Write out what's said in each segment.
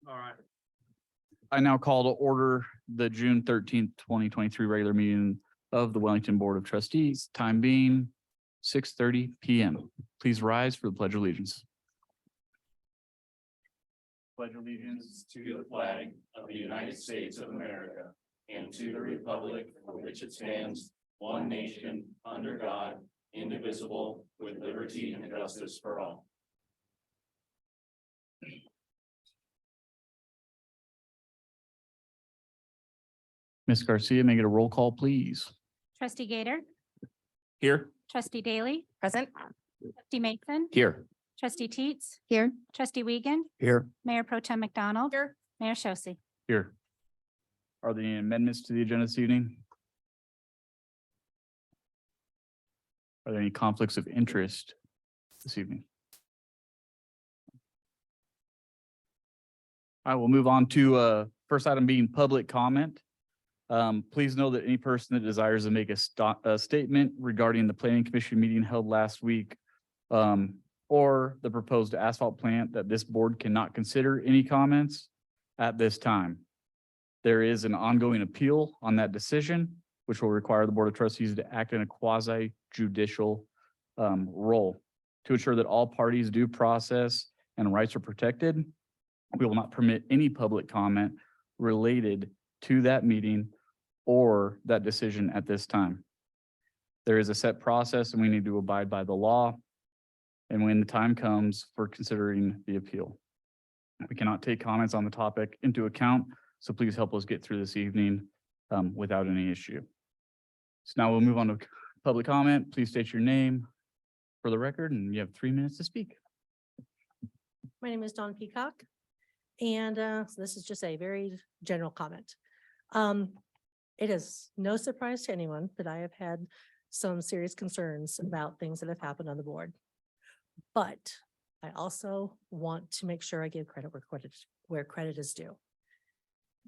All right. I now call to order the June 13th, 2023 regular meeting of the Wellington Board of Trustees, time being 6:30 PM. Please rise for the Pledge of Allegiance. Pledge allegiance To the flag of the United States of America and to the republic for which it stands, one nation, under God, indivisible, with liberty and justice for all. Ms. Garcia, may I get a roll call, please? Trustee Gator, Here. trustee Daly, Present. trustee Mason, Here. trustee Teets, Here. trustee Wiegand, Here. Mayor Pro Tem McDonald. Here. Mayor Shosse. Here. Are there any amendments to the agenda this evening? Are there any conflicts of interest this evening? I will move on to first item being public comment. Please know that any person that desires to make a statement regarding the planning commission meeting held last week or the proposed asphalt plant, that this board cannot consider any comments at this time. There is an ongoing appeal on that decision, which will require the Board of Trustees to act in a quasi judicial role to ensure that all parties' due process and rights are protected. We will not permit any public comment related to that meeting or that decision at this time. There is a set process and we need to abide by the law. And when the time comes for considering the appeal, we cannot take comments on the topic into account. So please help us get through this evening without any issue. So now we'll move on to public comment. Please state your name for the record and you have 3 minutes to speak. My name is Dawn Peacock. And so this is just a very general comment. It is no surprise to anyone that I have had some serious concerns about things that have happened on the board. But I also want to make sure I give credit where credit is due.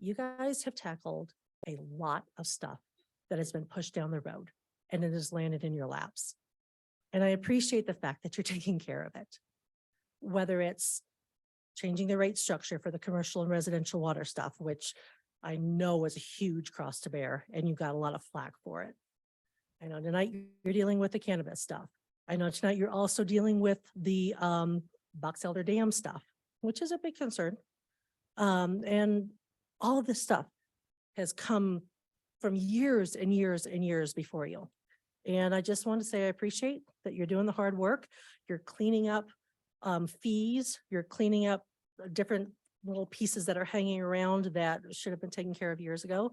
You guys have tackled a lot of stuff that has been pushed down the road and it has landed in your laps. And I appreciate the fact that you're taking care of it. Whether it's changing the rate structure for the commercial and residential water stuff, which I know was a huge cross to bear, and you got a lot of flack for it. I know tonight you're dealing with the cannabis stuff. I know tonight you're also dealing with the Box Elder Dam stuff, which is a big concern. And all of this stuff has come from years and years and years before you. And I just want to say I appreciate that you're doing the hard work. You're cleaning up fees, you're cleaning up different little pieces that are hanging around that should have been taken care of years ago.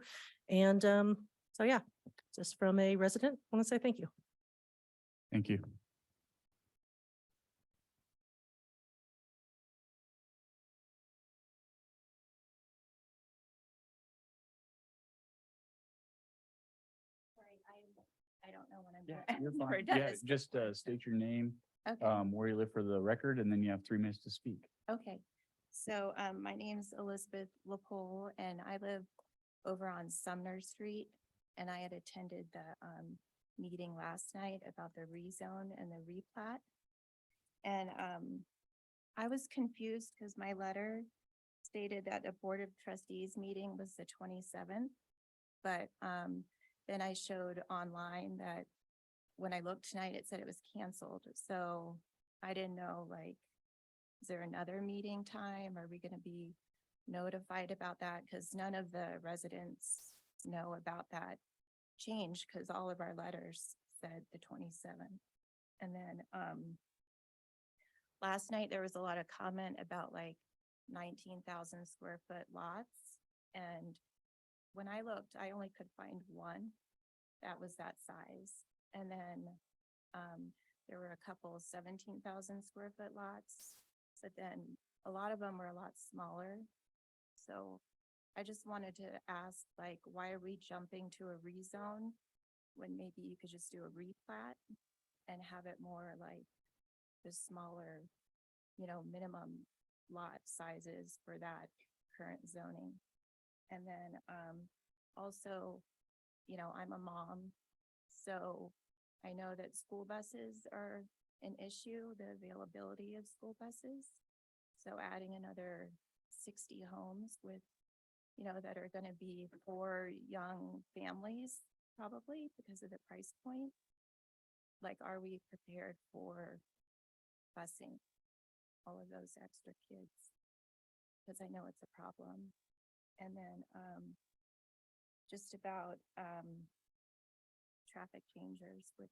And so, yeah, just from a resident, I want to say thank you. Thank you. I don't know when I'm You're done. fine. We're done. Yeah, just state your name, Okay, where you live for the record, and then you have 3 minutes to speak. okay. So my name's Elizabeth LaPole and I live over on Sumner Street. And I had attended the meeting last night about the rezone and the replat. And I was confused because my letter stated that the Board of Trustees meeting was the 27th. But then I showed online that when I looked tonight, it said it was canceled. So I didn't know, like, is there another meeting time? Are we going to be notified about that? Because none of the residents know about that change because all of our letters said the 27th. And then last night there was a lot of comment about like 19,000 square foot lots. And when I looked, I only could find one that was that size. And then there were a couple 17,000 square foot lots, but then a lot of them were a lot smaller. So I just wanted to ask, like, why are we jumping to a rezone when maybe you could just do a replat and have it more like the smaller, minimum lot sizes for that current zoning. And then also, I'm a mom, so I know that school buses are an issue, the availability of school buses. So adding another 60 homes with, you know, that are gonna be for young families, probably because of the price point. Like, are we prepared for busing all of those extra kids? Because I know it's a problem. And then, just about, traffic changers with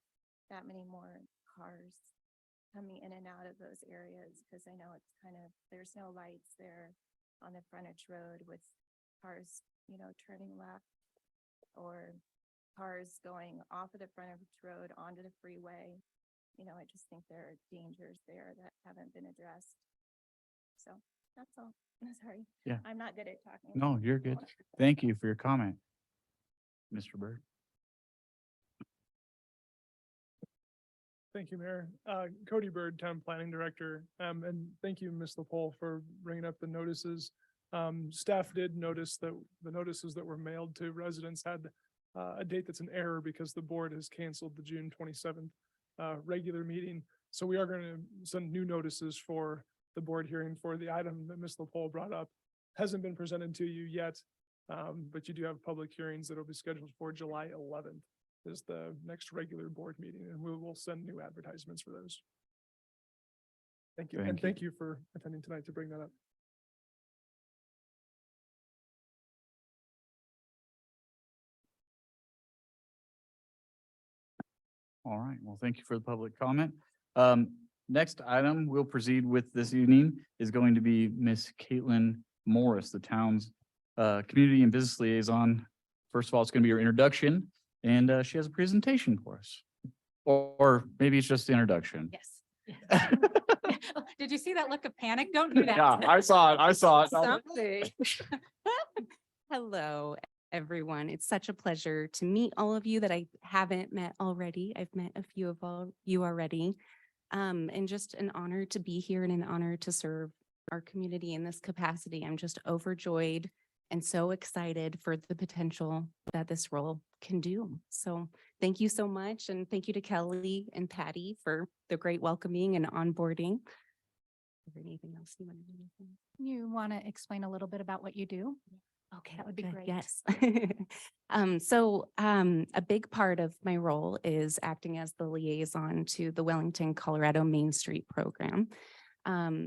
that many more cars coming in and out of those areas, because I know it's kind of, there's no lights there on the frontage road with cars, you know, turning left, or cars going off of the frontage road onto the freeway. You know, I just think there are dangers there that haven't been addressed. So that's all. I'm sorry. Yeah. I'm not good at talking. No, you're good. Thank you for your comment, Mr. Bird. Thank you, Mayor. Cody Bird, Town Planning Director. And thank you, Ms. LaPole, for bringing up the notices. Staff did notice that the notices that were mailed to residents had a date that's an error because the board has canceled the June 27th regular meeting. So we are going to send new notices for the board hearing for the item that Ms. LaPole brought up. Hasn't been presented to you yet, but you do have public hearings that will be scheduled for July 11th. Is the next regular board meeting, and we will send new advertisements for those. Thank you. And thank you for attending tonight to bring that up. All right, well, thank you for the public comment. Next item we'll proceed with this evening is going to be Miss Caitlin Morris, the town's community and business liaison. First of all, it's going to be your introduction, and she has a presentation for us. Or maybe it's just the introduction. Yes. Did you see that look of panic? Don't do that. Yeah, I saw it. I saw it. Something. Hello, everyone. It's such a pleasure to meet all of you that I haven't met already. I've met a few of all you already. And just an honor to be here and an honor to serve our community in this capacity. I'm just overjoyed and so excited for the potential that this role can do. So thank you so much. And thank you to Kelly and Patti for the great welcoming and onboarding. Is there anything else you want to do? You want to explain a little bit about what you do? Okay, That would be good, great. Yes. A big part of my role is acting as the liaison to the Wellington, Colorado Main Street program,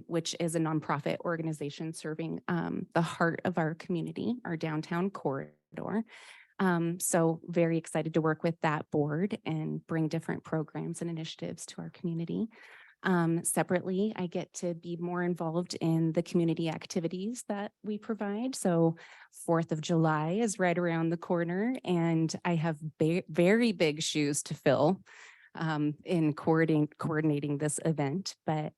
which is a nonprofit organization serving the heart of our community, our downtown corridor. So very excited to work with that board and bring different programs and initiatives to our community. Separately, I get to be more involved in the community activities that we provide. So 4th of July is right around the corner, and I have very big shoes to fill in coordinating this event, but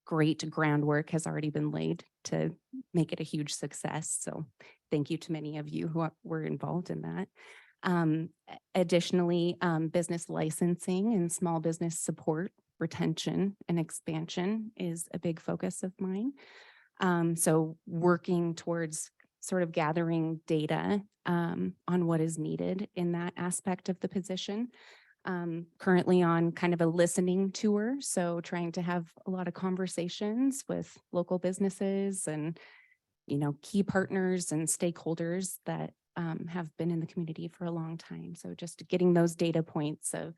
great groundwork has already been laid to make it a huge success. So thank you to many of you who were involved in that. Additionally, business licensing and small business support, retention and expansion is a big focus of mine. So working towards sort of gathering data on what is needed in that aspect of the position. Currently on kind of a listening tour. So trying to have a lot of conversations with local businesses and, you know, key partners and stakeholders that have been in the community for a long time. So just getting those data points of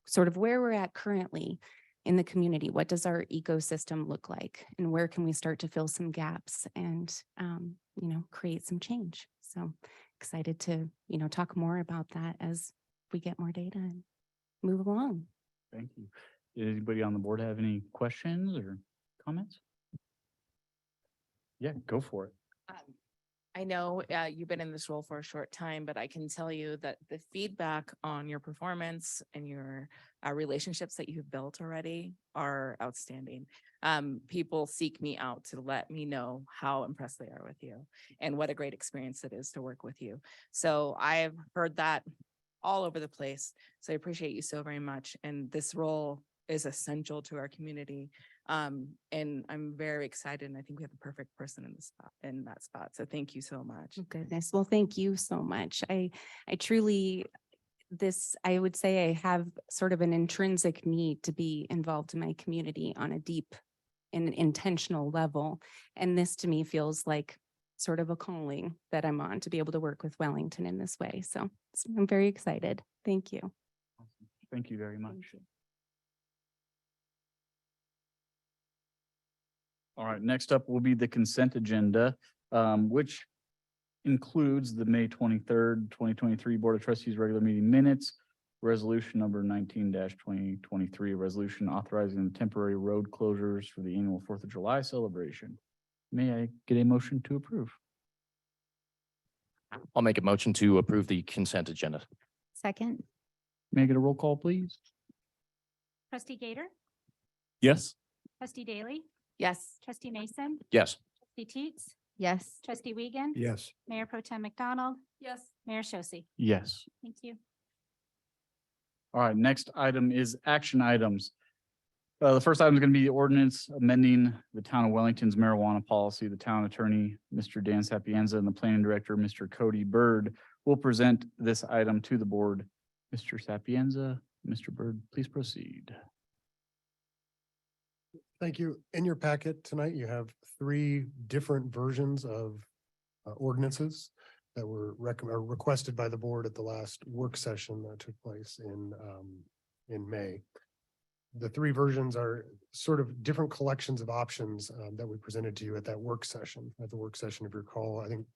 sort of where we're at currently in the community. What does our ecosystem look like, and where can we start to fill some gaps and, you know, create some change? So excited to, you know, talk more about that as we get more data and move along. Thank you. Did anybody on the board have any questions or comments? Yeah, go for it. I know you've been in this role for a short time, but I can tell you that the feedback on your performance and your relationships that you've built already are outstanding. People seek me out to let me know how impressed they are with you and what a great experience it is to work with you. So I've heard that all over the place. So I appreciate you so very much. And this role is essential to our community. And I'm very excited, and I think we have the perfect person in that spot. So thank you so much. Oh, goodness. Well, thank you so much. I truly, I would say I have sort of an intrinsic need to be involved in my community on a deep in an intentional level. And this to me feels like sort of a calling that I'm on to be able to work with Wellington in this way. So I'm very excited. Thank you. Thank you very much. All right, next up will be the consent agenda, which includes the May 23rd, 2023 Board of Trustees regular meeting minutes, resolution number 19-2023, resolution authorizing the temporary road closures for the annual 4th of July celebration. May I get a motion to approve? I'll make a motion to approve the consent agenda. Second. May I get a roll call, please? Trustee Gator, Yes. trustee Daly, Yes. trustee Mason, Yes. trustee Teets, Yes. trustee Wiegand. Yes. Mayor Pro Tem McDonald, Yes. Mayor Shosse. Yes. Thank you. All right, next item is action items. The first item is going to be the ordinance amending the town of Wellington's marijuana policy. The town attorney, Mr. Dan Sapienza, and the planning director, Mr. Cody Bird, will present this item to the board. Mr. Sapienza, Mr. Bird, please proceed. Thank you. In your packet tonight, you have three different versions of ordinances that were requested by the board at the last work session that took place in May. The three versions are sort of different collections of options that we presented to you at that work session. At the work session, if you recall, I think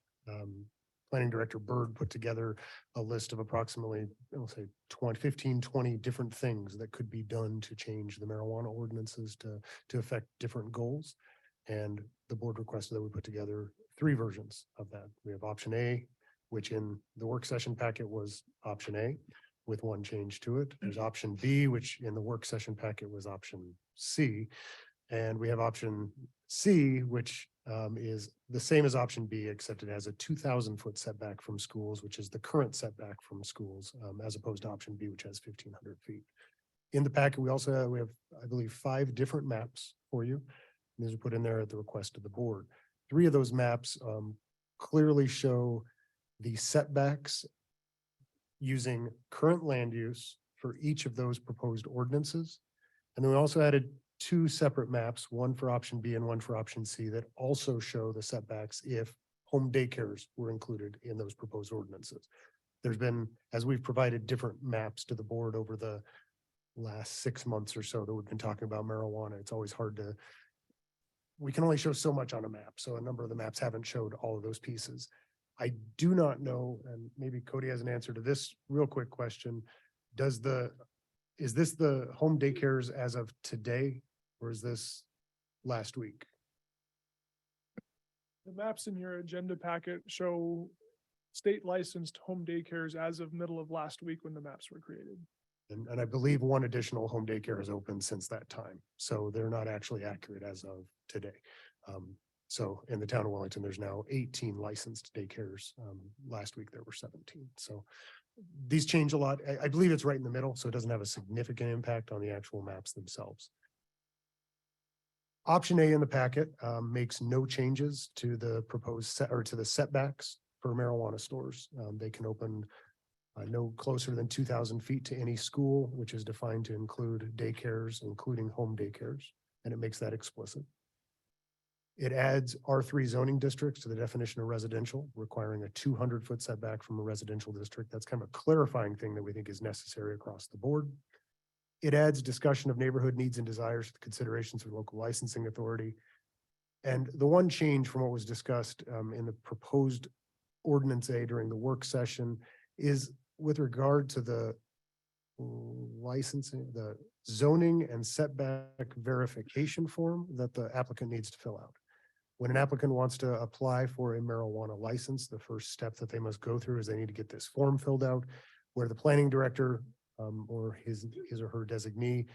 Planning Director Bird put together a list of approximately, I'll say 20 different things that could be done to change the marijuana ordinances to affect different goals. And the board requested that we put together three versions of that. We have option A, which in the work session packet was option A with one change to it. There's option B, which in the work session packet was option C. And we have option C, which is the same as option B, except it has a 2,000-foot setback from schools, which is the current setback from schools, as opposed to option B, which has 1,500 feet. In the packet, we also have, I believe, 5 different maps for you. These are put in there at the request of the board. 3 of those maps clearly show the setbacks using current land use for each of those proposed ordinances. And then we also added 2 separate maps, one for option B and one for option C, that also show the setbacks if home daycares were included in those proposed ordinances. There's been, as we've provided different maps to the board over the last 6 months or so that we've been talking about marijuana, it's always hard to, we can only show so much on a map. So a number of the maps haven't showed all of those pieces. I do not know, and maybe Cody has an answer to this real quick question. Is this the home daycares as of today, or is this last week? The maps in your agenda packet show state licensed home daycares as of middle of last week when the maps were created. And I believe one additional home daycare has opened since that time. So they're not actually accurate as of today. So in the town of Wellington, there's now 18 licensed daycares. Last week there were 17. So these change a lot. I believe it's right in the middle, so it doesn't have a significant impact on the actual maps themselves. Option A in the packet makes no changes to the proposed set or to the setbacks for marijuana stores. They can open no closer than 2,000 feet to any school, which is defined to include daycares, including home daycares, and it makes that explicit. It adds R3 zoning districts to the definition of residential, requiring a 200-foot setback from a residential district. That's kind of a clarifying thing that we think is necessary across the board. It adds discussion of neighborhood needs and desires to the considerations of local licensing authority. And the one change from what was discussed in the proposed ordinance A during the work session is with regard to the licensing, the zoning and setback verification form that the applicant needs to fill out. When an applicant wants to apply for a marijuana license, the first step that they must go through is they need to get this form filled out, where the planning director or his or her designee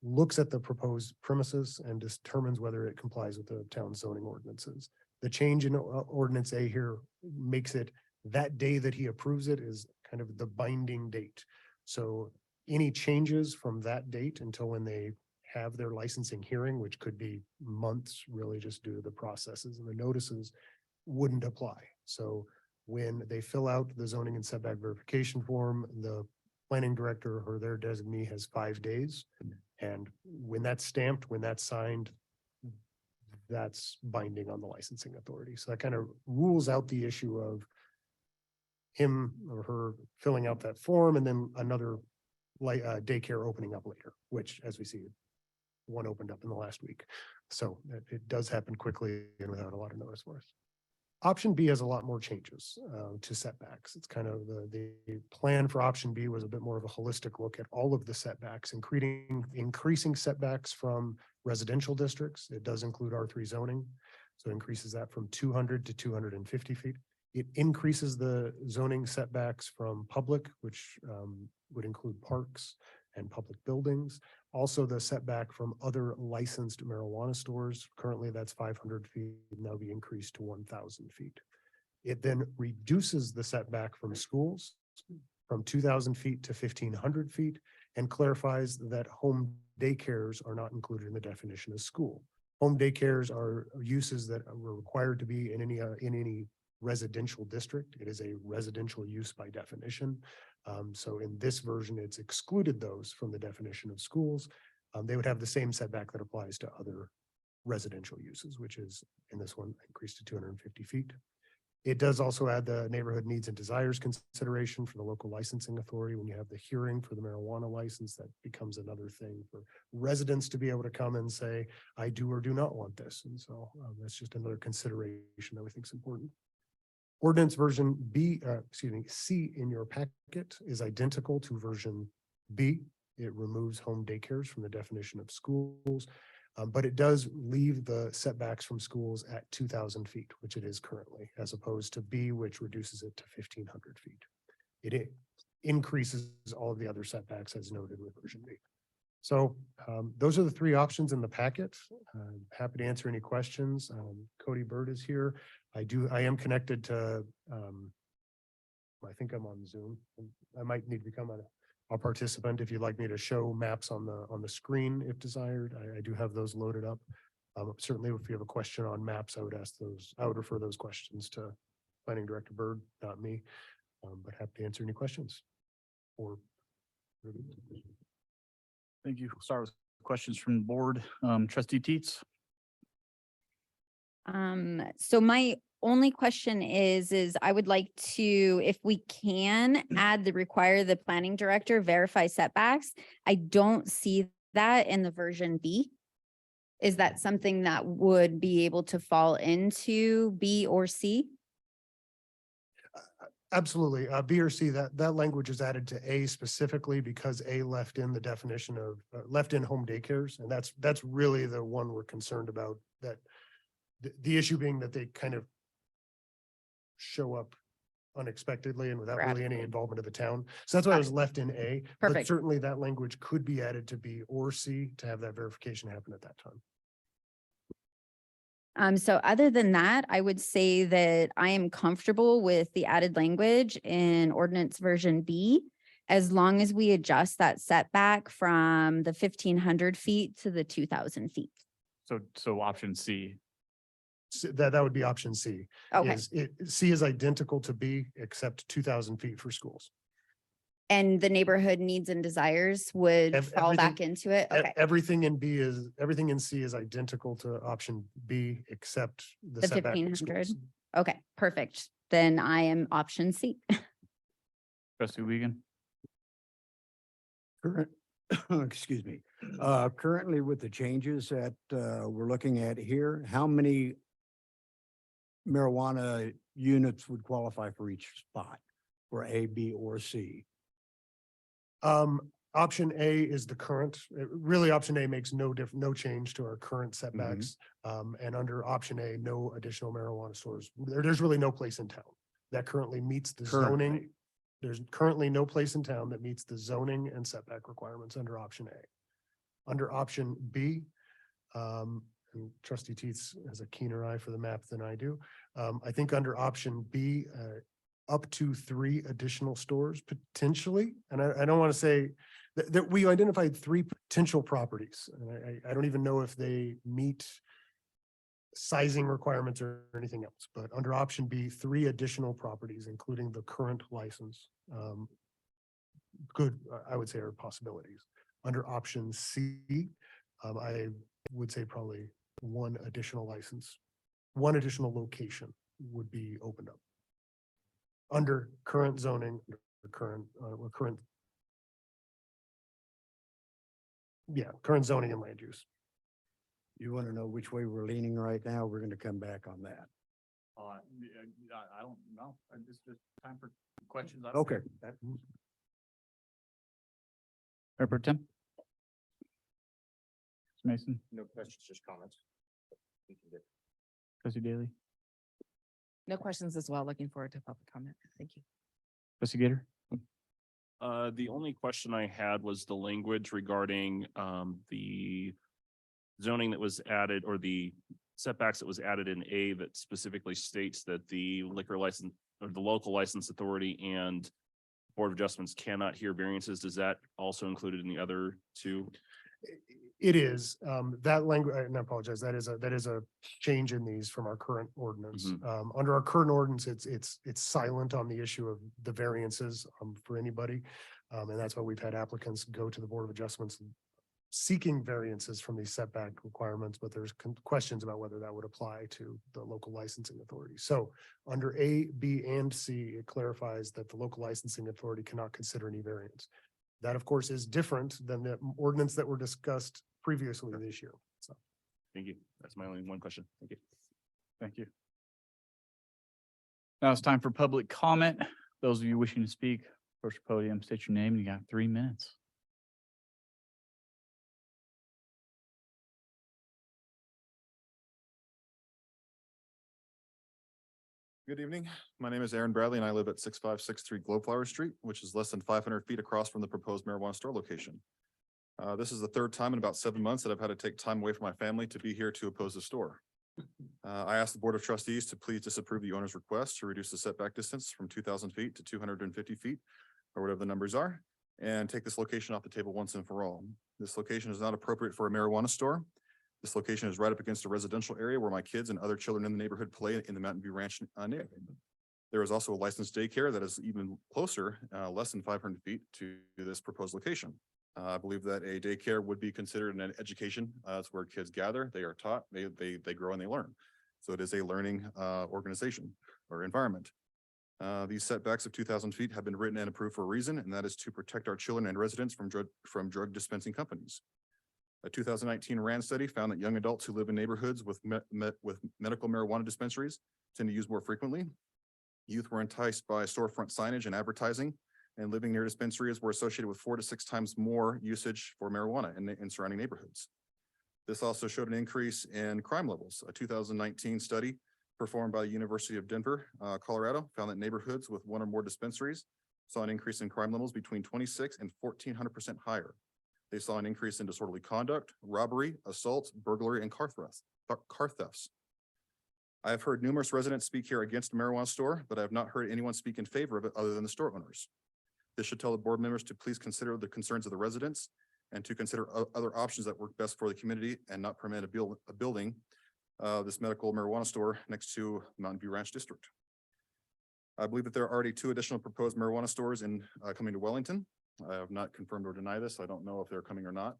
looks at the proposed premises and determines whether it complies with the town zoning ordinances. The change in ordinance A here makes it that day that he approves it is kind of the binding date. So any changes from that date until when they have their licensing hearing, which could be months, really just due to the processes and the notices, wouldn't apply. So when they fill out the zoning and setback verification form, the planning director or their designee has 5 days. And when that's stamped, when that's signed, that's binding on the licensing authority. So that kind of rules out the issue of him or her filling out that form and then another daycare opening up later, which, as we see, one opened up in the last week. So it does happen quickly and without a lot of notice for us. Option B has a lot more changes to setbacks. It's kind of the plan for option B was a bit more of a holistic look at all of the setbacks, increasing setbacks from residential districts. It does include R3 zoning. So it increases that from 200 to 250 feet. It increases the zoning setbacks from public, which would include parks and public buildings. Also, the setback from other licensed marijuana stores. Currently, that's 500 feet, and that'll be increased to 1,000 feet. It then reduces the setback from schools from 2,000 feet to 1,500 feet and clarifies that home daycares are not included in the definition of school. Home daycares are uses that were required to be in any residential district. It is a residential use by definition. So in this version, it's excluded those from the definition of schools. They would have the same setback that applies to other residential uses, which is in this one increased to 250 feet. It does also add the neighborhood needs and desires consideration for the local licensing authority. When you have the hearing for the marijuana license, that becomes another thing for residents to be able to come and say, I do or do not want this. And so that's just another consideration that we think is important. Ordinance version C in your packet is identical to version B. It removes home daycares from the definition of schools, but it does leave the setbacks from schools at 2,000 feet, which it is currently, as opposed to B, which reduces it to 1,500 feet. It increases all of the other setbacks as noted with version B. So those are the three options in the packet. Happy to answer any questions. Cody Bird is here. I am connected to, I think I'm on Zoom. I might need to become a participant if you'd like me to show maps on the screen if desired. I do have those loaded up. Certainly if you have a question on maps, I would refer those questions to Planning Director Bird, not me. But happy to answer any questions. Thank you. We'll start with questions from the board. Trustee Teets. So my only question is I would like to, if we can, add require the planning director verify setbacks. I don't see that in the version B. Is that something that would be able to fall into B or C? Absolutely. B or C, that language is added to A specifically because A left in the definition of left in home daycares. And that's really the one we're concerned about, that the issue being that they kind of show up unexpectedly and without really any involvement of the town. So that's why it was left in A. But Perfect. certainly that language could be added to B or C to have that verification happen at that time. So other than that, I would say that I am comfortable with the added language in ordinance version B, as long as we adjust that setback from the 1,500 feet to the 2,000 feet. So option C. So that would be option C. Okay. C is identical to B except 2,000 feet for schools. And the neighborhood needs and desires would fall back into it. Okay. Everything in C is identical to option B except the The setback for 1,500. schools. Okay, perfect. Then I am option C. Trustee Wiegand. Current, excuse me, currently with the changes that we're looking at here, how many marijuana units would qualify for each spot for A, B, or C? Option A is the current, really option A makes no change to our current setbacks. And under option A, no additional marijuana stores. There's really no place in town that currently meets the zoning. Currently. There's currently no place in town that meets the zoning and setback requirements under option A. Under option B, and Trustee Teets has a keener eye for the map than I do. I think under option B, up to 3 additional stores potentially. And I don't want to say that we identified 3 potential properties. And I don't even know if they meet sizing requirements or anything else, but under option B, 3 additional properties, including the current license, I would say are possibilities. Under option C, I would say probably one additional license, one additional location would be opened up under current zoning, current zoning and land use. You want to know which way we're leaning right now? We're going to come back on that. I don't know. It's just time for questions. Okay. Mayor Pro Tem? Mason, No questions, just comments. Trustee Daly, No questions as well. Looking forward to public comment. Thank you. Trustee Gator? The only question I had was the language regarding the zoning that was added, or the setbacks that was added in A, that specifically states that the liquor license or the local license authority and Board of Adjustments cannot hear variances. Does that also included in the other two? It is, that language, and I apologize, that is a change in these from our current ordinance. Under our current ordinance, it's silent on the issue of the variances, for anybody. And that's why we've had applicants go to the Board of Adjustments seeking variances from these setback requirements, but there's questions about whether that would apply to the local licensing authority. So under A, B, and C, it clarifies that the local licensing authority cannot consider any variance. That, of course, is different than the ordinance that were discussed previously this year. So. Thank you. That's my only one question. Thank you. Thank you. Now it's time for public comment. Those of you wishing to speak, approach the podium, state your name, and you got 3 minutes. Good evening. My name is Aaron Bradley and I live at 6563 Glowflower Street, which is less than 500 feet across from the proposed marijuana store location. This is the third time in about 7 months that I've had to take time away from my family to be here to oppose the store. I asked the Board of Trustees to please disapprove the owner's request to reduce the setback distance from 2,000 feet to 250 feet, or whatever the numbers are, and take this location off the table once and for all. This location is not appropriate for a marijuana store. This location is right up against a residential area where my kids and other children in the neighborhood play in the Mountain View Ranch neighborhood. There is also a licensed daycare that is even closer, less than 500 feet to this proposed location. I believe that a daycare would be considered an education. It's where kids gather, they are taught, they grow and they learn. So it is a learning organization or environment. These setbacks of 2,000 feet have been written and approved for a reason, and that is to protect our children and residents from drug dispensing companies. A 2019 RAND study found that young adults who live in neighborhoods with medical marijuana dispensaries tend to use more frequently. Youth were enticed by storefront signage and advertising, and living near dispensaries were associated with 4 to 6 times more usage for marijuana in surrounding neighborhoods. This also showed an increase in crime levels. A 2019 study performed by the University of Denver, Colorado, found that neighborhoods with 1 or more dispensaries saw an increase in crime levels between 26 and 1,400% higher. They saw an increase in disorderly conduct, robbery, assaults, burglary, and car thefts. I have heard numerous residents speak here against the marijuana store, but I have not heard anyone speak in favor of it other than the store owners. This should tell the board members to please consider the concerns of the residents and to consider other options that work best for the community and not permit a building, this medical marijuana store next to Mountain View Ranch District. I believe that there are already 2 additional proposed marijuana stores coming to Wellington. I have not confirmed or denied this. I don't know if they're coming or not,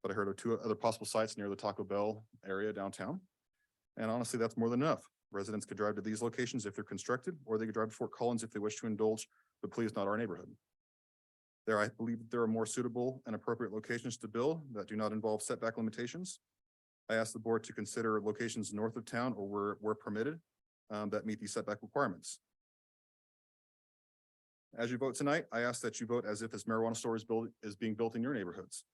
but I heard of 2 other possible sites near the Taco Bell area downtown. And honestly, that's more than enough. Residents could drive to these locations if they're constructed, or they could drive to Fort Collins if they wish to indulge, but please not our neighborhood. I believe there are more suitable and appropriate locations to build that do not involve setback limitations. I asked the board to consider locations north of town or where permitted that meet these setback requirements. As you vote tonight, I ask that you vote as if this marijuana store is being built in your neighborhoods,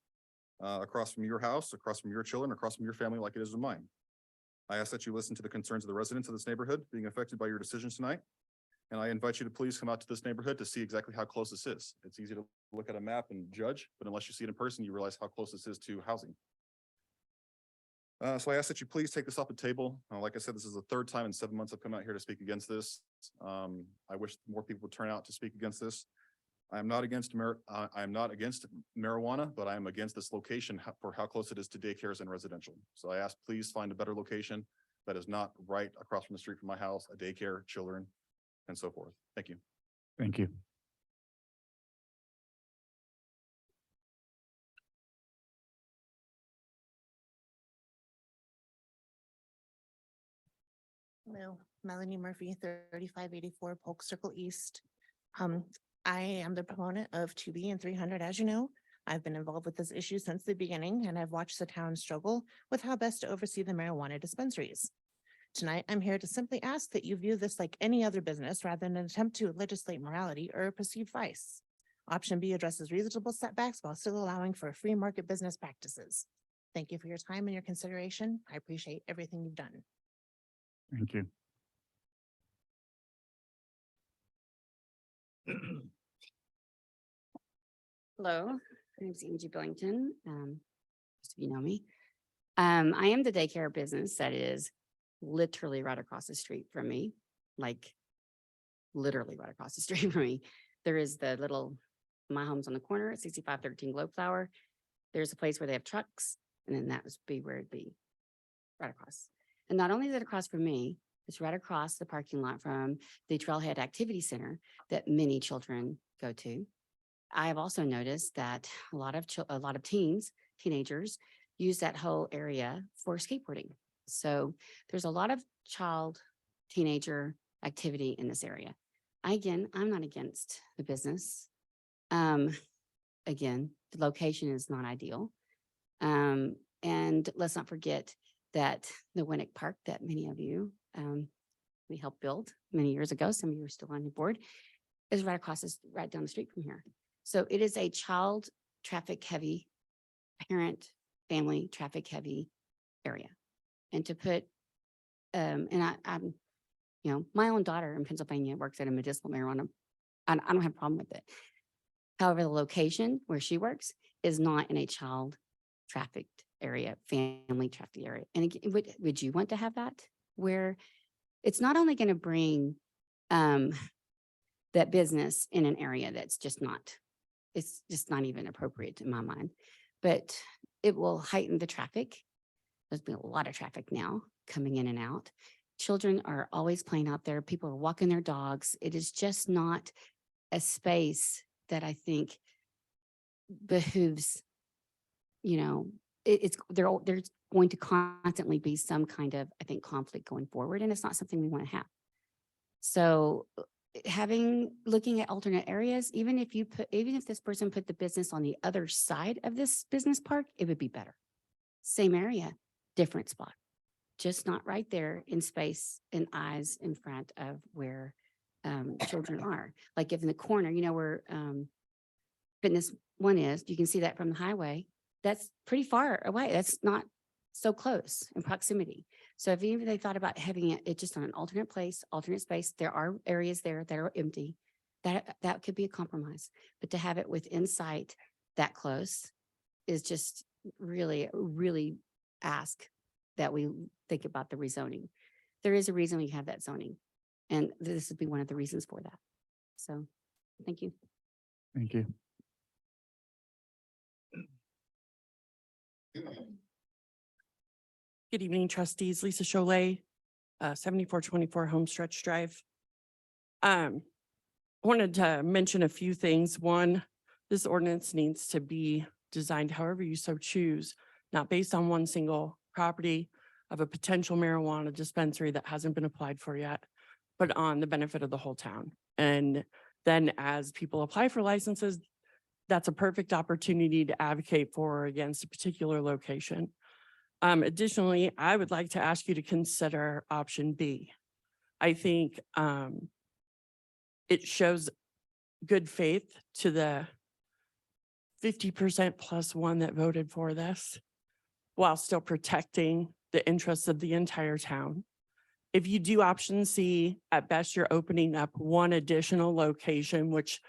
across from your house, across from your children, across from your family, like it is with mine. I ask that you listen to the concerns of the residents of this neighborhood being affected by your decisions tonight. And I invite you to please come out to this neighborhood to see exactly how close this is. It's easy to look at a map and judge, but unless you see it in person, you realize how close this is to housing. So I ask that you please take this off the table. Like I said, this is the 3rd time in 7 months I've come out here to speak against this. I wish more people would turn out to speak against this. I am not against marijuana, but I am against this location for how close it is to daycares and residential. So I ask, please find a better location that is not right across from the street from my house, a daycare, children, and so forth. Thank you. Thank you. Hello, Melanie Murphy, 3584 Polk Circle East. I am the proponent of 2B and 300, as you know. I've been involved with this issue since the beginning, and I've watched the town struggle with how best to oversee the marijuana dispensaries. Tonight, I'm here to simply ask that you view this like any other business rather than an attempt to legislate morality or a perceived vice. Option B addresses reasonable setbacks while still allowing for free market business practices. Thank you for your time and your consideration. I appreciate everything you've done. Thank you. Hello, my name is Angie Wellington. Just so you know me. I am the daycare business that is literally right across the street from me, like literally right across the street from me. There is the little, my home's on the corner at 6513 Glowflower. There's a place where they have trucks, and then that would be where it'd be, right across. And not only is it across from me, it's right across the parking lot from the Trailhead Activity Center that many children go to. I have also noticed that a lot of teenagers use that whole area for skateboarding. So there's a lot of teenager activity in this area. I'm not against the business. Again, the location is not ideal. And let's not forget that the Winnick Park that many of you, we helped build many years ago, some of you are still on the board, is right right down the street from here. So it is a child traffic heavy, parent, family traffic heavy area. And to put, I'm, my own daughter in Pennsylvania works at a medicinal marijuana. I don't have a problem with it. However, the location where she works is not in a child trafficked area, family trafficked area. And again, would you want to have that? Where it's not only going to bring that business in an area that's it's just not even appropriate in my mind, but it will heighten the traffic. There's been a lot of traffic now coming in and out. Children are always playing out there. People are walking their dogs. It is just not a space that I think behooves, there's going to constantly be some kind of, I think, conflict going forward, and it's not something we want to have. So looking at alternate areas, even if this person put the business on the other side of this business park, it would be better. Same area, different spot, just not right there in space and eyes in front of where children are. Like if in the corner, where fitness one is, you can see that from the highway. That's pretty far away. That's not so close in proximity. So if even they thought about having it just on an alternate place, alternate space, there are areas there that are empty. That could be a compromise. But to have it within sight that close is just really, really ask that we think about the rezoning. There is a reason we have that zoning, and this would be one of the reasons for that. So thank you. Thank you. Good evening, trustees. Lisa Cholet, 7424 Homestretch Drive. Wanted to mention a few things. One, this ordinance needs to be designed however you so choose, not based on one single property of a potential marijuana dispensary that hasn't been applied for yet, but on the benefit of the whole town. And then as people apply for licenses, that's a perfect opportunity to advocate for or against a particular location. Additionally, I would like to ask you to consider option B. I think it shows good faith to the 50% plus one that voted for this, while still protecting the interests of the entire town. If you do option C, at best, you're opening up one additional location, which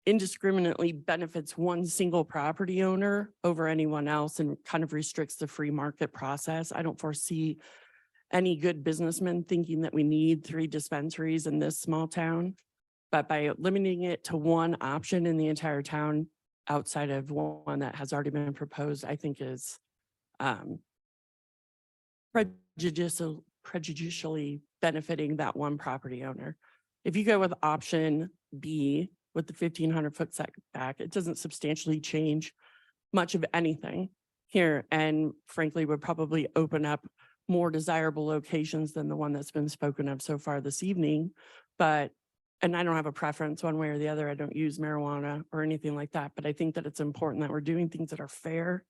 indiscriminately benefits one single property owner over anyone else and kind of restricts the free market process. I don't foresee any good businessman thinking that we need 3 dispensaries in this small town, but by limiting it to one option in the entire town outside of one that has already been proposed, I think is prejudicially benefiting that one property owner. If you go with option B, with the 1,500-foot setback, it doesn't substantially change much of anything here, and frankly would probably open up more desirable locations than the one that's been spoken of so far this evening. But, and I don't have a preference one way or the other. I don't use marijuana or anything like that, but I think that it's important that we're doing things that are fair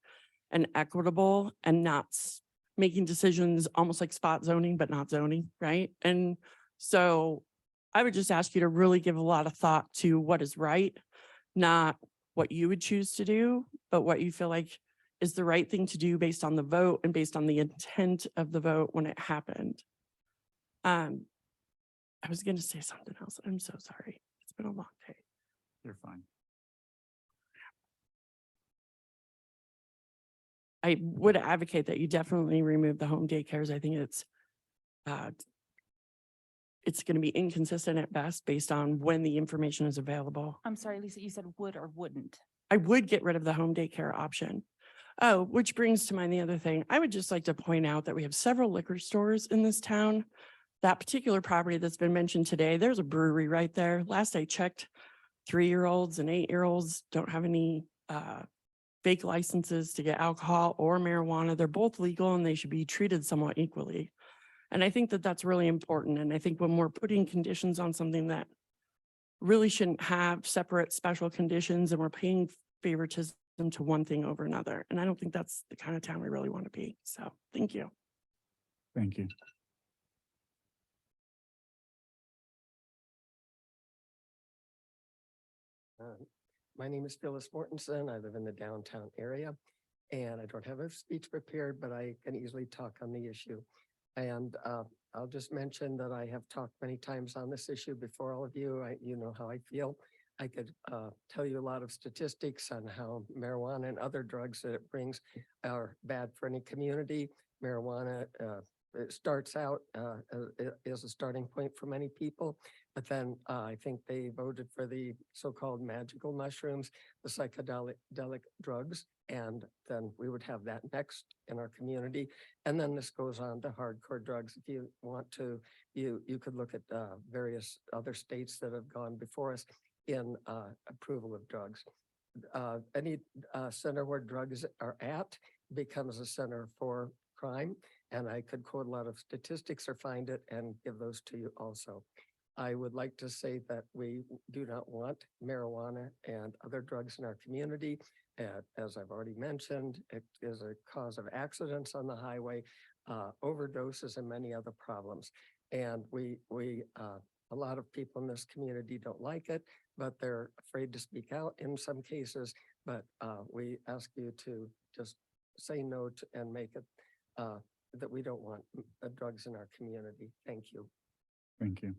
and equitable and not making decisions almost like spot zoning, but not zoning, right? And so I would just ask you to really give a lot of thought to what is right, not what you would choose to do, but what you feel like is the right thing to do based on the vote and based on the intent of the vote when it happened. I was going to say something else. I'm so sorry. It's been a long day. You're fine. I would advocate that you definitely remove the home daycares. I think it's going to be inconsistent at best based on when the information is available. I'm sorry, Lisa, you said would or wouldn't? I would get rid of the home daycare option. Oh, which brings to mind the other thing. I would just like to point out that we have several liquor stores in this town. That particular property that's been mentioned today, there's a brewery right there. Last I checked, 3-year-olds and 8-year-olds don't have any fake licenses to get alcohol or marijuana. They're both legal and they should be treated somewhat equally. And I think that that's really important. And I think when we're putting conditions on something that really shouldn't have separate special conditions and we're paying favoritism to one thing over another. And I don't think that's the kind of town we really want to be. So thank you. Thank you. My name is Phyllis Mortensen. I live in the downtown area and I don't have a speech prepared, but I can easily talk on the issue. And I'll just mention that I have talked many times on this issue before all of you. You know how I feel. I could tell you a lot of statistics on how marijuana and other drugs that it brings are bad for any community. Marijuana it starts out as a starting point for many people, but then I think they voted for the so-called magical mushrooms, the psychedelic drugs, and then we would have that next in our community. And then this goes on to hardcore drugs. If you want to, you could look at various other states that have gone before us in approval of drugs. Any center where drugs are at becomes a center for crime. And I could quote a lot of statistics or find it and give those to you also. I would like to say that we do not want marijuana and other drugs in our community. As I've already mentioned, it is a cause of accidents on the highway, overdoses, and many other problems. And a lot of people in this community don't like it, but they're afraid to speak out in some cases. But we ask you to just say no to, and make it that we don't want drugs in our community. Thank you. Thank you.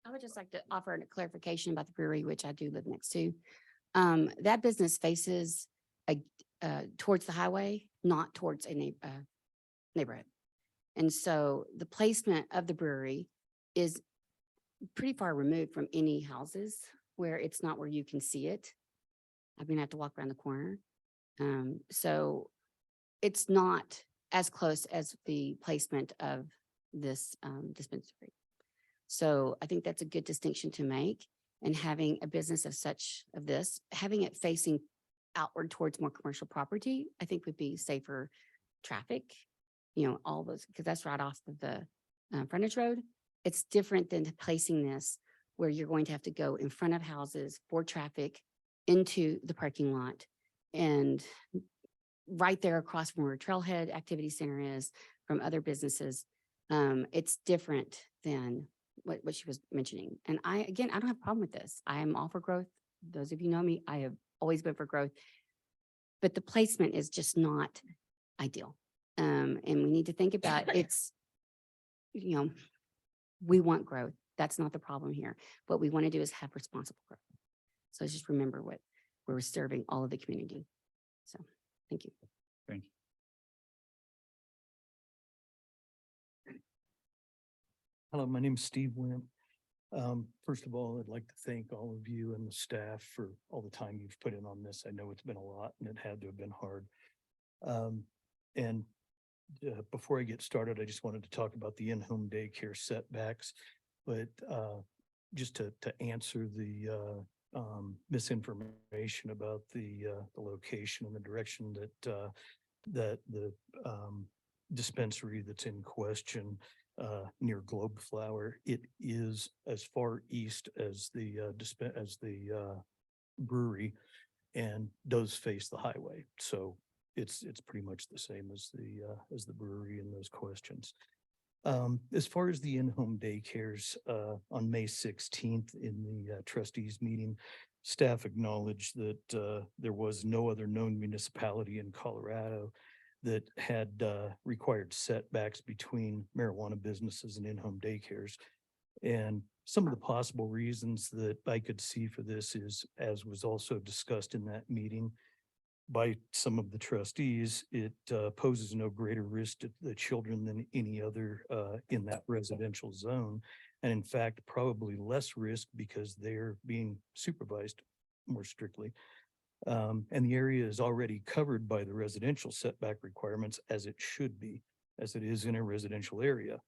I would just like to offer a clarification about the brewery, which I do live next to. That business faces towards the highway, not towards a neighborhood. And so the placement of the brewery is pretty far removed from any houses where it's not where you can see it. I'm gonna have to walk around the corner. So it's not as close as the placement of this dispensary. So I think that's a good distinction to make, and having a business of this, having it facing outward towards more commercial property, I think would be safer traffic, all those, because that's right off of the frontage road. It's different than placing this where you're going to have to go in front of houses for traffic into the parking lot and right there across from where a trailhead activity center is from other businesses. It's different than what she was mentioning. And I don't have a problem with this. I am all for growth. Those of you know me, I have always been for growth, but the placement is just not ideal. And we need to think about it's, we want growth. That's not the problem here. What we want to do is have responsible growth. So just remember what we're serving all of the community. So thank you. Thank you. Hello, my name is Steve Wimp. First of all, I'd like to thank all of you and the staff for all the time you've put in on this. I know it's been a lot and it had to have been hard. Before I get started, I just wanted to talk about the in-home daycare setbacks, but just to answer the misinformation about the location and the direction that that the dispensary that's in question near Globe Flower, it is as far east as the brewery and does face the highway. So it's pretty much the same as the brewery in those questions. As far as the in-home daycares, on May 16th in the trustees meeting, staff acknowledged that there was no other known municipality in Colorado that had required setbacks between marijuana businesses and in-home daycares. And some of the possible reasons that I could see for this is, as was also discussed in that meeting by some of the trustees, it poses no greater risk to the children than any other in that residential zone. And in fact, probably less risk because they're being supervised more strictly. And the area is already covered by the residential setback requirements as it should be, as it is in a residential area.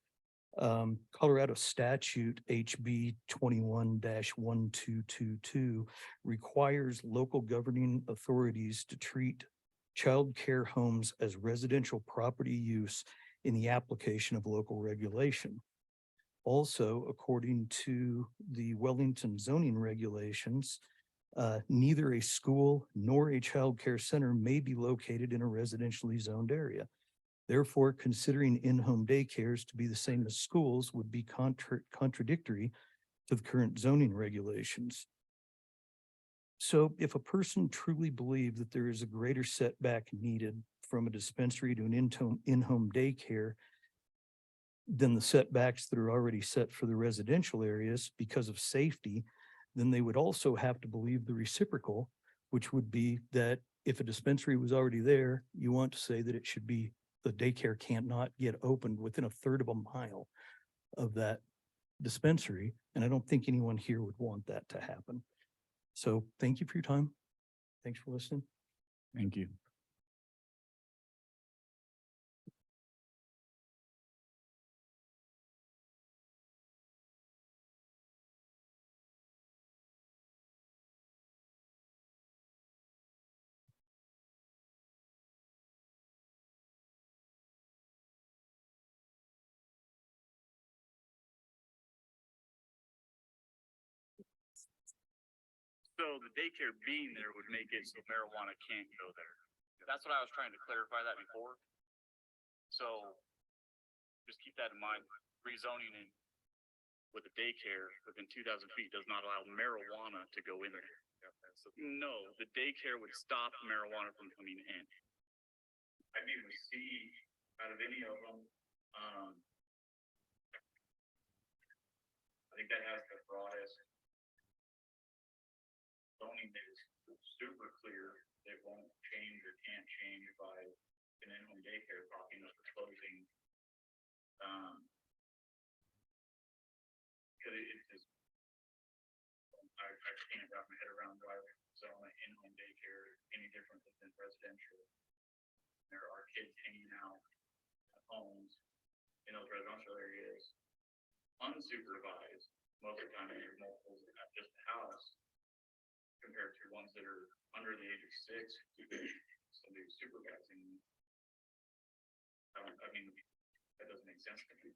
Colorado statute HB 21-1222 requires local governing authorities to treat child care homes as residential property use in the application of local regulation. Also, according to the Wellington zoning regulations, neither a school nor a child care center may be located in a residentially zoned area. Therefore, considering in-home daycares to be the same as schools would be contradictory to the current zoning regulations. So if a person truly believed that there is a greater setback needed from a dispensary to an in-home daycare than the setbacks that are already set for the residential areas because of safety, then they would also have to believe the reciprocal, which would be that if a dispensary was already there, you want to say that it should be the daycare can't not get opened within a third of a mile of that dispensary. And I don't think anyone here would want that to happen. So thank you for your time. Thanks for listening. Thank you. So the daycare being there would make it so marijuana can't go there. That's what I was trying to clarify that before. So just keep that in mind. Rezoning in with a daycare within 2,000 feet does not allow marijuana to go in there. No, the daycare would stop marijuana from coming in. I mean, we see out of any of them, I think that has the broadest zoning is super clear. They won't change or can't change by an in-home daycare popping up or closing. Cause it's just, I can't wrap my head around why zone an in-home daycare any different than residential. There are kids hanging out at homes in those residential areas, unsupervised. Most of the time, there's multiples at just the house, compared to ones that are under the age of 6, somebody who's supervising. I mean, that doesn't make sense to me.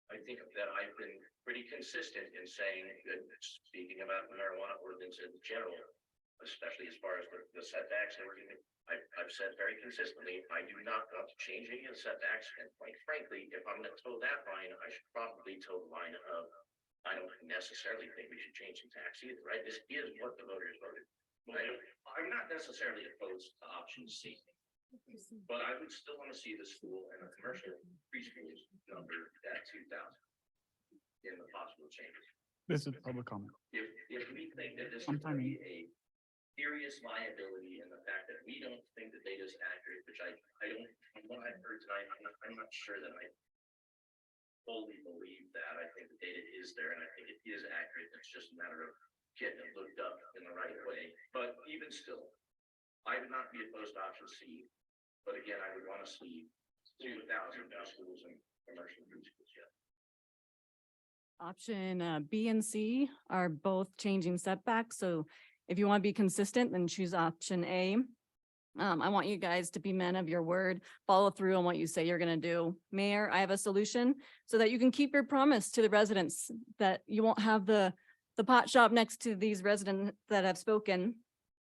I think that I've been pretty consistent in saying that, speaking about the marijuana ordinance in general, especially as far as the setbacks and everything, I've said very consistently, I do not want to change any of the setbacks. And quite frankly, if I'm going to toe that line, I should probably toe the line of, I don't necessarily think we should change the tax either, right? This is what the voters voted. I'm not necessarily opposed to option C, but I would still want to see the school and the commercial preschools number at 2,000 in the possible changes. This is public comment. If we think that this is going to be a serious liability and the fact that we don't think the data is accurate, which I don't, from what I've heard tonight, I'm not sure that I fully believe that. I think the data is there and I think it is accurate. It's just a matter of getting it looked up in the right way. But even still, I would not be opposed to option C. But again, I would want to see 2,000 schools and commercial schools yet. Option B and C are both changing setbacks. So if you want to be consistent, then choose option A. I want you guys to be men of your word, follow through on what you say you're gonna do. Mayor, I have a solution so that you can keep your promise to the residents, that you won't have the pot shop next to these residents that have spoken.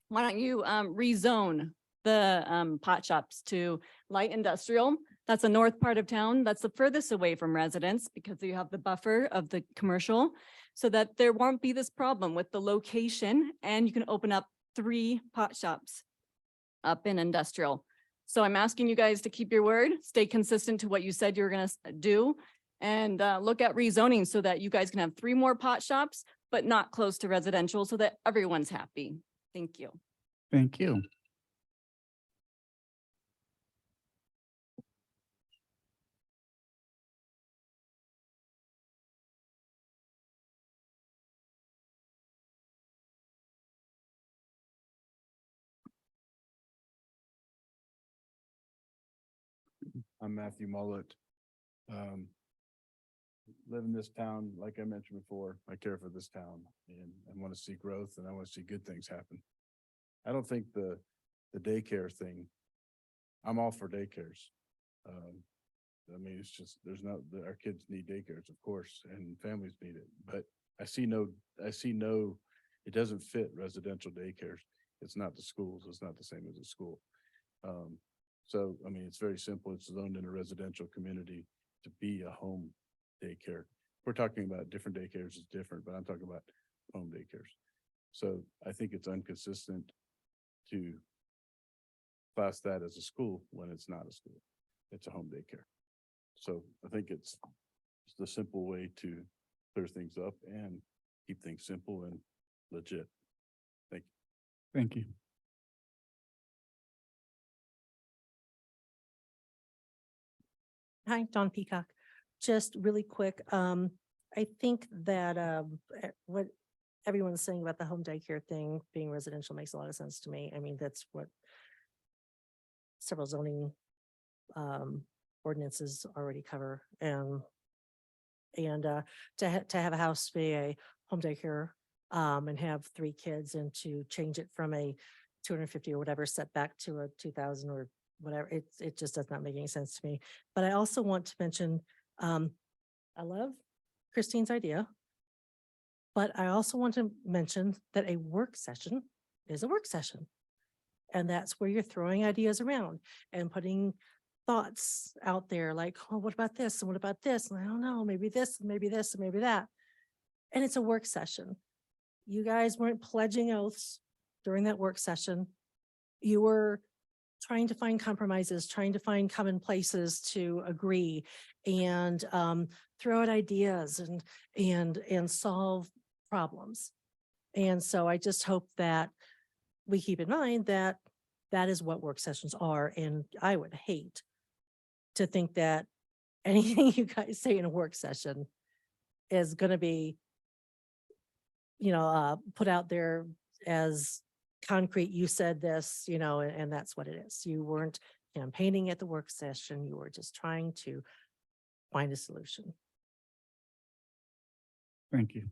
Why don't you rezone the pot shops to light industrial? That's the north part of town. That's the furthest away from residents because you have the buffer of the commercial, so that there won't be this problem with the location, and you can open up 3 pot shops up in industrial. So I'm asking you guys to keep your word, stay consistent to what you said you were gonna do, and look at rezoning so that you guys can have 3 more pot shops, but not close to residential, so that everyone's happy. Thank you. Thank you. I'm Matthew Mullet. Live in this town, like I mentioned before, I care for this town and I want to see growth and I want to see good things happen. I don't think the daycare thing, I'm all for daycares. I mean, it's just, our kids need daycares, of course, and families need it, but I see no, it doesn't fit residential daycares. It's not the schools. It's not the same as a school. So, I mean, it's very simple. It's zoned in a residential community to be a home daycare. We're talking about different daycares is different, but I'm talking about home daycares. So I think it's inconsistent to class that as a school when it's not a school. It's a home daycare. So I think it's the simple way to clear things up and keep things simple and legit. Thank you. Thank you. Hi, Dawn Peacock. Just really quick, I think that what everyone's saying about the home daycare thing being residential makes a lot of sense to me. I mean, that's what several zoning ordinances already cover. And to have a house be a home daycare and have 3 kids, and to change it from a 250 or whatever setback to a 2000 or whatever, it just does not make any sense to me. But I also want to mention, I love Christine's idea, but I also want to mention that a work session is a work session. And that's where you're throwing ideas around and putting thoughts out there like, oh, what about this? And what about this? And I don't know, maybe this, and maybe this, and maybe that. And it's a work session. You guys weren't pledging oaths during that work session. You were trying to find compromises, trying to find common places to agree and throw out ideas and solve problems. And so I just hope that we keep in mind that that is what work sessions are. And I would hate to think that anything you guys say in a work session is going to be, put out there as concrete. You said this, and that's what it is. You weren't campaigning at the work session. You were just trying to find a solution. Thank you.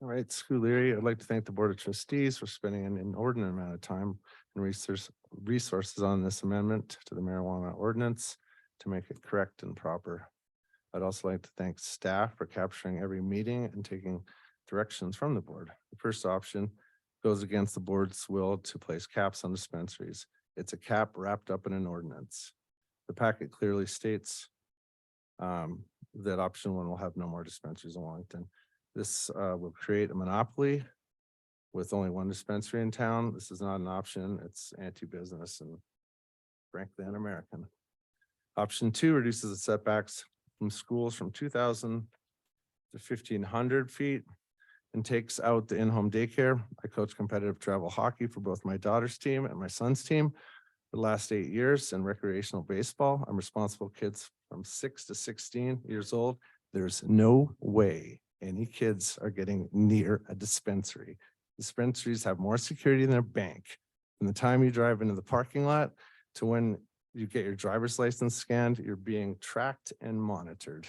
All right, Schoollery, I'd like to thank the Board of Trustees for spending an inordinate amount of time and resources on this amendment to the marijuana ordinance to make it correct and proper. I'd also like to thank staff for capturing every meeting and taking directions from the board. The first option goes against the board's will to place caps on dispensaries. It's a cap wrapped up in an ordinance. The packet clearly states that option 1 will have no more dispensaries in Wellington. This will create a monopoly with only 1 dispensary in town. This is not an option. It's anti-business and frankly un-American. Option 2 reduces the setbacks from schools from 2,000 to 1,500 feet and takes out the in-home daycare. I coach competitive travel hockey for both my daughter's team and my son's team for the last 8 years, and recreational baseball. I'm responsible for kids from 6 to 16 years old. There's no way any kids are getting near a dispensary. Dispensaries have more security than a bank. From the time you drive into the parking lot to when you get your driver's license scanned, you're being tracked and monitored.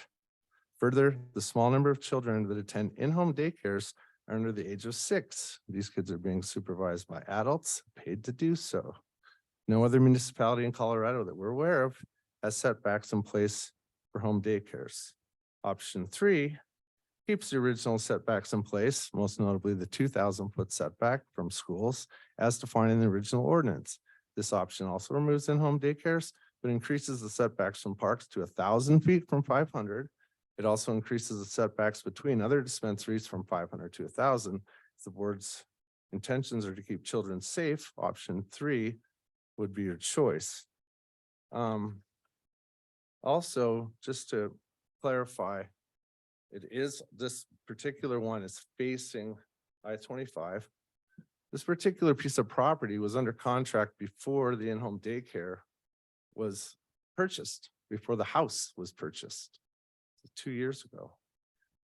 Further, the small number of children that attend in-home daycares are under the age of 6. These kids are being supervised by adults paid to do so. No other municipality in Colorado that we're aware of has setbacks in place for home daycares. Option 3 keeps the original setbacks in place, most notably the 2,000-foot setback from schools as defined in the original ordinance. This option also removes in-home daycares, but increases the setbacks from parks to 1,000 feet from 500. It also increases the setbacks between other dispensaries from 500 to 1,000. If the board's intentions are to keep children safe, option 3 would be your choice. Also, just to clarify, this particular one is facing I-25. This particular piece of property was under contract before the in-home daycare was purchased, before the house was purchased 2 years ago.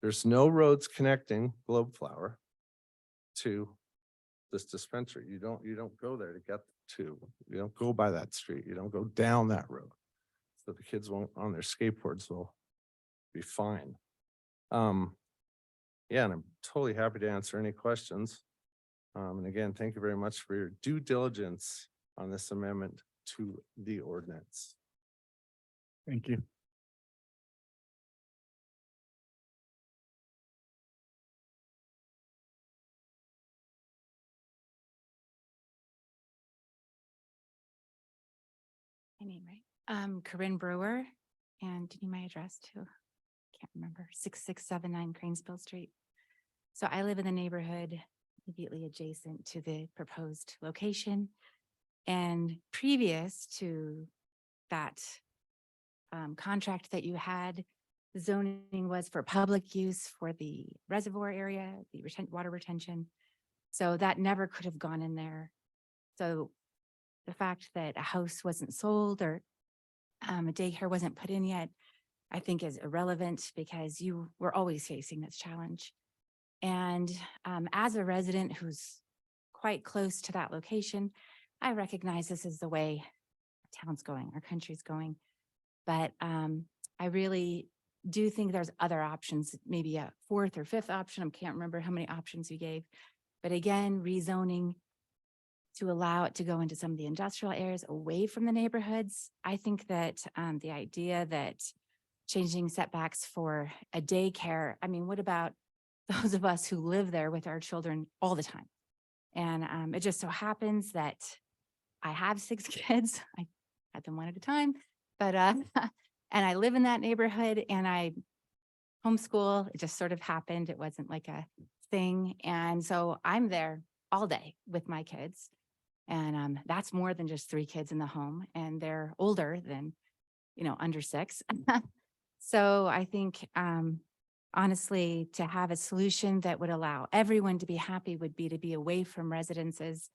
There's no roads connecting Globe Flower to this dispensary. You don't go there to get to, you don't go by that street. You don't go down that road. So the kids won't on their skateboards will be fine. Yeah, and I'm totally happy to answer any questions. And again, thank you very much for your due diligence on this amendment to the ordinance. Thank you. My name, right? Corinne Brewer, and do you need my address too? Can't remember, 6679 Cranesville Street. So I live in the neighborhood immediately adjacent to the proposed location. And previous to that contract that you had, the zoning was for public use for the reservoir area, the water retention. So that never could have gone in there. So the fact that a house wasn't sold or a daycare wasn't put in yet, I think is irrelevant because you were always facing this challenge. And as a resident who's quite close to that location, I recognize this is the way our town's going, our country's going. But I really do think there's other options, maybe a 4th or 5th option. I can't remember how many options you gave. But again, rezoning to allow it to go into some of the industrial areas away from the neighborhoods. I think that the idea that changing setbacks for a daycare, I mean, what about those of us who live there with our children all the time? And it just so happens that I have 6 kids. I had them one at a time, but and I live in that neighborhood and I homeschool. It just sort of happened. It wasn't like a thing. And so I'm there all day with my kids. And that's more than just 3 kids in the home, and they're older than, under 6. So I think, honestly, to have a solution that would allow everyone to be happy would be to be away from residences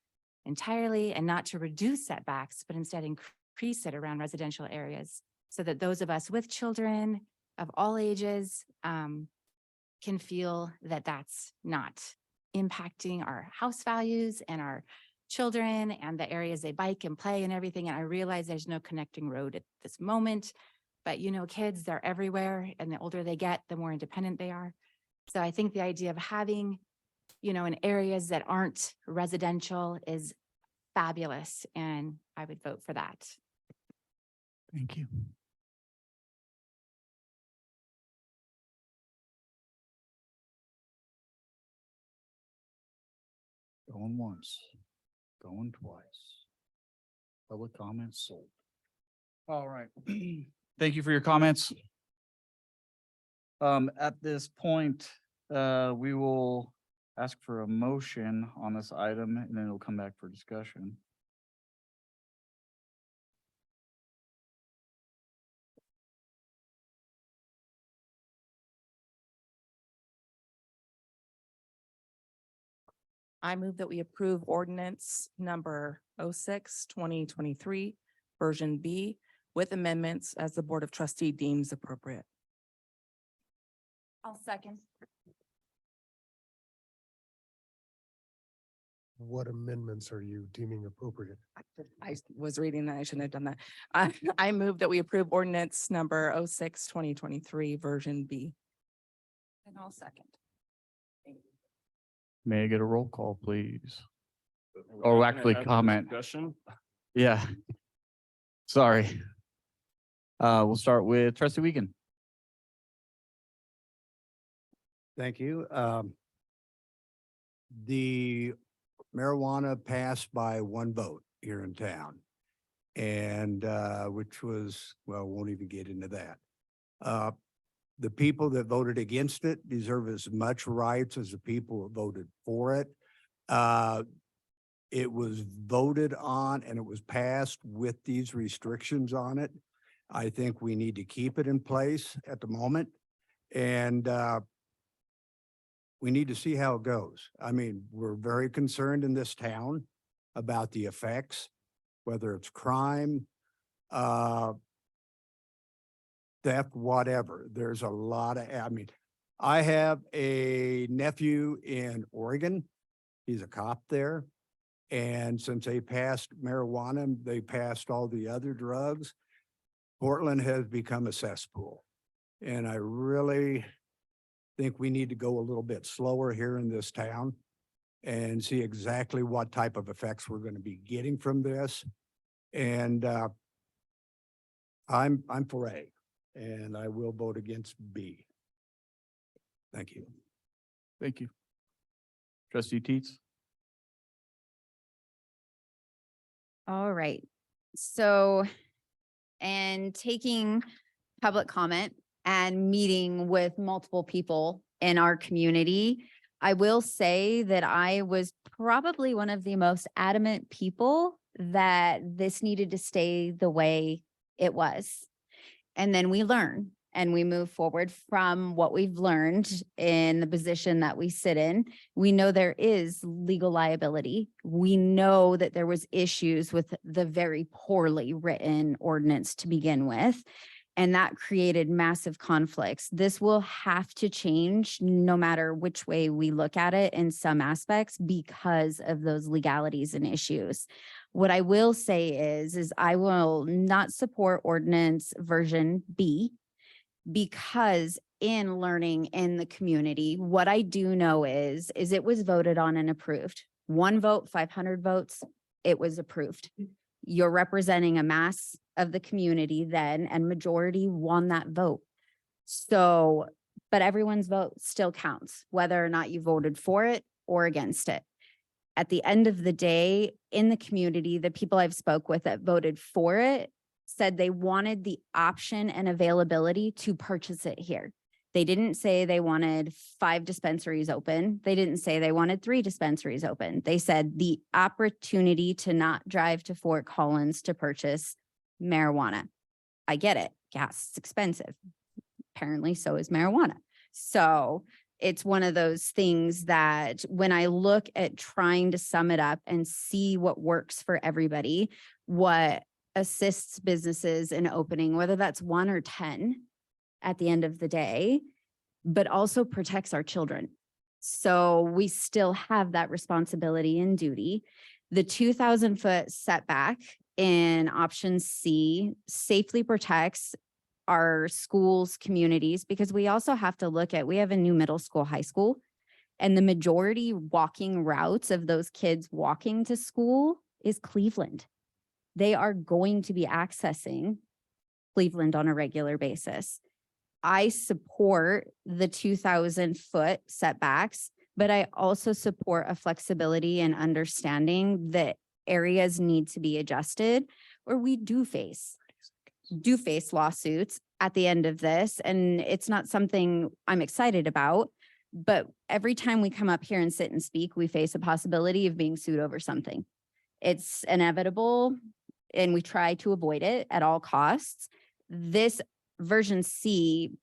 entirely and not to reduce setbacks, but instead increase it around residential areas so that those of us with children of all ages can feel that that's not impacting our house values and our children and the areas they bike and play and everything. And I realize there's no connecting road at this moment, but kids, they're everywhere. And the older they get, the more independent they are. So I think the idea of having, in areas that aren't residential is fabulous. And I would vote for that. Thank you. Going once, going twice. Public comments sold. All right. Thank you for your comments. At this point, we will ask for a motion on this item and then it'll come back for discussion. I move that we approve ordinance number 06-2023, version B, with amendments as the Board of Trustees deems appropriate. I'll second. What amendments are you deeming appropriate? I was reading that. I shouldn't have done that. I move that we approve ordinance number 06-2023, version B. I'll second. May I get a roll call, please? We're Or not gonna actually have the comment. Discussion. Yeah. Sorry. We'll start with trustee Wiegand. Thank you. The marijuana passed by one vote here in town. And, which was, well, won't even get into that. The people that voted against it deserve as much rights as the people that voted for it. It was voted on and it was passed with these restrictions on it. I think we need to keep it in place at the moment. And, we need to see how it goes. I mean, we're very concerned in this town about the effects, whether it's crime, theft, whatever. There's a lot of, I mean, I have a nephew in Oregon. He's a cop there. And since they passed marijuana, they passed all the other drugs. Portland has become a cesspool. And I really think we need to go a little bit slower here in this town and see exactly what type of effects we're going to be getting from this. And I'm for A, and I will vote against B. Thank you. Thank you. Trustee Teets. All right. So, and taking public comment and meeting with multiple people in our community, I will say that I was probably one of the most adamant people that this needed to stay the way it was. And then we learn and we move forward from what we've learned in the position that we sit in. We know there is legal liability. We know that there was issues with the very poorly written ordinance to begin with. And that created massive conflicts. This will have to change no matter which way we look at it in some aspects because of those legalities and issues. What I will say is I will not support ordinance version B because in learning in the community, what I do know is it was voted on and approved. One vote, 500 votes, it was approved. You're representing a mass of the community then, and majority won that vote. So, but everyone's vote still counts, whether or not you voted for it or against it. At the end of the day, in the community, the people I've spoke with that voted for it said they wanted the option and availability to purchase it here. They didn't say they wanted 5 dispensaries open. They didn't say they wanted 3 dispensaries open. They said the opportunity to not drive to Fort Collins to purchase marijuana. I get it. Gas is expensive. Apparently, so is marijuana. So it's one of those things that when I look at trying to sum it up and see what works for everybody, what assists businesses in opening, whether that's 1 or 10 at the end of the day, but also protects our children. So we still have that responsibility and duty. The 2,000-foot setback in option C safely protects our schools, communities, because we also have to look at, we have a new middle school, high school, and the majority walking routes of those kids walking to school is Cleveland. They are going to be accessing Cleveland on a regular basis. I support the 2,000-foot setbacks, but I also support a flexibility and understanding that areas need to be adjusted, or we do face lawsuits at the end of this. And it's not something I'm excited about, but every time we come up here and sit and speak, we face a possibility of being sued over something. It's inevitable and we try to avoid it at all costs. This version C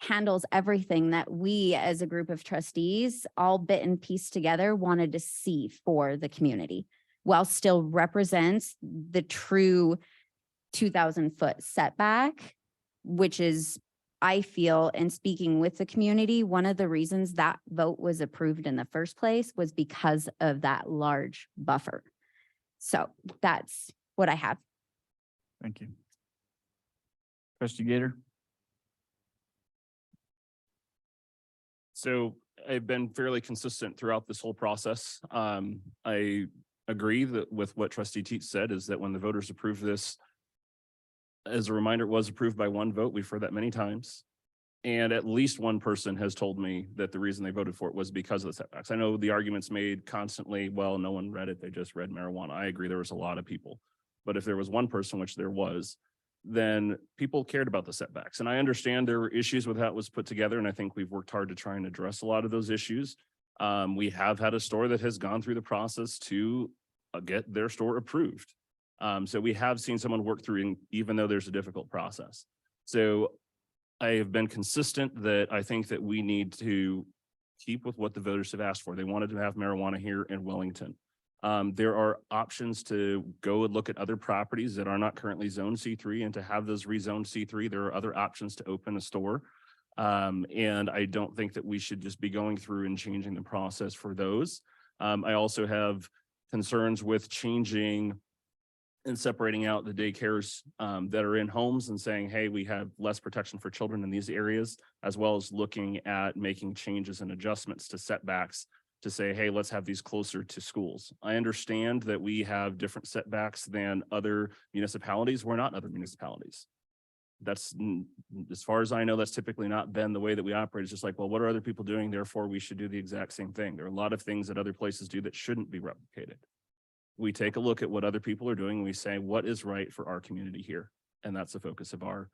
handles everything that we as a group of trustees, all bit and piece together, wanted to see for the community, while still represents the true 2,000-foot setback, which is, I feel, in speaking with the community, one of the reasons that vote was approved in the first place was because of that large buffer. So that's what I have. Thank you. Trustee Gator. So I've been fairly consistent throughout this whole process. I agree that with what trustee Teets said is that when the voters approved this, as a reminder, it was approved by one vote. We've heard that many times. And at least one person has told me that the reason they voted for it was because of the setbacks. I know the argument's made constantly, well, no one read it, they just read marijuana. I agree, there was a lot of people. But if there was one person, which there was, then people cared about the setbacks. And I understand there were issues with how it was put together, and I think we've worked hard to try and address a lot of those issues. We have had a store that has gone through the process to get their store approved. So we have seen someone work through, even though there's a difficult process. So I have been consistent that I think that we need to keep with what the voters have asked for. They wanted to have marijuana here in Wellington. There are options to go and look at other properties that are not currently zoned C3 and to have those rezoned C3. There are other options to open a store. And I don't think that we should just be going through and changing the process for those. I also have concerns with changing and separating out the daycares that are in homes and saying, hey, we have less protection for children in these areas, as well as looking at making changes and adjustments to setbacks to say, hey, let's have these closer to schools. I understand that we have different setbacks than other municipalities. We're not other municipalities. That's, as far as I know, that's typically not been the way that we operate. It's just like, well, what are other people doing? Therefore, we should do the exact same thing. There are a lot of things that other places do that shouldn't be replicated. We take a look at what other people are doing. We say, what is right for our community here? And that's the focus of our,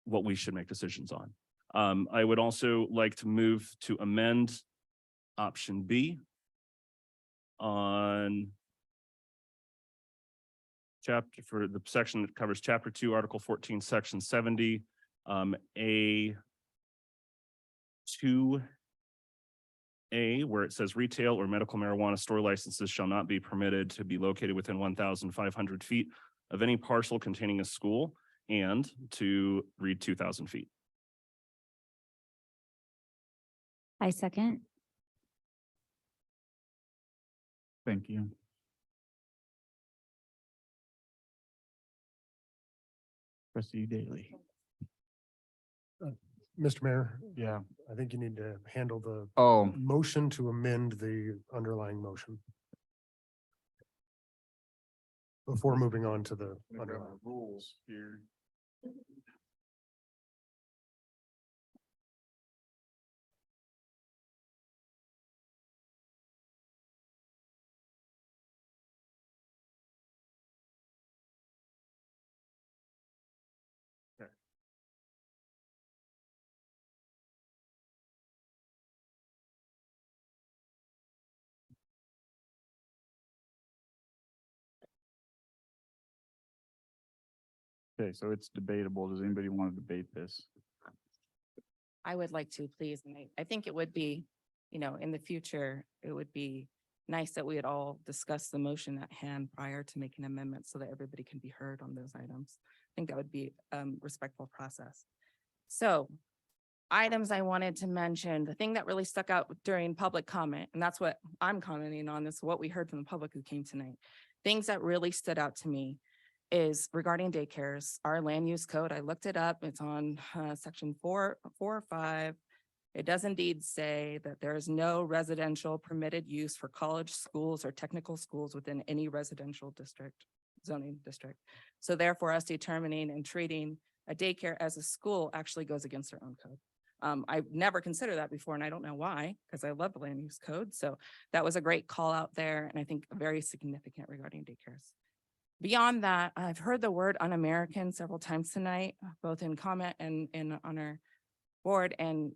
what we should make decisions on. I would also like to move to amend option B on chapter for the section that covers chapter 2, article 14, section 70, A, where it says retail or medical marijuana store licenses shall not be permitted to be located within 1,500 feet of any parcel containing a school, and to read 2,000 feet. I second. Thank you. Trustee Daly. Mr. Mayor, Yeah. I think you need to handle the Oh, motion to amend the underlying motion before moving on to the underlying. rules here. Okay, so it's debatable. Does anybody want to debate this? I would like to, please. And I think it would be, in the future, it would be nice that we had all discussed the motion at hand prior to making amendments so that everybody can be heard on those items. I think that would be a respectful process. So items I wanted to mention, the thing that really stuck out during public comment, and that's what I'm commenting on, is what we heard from the public who came tonight. Things that really stood out to me is regarding daycares, our land use code. I looked it up. It's on section 4 or 5. It does indeed say that there is no residential permitted use for college schools or technical schools within any residential district, zoning district. So therefore, us determining and treating a daycare as a school actually goes against our own code. I've never considered that before, and I don't know why, because I love the land use code. So that was a great call out there, and I think very significant regarding daycares. Beyond that, I've heard the word un-American several times tonight, both in comment and on our board, and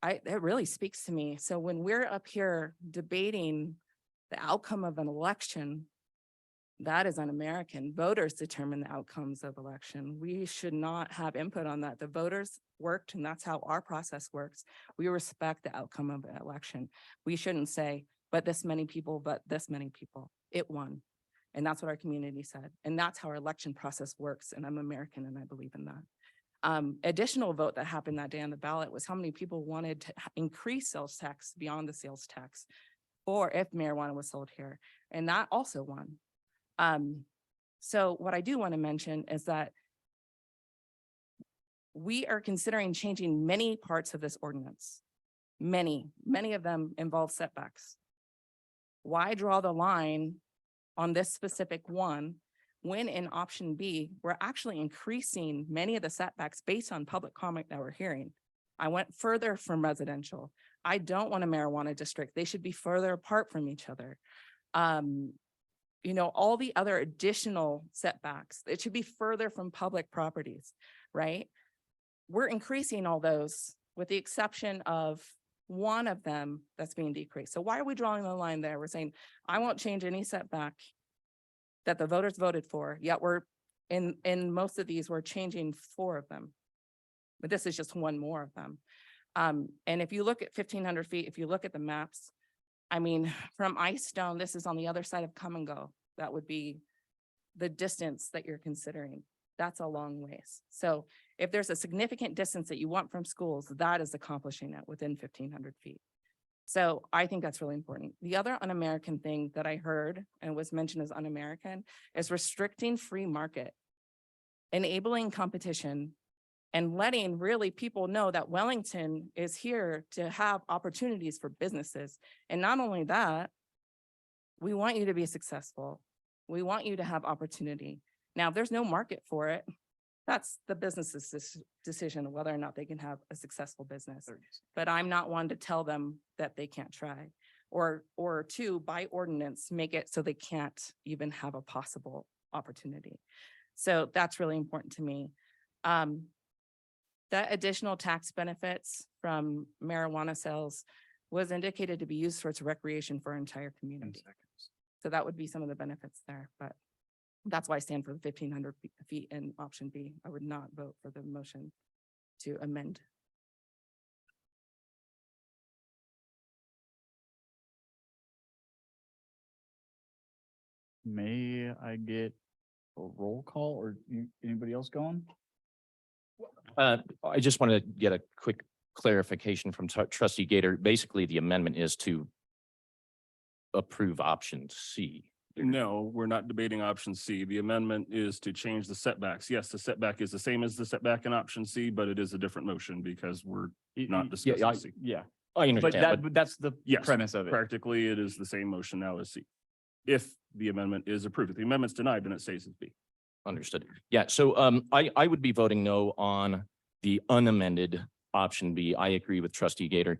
it really speaks to me. So when we're up here debating the outcome of an election, that is un-American. Voters determine the outcomes of election. We should not have input on that. The voters worked, and that's how our process works. We respect the outcome of an election. We shouldn't say, but this many people, but this many people. It won. And that's what our community said. And that's how our election process works. And I'm American and I believe in that. Additional vote that happened that day on the ballot was how many people wanted to increase sales tax beyond the sales tax, or if marijuana was sold here. And that also won. So what I do want to mention is that We are considering changing many parts of this ordinance. Many of them involve setbacks. Why draw the line on this specific one when in option B, we're actually increasing many of the setbacks based on public comment that we're hearing? I went further from residential. I don't want a marijuana district. They should be further apart from each other. You know, all the other additional setbacks, it should be further from public properties, right? We're increasing all those with the exception of one of them that's being decreased. So why are we drawing the line there? We're saying, I won't change any setback that the voters voted for, yet we're in most of these, we're changing 4 of them. But this is just one more of them. And if you look at 1,500 feet, if you look at the maps, I mean, from Ice Stone, this is on the other side of Come and Go. That would be the distance that you're considering. That's a long ways. So if there's a significant distance that you want from schools, that is accomplishing it within 1,500 feet. So I think that's really important. The other un-American thing that I heard and was mentioned as un-American is restricting free market, enabling competition, and letting really people know that Wellington is here to have opportunities for businesses. And not only that, we want you to be successful. We want you to have opportunity. Now, if there's no market for it, that's the business's decision whether or not they can have a successful business. But I'm not one to tell them that they can't try, or 2, by ordinance, make it so they can't even have a possible opportunity. So that's really important to me. That additional tax benefits from marijuana sales was indicated to be used towards recreation for our entire community. So that would be some of the benefits there, but that's why I stand for the 1,500 feet in option B. I would not vote for the motion to amend. May I get a roll call or anybody else going? I just want to get a quick clarification from Trustee Gator. Basically, the amendment is to approve option C. No, we're not debating option C. The amendment is to change the setbacks. Yes, the setback is the same as the setback in option C, but it is a different motion because we're not discussing C. Yeah, I but understand, but that's the Yes, premise of it. Practically, it is the same motion now as C. If the amendment is approved. If the amendment's denied, then it stays as B. understood. Yeah, so I would be voting no on the unamended option B. I agree with Trustee Gator.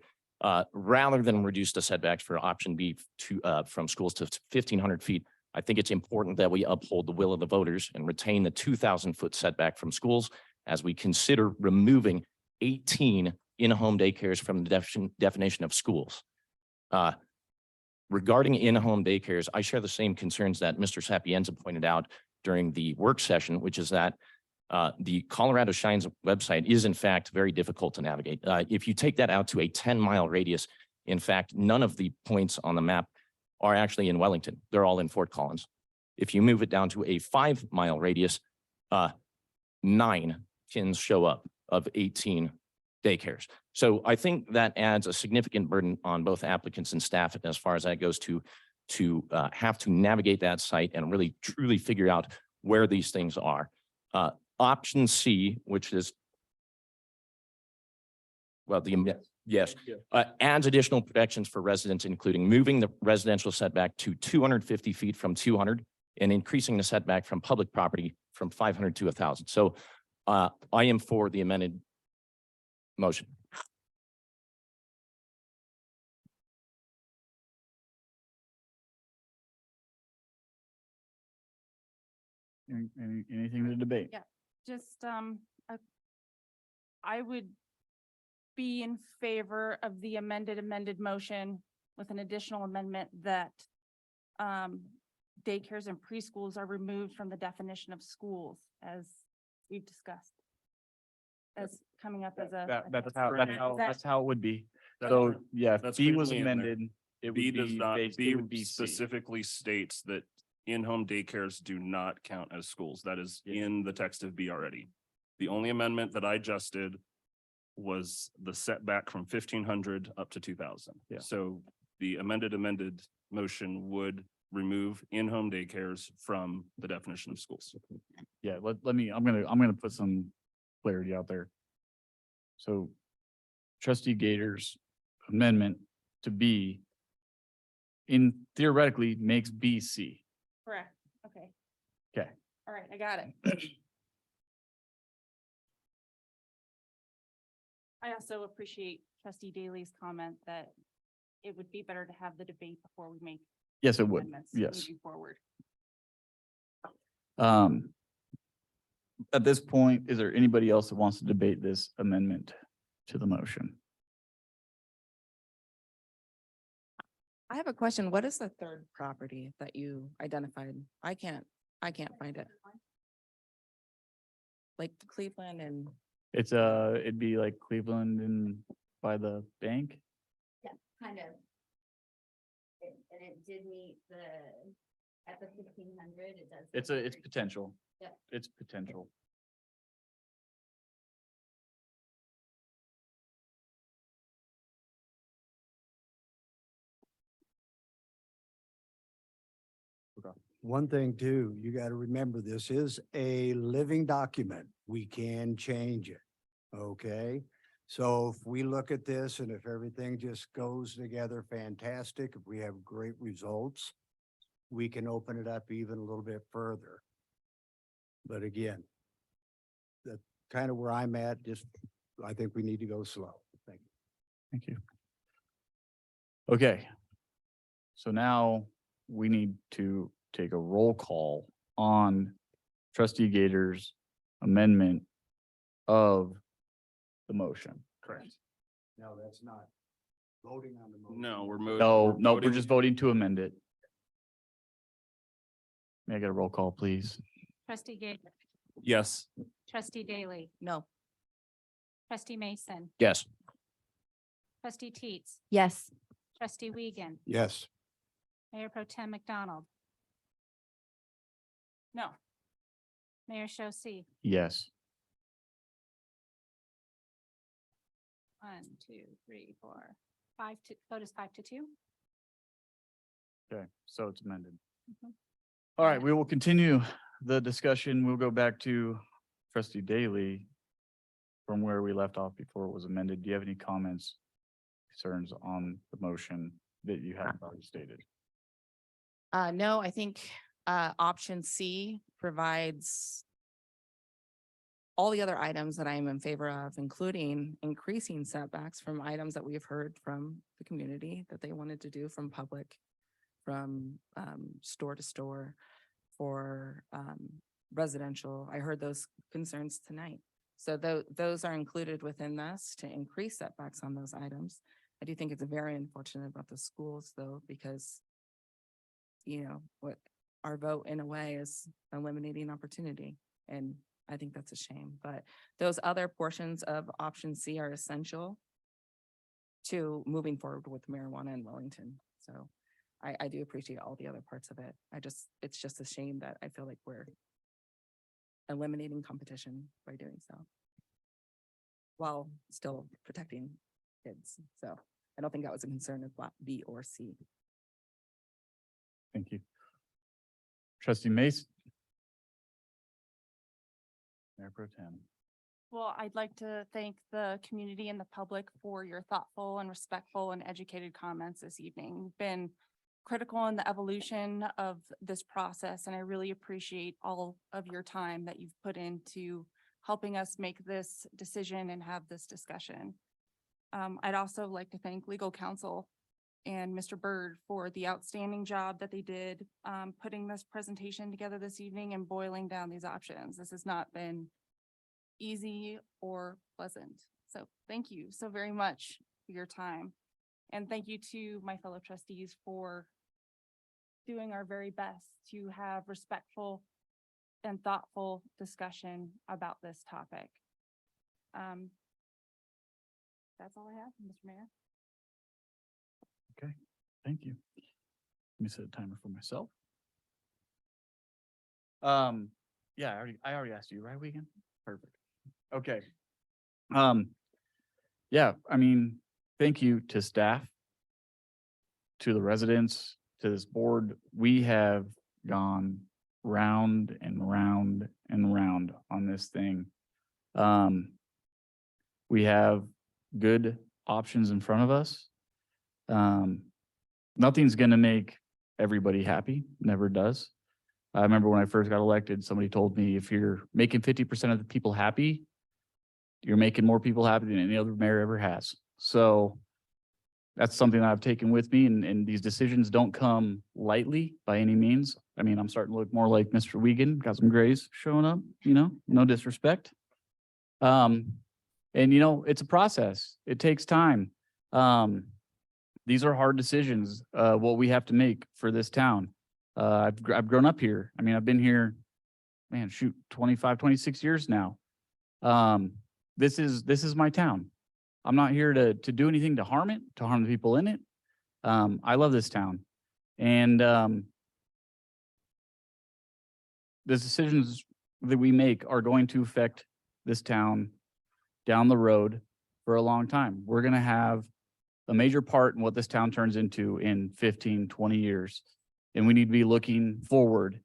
Rather than reduce the setbacks for option B to from schools to 1,500 feet, I think it's important that we uphold the will of the voters and retain the 2,000-foot setback from schools as we consider removing 18 in-home daycares from the definition of schools. Regarding in-home daycares, I share the same concerns that Mr. Sapienza pointed out during the work session, which is that the Colorado Shines website is in fact very difficult to navigate. If you take that out to a 10-mile radius, in fact, none of the points on the map are actually in Wellington. They're all in Fort Collins. If you move it down to a 5-mile radius, 9 pins show up of 18 daycares. So I think that adds a significant burden on both applicants and staff as far as that goes to have to navigate that site and really truly figure out where these things are. Option C, which is, well, yes, adds additional protections for residents, including moving the residential setback to 250 feet from 200 and increasing the setback from public property from 500 to 1,000. So I am for the amended motion. Anything to debate? Yeah. Just, I would be in favor of the amended motion with an additional amendment that daycares and preschools are removed from the definition of schools as we've discussed. As coming up as a. That's how it would be. That's So, correct. yeah, if That's B was currently in there. amended, it would B does be, not, based- B it would be C. specifically states that in-home daycares do not count as schools. That is in the text of B already. The only amendment that I just did was the setback from 1,500 up to 2,000. Yeah. So the amended motion would remove in-home daycares from the definition of schools. Yeah, let me, I'm gonna put some clarity out there. So trustee Gator's amendment to B in theoretically makes B C. Correct. Okay. Okay. All right, I got it. I also appreciate trustee Daly's comment that it would be better to have the debate before we make Yes, it would. amendments Yes. moving forward. At this point, is there anybody else that wants to debate this amendment to the motion? I have a question. What is the third property that you identified? I can't find it. Like Cleveland and, It's it'd be like Cleveland and by the bank. Yeah, kind of. And it did meet at the 1500, it does. It's potential. Yep. It's potential. One thing too, you got to remember, this is a living document. We can change it. Okay? So if we look at this and if everything just goes together fantastic, if we have great results, we can open it up even a little bit further. But again, that's kind of where I'm at. Just, I think we need to go slow. Thank you. Thank you. Okay. So now we need to take a roll call on trustee Gator's amendment of the motion. Correct. No, that's not voting on the motion. No, we're moving. No, we're just voting to amend it. May I get a roll call, please? Trustee Gator, Yes. trustee Daly, no, trustee Mason, Yes. trustee Teets, Yes. trustee Wiegand, Yes. Mayor Pro Tem McDonald, no. Mayor Shosse. Yes. 1, 2, 3, 4, 5 to, vote is 5-2. Okay, so it's amended. Mhm. All right, we will continue the discussion. We'll go back to trustee Daly from where we left off before it was amended. Do you have any comments, concerns on the motion that you haven't already stated? No, I think option C provides all the other items that I am in favor of, including increasing setbacks from items that we've heard from the community that they wanted to do from public, from store to store, for residential. I heard those concerns tonight. So those are included within this to increase setbacks on those items. I do think it's very unfortunate about the schools though, because what our vote in a way is eliminating opportunity. And I think that's a shame, but those other portions of option C are essential to moving forward with marijuana in Wellington. So I do appreciate all the other parts of it. It's just a shame that I feel like we're eliminating competition by doing so, while still protecting kids. So I don't think that was a concern of block B or C. Thank you. Trustee Mason. Mayor Pro Tem. Well, I'd like to thank the community and the public for your thoughtful and respectful and educated comments this evening. You've been critical in the evolution of this process, and I really appreciate all of your time that you've put into helping us make this decision and have this discussion. I'd also like to thank legal counsel and Mr. Byrd for the outstanding job that they did putting this presentation together this evening and boiling down these options. This has not been easy or pleasant. So thank you so very much for your time. And thank you to my fellow trustees for doing our very best to have respectful and thoughtful discussion about this topic. That's all I have, Mr. Mayor. Okay, thank you. Let me set a timer for myself. Yeah, I already asked you, right, Wiegand? Perfect. Okay. Yeah, I mean, thank you to staff, to the residents, to this board. We have gone round and round and round on this thing. We have good options in front of us. Nothing's gonna make everybody happy, never does. I remember when I first got elected, somebody told me if you're making 50% of the people happy, you're making more people happy than any other mayor ever has. So that's something that I've taken with me, and these decisions don't come lightly by any means. I mean, I'm starting to look more like Mr. Wiegand, got some grays showing up, no disrespect. And it's a process. It takes time. These are hard decisions, what we have to make for this town. I've grown up here. I mean, I've been here, 25, 26 years now. This is my town. I'm not here to do anything to harm it, to harm the people in it. I love this town. And the decisions that we make are going to affect this town down the road for a long time. We're going to have a major part in what this town turns into in 15, 20 years. And we need to be looking forward.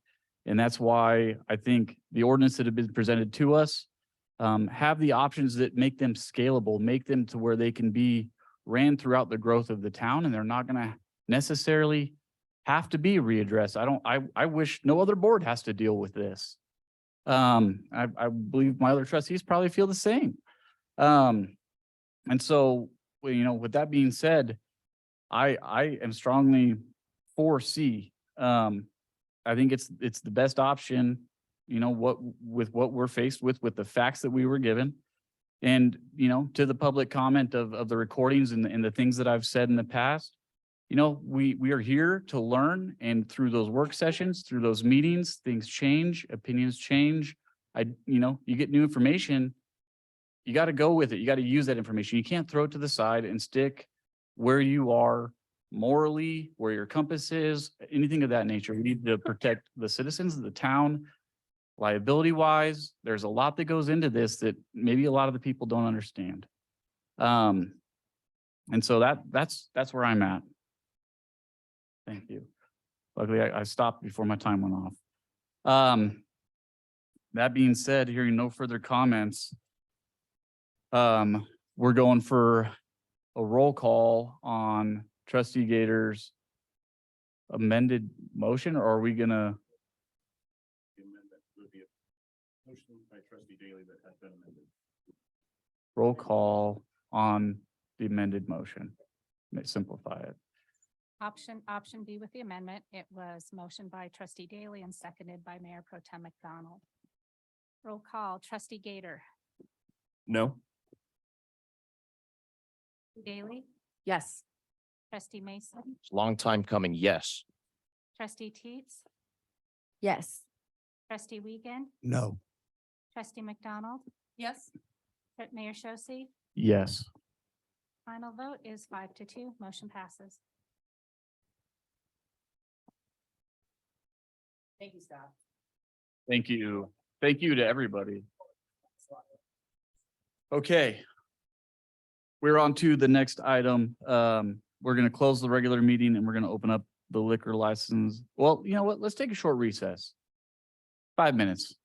And that's why I think the ordinance that have been presented to us have the options that make them scalable, make them to where they can be ran throughout the growth of the town, and they're not going to necessarily have to be readdressed. I wish no other board has to deal with this. I believe my other trustees probably feel the same. And so, with that being said, I am strongly for C. I think it's the best option, with what we're faced with the facts that we were given. And, to the public comment of the recordings and the things that I've said in the past, we are here to learn, and through those work sessions, through those meetings, things change, opinions change. You get new information, you got to go with it. You got to use that information. You can't throw it to the side and stick where you are morally, where your compass is, anything of that nature. We need to protect the citizens of the town. Liability wise, there's a lot that goes into this that maybe a lot of the people don't understand. And so that's where I'm at. Thank you. Luckily, I stopped before my time went off. That being said, hearing no further comments, we're going for a roll call on Trustee Gator's amended motion, or are we gonna? Motion by Trustee Daly that has been amended. Roll call on the amended motion. May simplify it. Option B with the amendment. It was motioned by Trustee Daly and seconded by Mayor Pro Tem McDonald. Roll call, Trustee Gator, No. Daly, Yes. Trustee Mason, It's a long time coming, yes. Trustee Teets, Yes. Trustee Wiegand, No. Trustee McDonald, Yes. Mayor Shosse. Yes. Final vote is 5-2. Motion passes. Thank you, staff. Thank you. Thank you to everybody. Okay. We're on to the next item. We're going to close the regular meeting and we're going to open up the liquor license. Well, you know what? Let's take a short recess. 5 minutes.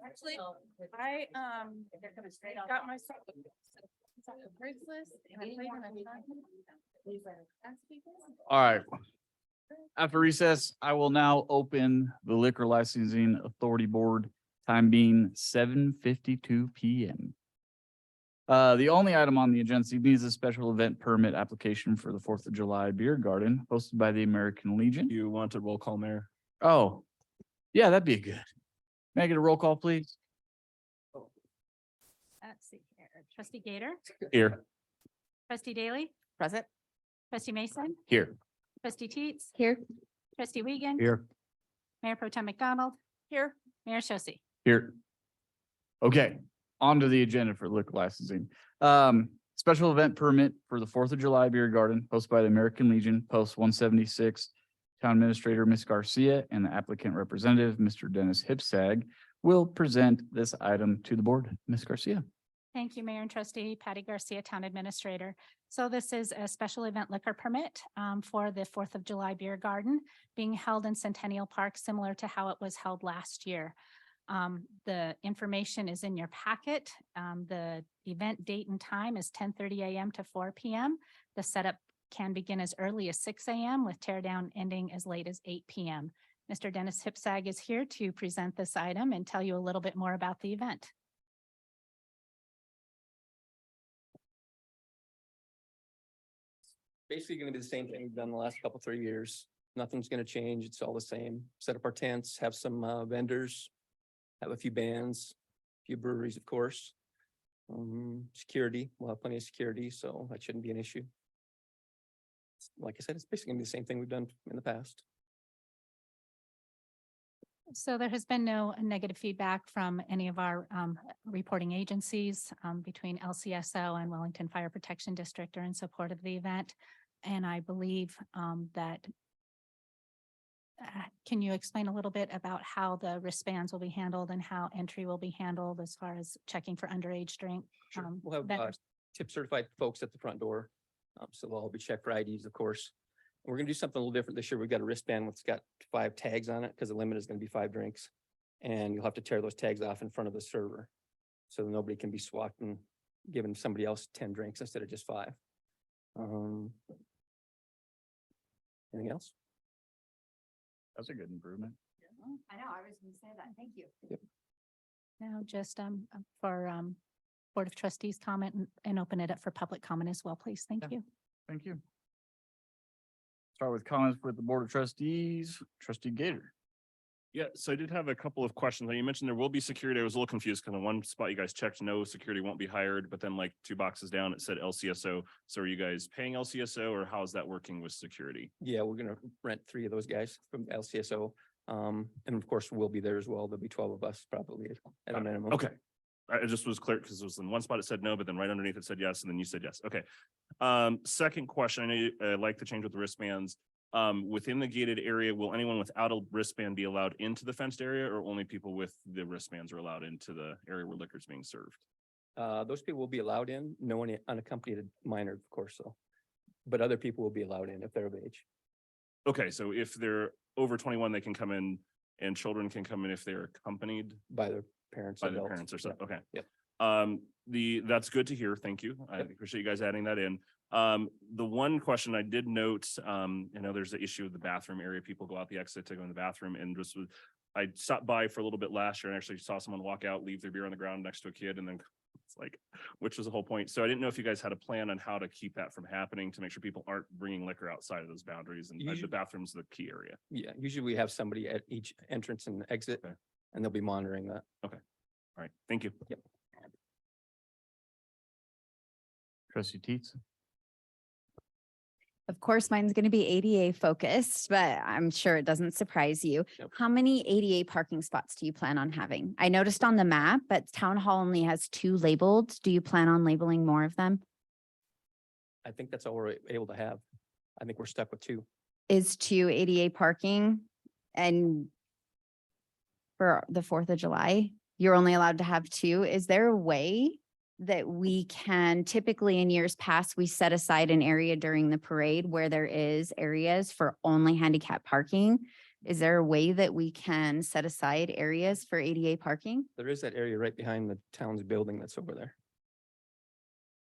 Actually, I, got myself. Craigslist and I played All right. After recess, I will now open the Liquor Licensing Authority Board, time being 7:52 PM. The only item on the agenda this evening is a special event permit application for the 4th of July Beer Garden hosted by the American Legion. You want a roll call, Mayor? Oh, yeah, that'd be good. May I get a roll call, please? Let's see here. Trustee Gator, Here. trustee Daly, Present? trustee Mason, Here. trustee Teets, Here. trustee Wiegand. Here. Mayor Pro Tem McDonald. Here. Mayor Shosse. Here. Okay, on to the agenda for liquor licensing. Special event permit for the 4th of July Beer Garden hosted by the American Legion, post 176. Town Administrator, Ms. Garcia, and the applicant representative, Mr. Dennis Hipsag, will present this item to the board. Ms. Garcia. Thank you, Mayor and Trustee Patti Garcia, Town Administrator. So this is a special event liquor permit for the 4th of July Beer Garden being held in Centennial Park, similar to how it was held last year. The information is in your packet. The event date and time is 10:30 a.m. to 4 p.m. The setup can begin as early as 6 a.m. with tear down ending as late as 8 p.m. Mr. Dennis Hipsag is here to present this item and tell you a little bit more about the event. Basically going to be the same thing we've done the last couple, 3 years. Nothing's going to change. It's all the same. Set up our tents, have some vendors, have a few bands, a few breweries, of course. Security, we'll have plenty of security, so that shouldn't be an issue. Like I said, it's basically going to be the same thing we've done in the past. So there has been no negative feedback from any of our reporting agencies between LCSO and Wellington Fire Protection District are in support of the event. And I believe that can you explain a little bit about how the wristbands will be handled and how entry will be handled as far as checking for underage drink? Sure. We'll have vendors? tip certified folks at the front door. So they'll all be checked for IDs, of course. We're gonna do something a little different this year. We've got a wristband that's got 5 tags on it because the limit is gonna be 5 drinks. And you'll have to tear those tags off in front of the server. So nobody can be swapped and giving somebody else 10 drinks instead of just 5. Anything else? That's a good improvement. I know, I was gonna say that. Thank you. Now just for Board of Trustees comment and open it up for public comment as well, please. Thank you. Thank you. Start with comments with the Board of Trustees, Trustee Gator. Yeah, so I did have a couple of questions. Now, you mentioned there will be security. I was a little confused because in one spot you guys checked no security won't be hired, but then like 2 boxes down, it said LCSO. So are you guys paying LCSO or how's that working with security? Yeah, we're gonna rent 3 of those guys from LCSO. And of course, we'll be there as well. There'll be 12 of us probably at a minimum. Okay. I just was clear because it was in one spot it said no, but then right underneath it said yes, and then you said yes. Okay. Second question, I know you like the change with the wristbands. Within the gated area, will anyone without a wristband be allowed into the fenced area or only people with the wristbands are allowed into the area where liquor is being served? Those people will be allowed in, no one unaccompanied minor, of course, so. But other people will be allowed in if they're of age. Okay, so if they're over 21, they can come in and children can come in if they're accompanied By their parents. by their adults. parents or something. Okay. Yep. That's good to hear. Thank you. I appreciate you guys adding that in. The one question I did note, I know there's the issue of the bathroom area. People go out the exit to go in the bathroom and just was, I stopped by for a little bit last year and actually saw someone walk out, leave their beer on the ground next to a kid and then it's like, which was the whole point. So I didn't know if you guys had a plan on how to keep that from happening to make sure people aren't bringing liquor outside of those boundaries and the Usually- bathroom's the key area. Yeah, usually we have somebody at each entrance and exit Okay. and they'll be monitoring that. All right. Thank you. Yep. Trustee Teets. Of course, mine's going to be ADA focused, but I'm sure it doesn't surprise you. Yep. How many ADA parking spots do you plan on having? I noticed on the map, but Town Hall only has 2 labeled. Do you plan on labeling more of them? I think that's all we're able to have. I think we're stuck with 2. Is 2 ADA parking? And for the 4th of July, you're only allowed to have 2. Is there a way that we can, typically in years past, we set aside an area during the parade where there is areas for only handicap parking? Is there a way that we can set aside areas for ADA parking? There is that area right behind the town's building that's over there.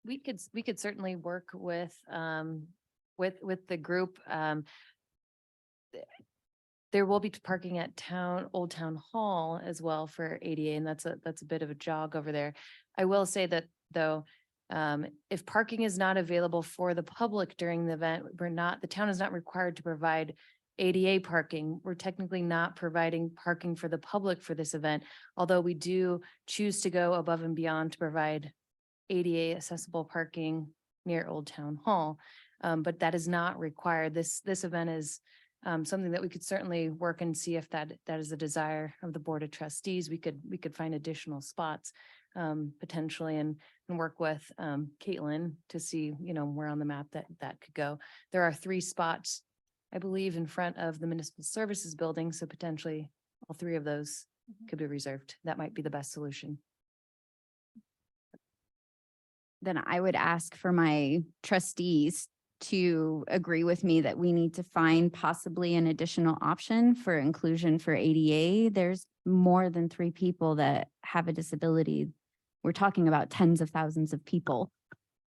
We could certainly work with the group. There will be parking at Old Town Hall as well for ADA, and that's a bit of a jog over there. I will say that though, if parking is not available for the public during the event, the town is not required to provide ADA parking. We're technically not providing parking for the public for this event, although we do choose to go above and beyond to provide ADA accessible parking near Old Town Hall. But that is not required. This event is something that we could certainly work and see if that is a desire of the Board of Trustees. We could find additional spots potentially and work with Caitlin to see, where on the map that could go. There are 3 spots, I believe, in front of the Municipal Services Building, so potentially all 3 of those could be reserved. That might be the best solution. Then I would ask for my trustees to agree with me that we need to find possibly an additional option for inclusion for ADA. There's more than 3 people that have a disability. We're talking about tens of thousands of people.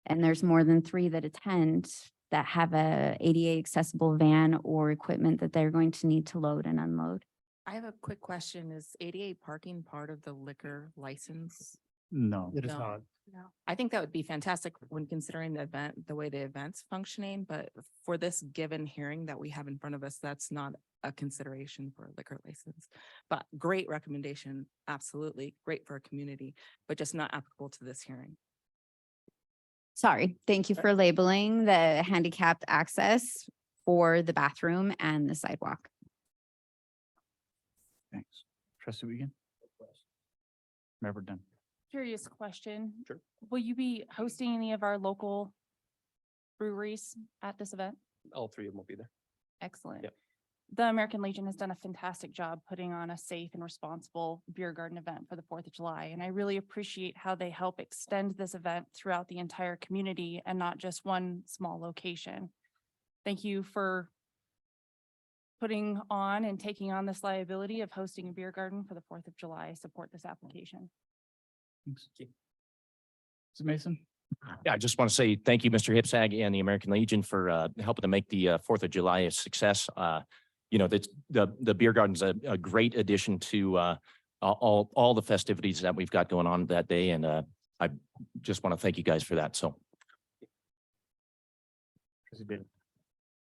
And there's more than 3 that attend that have a ADA accessible van or equipment that they're going to need to load and unload. I have a quick question. Is ADA parking part of the liquor license? No. It is No. not. No. I think that would be fantastic when considering the event, the way the event's functioning, but for this given hearing that we have in front of us, that's not a consideration for a liquor license. But great recommendation, absolutely, great for a community, but just not applicable to this hearing. Sorry, thank you for labeling the handicapped access for the bathroom and the sidewalk. Thanks. Trustee Wiegand? Member Dunn. Curious question. Sure. Will you be hosting any of our local breweries at this event? All 3 of them will be there. Excellent. Yep. The American Legion has done a fantastic job putting on a safe and responsible beer garden event for the 4th of July. And I really appreciate how they help extend this event throughout the entire community and not just one small location. Thank you for putting on and taking on this liability of hosting a beer garden for the 4th of July. I support this application. Thanks. Mr. Mason? Yeah, I just want to say thank you, Mr. Hipsag and the American Legion for helping to make the 4th of July a success. The beer garden's a great addition to all the festivities that we've got going on that day. And I just want to thank you guys for that. So. Trustee Bailey.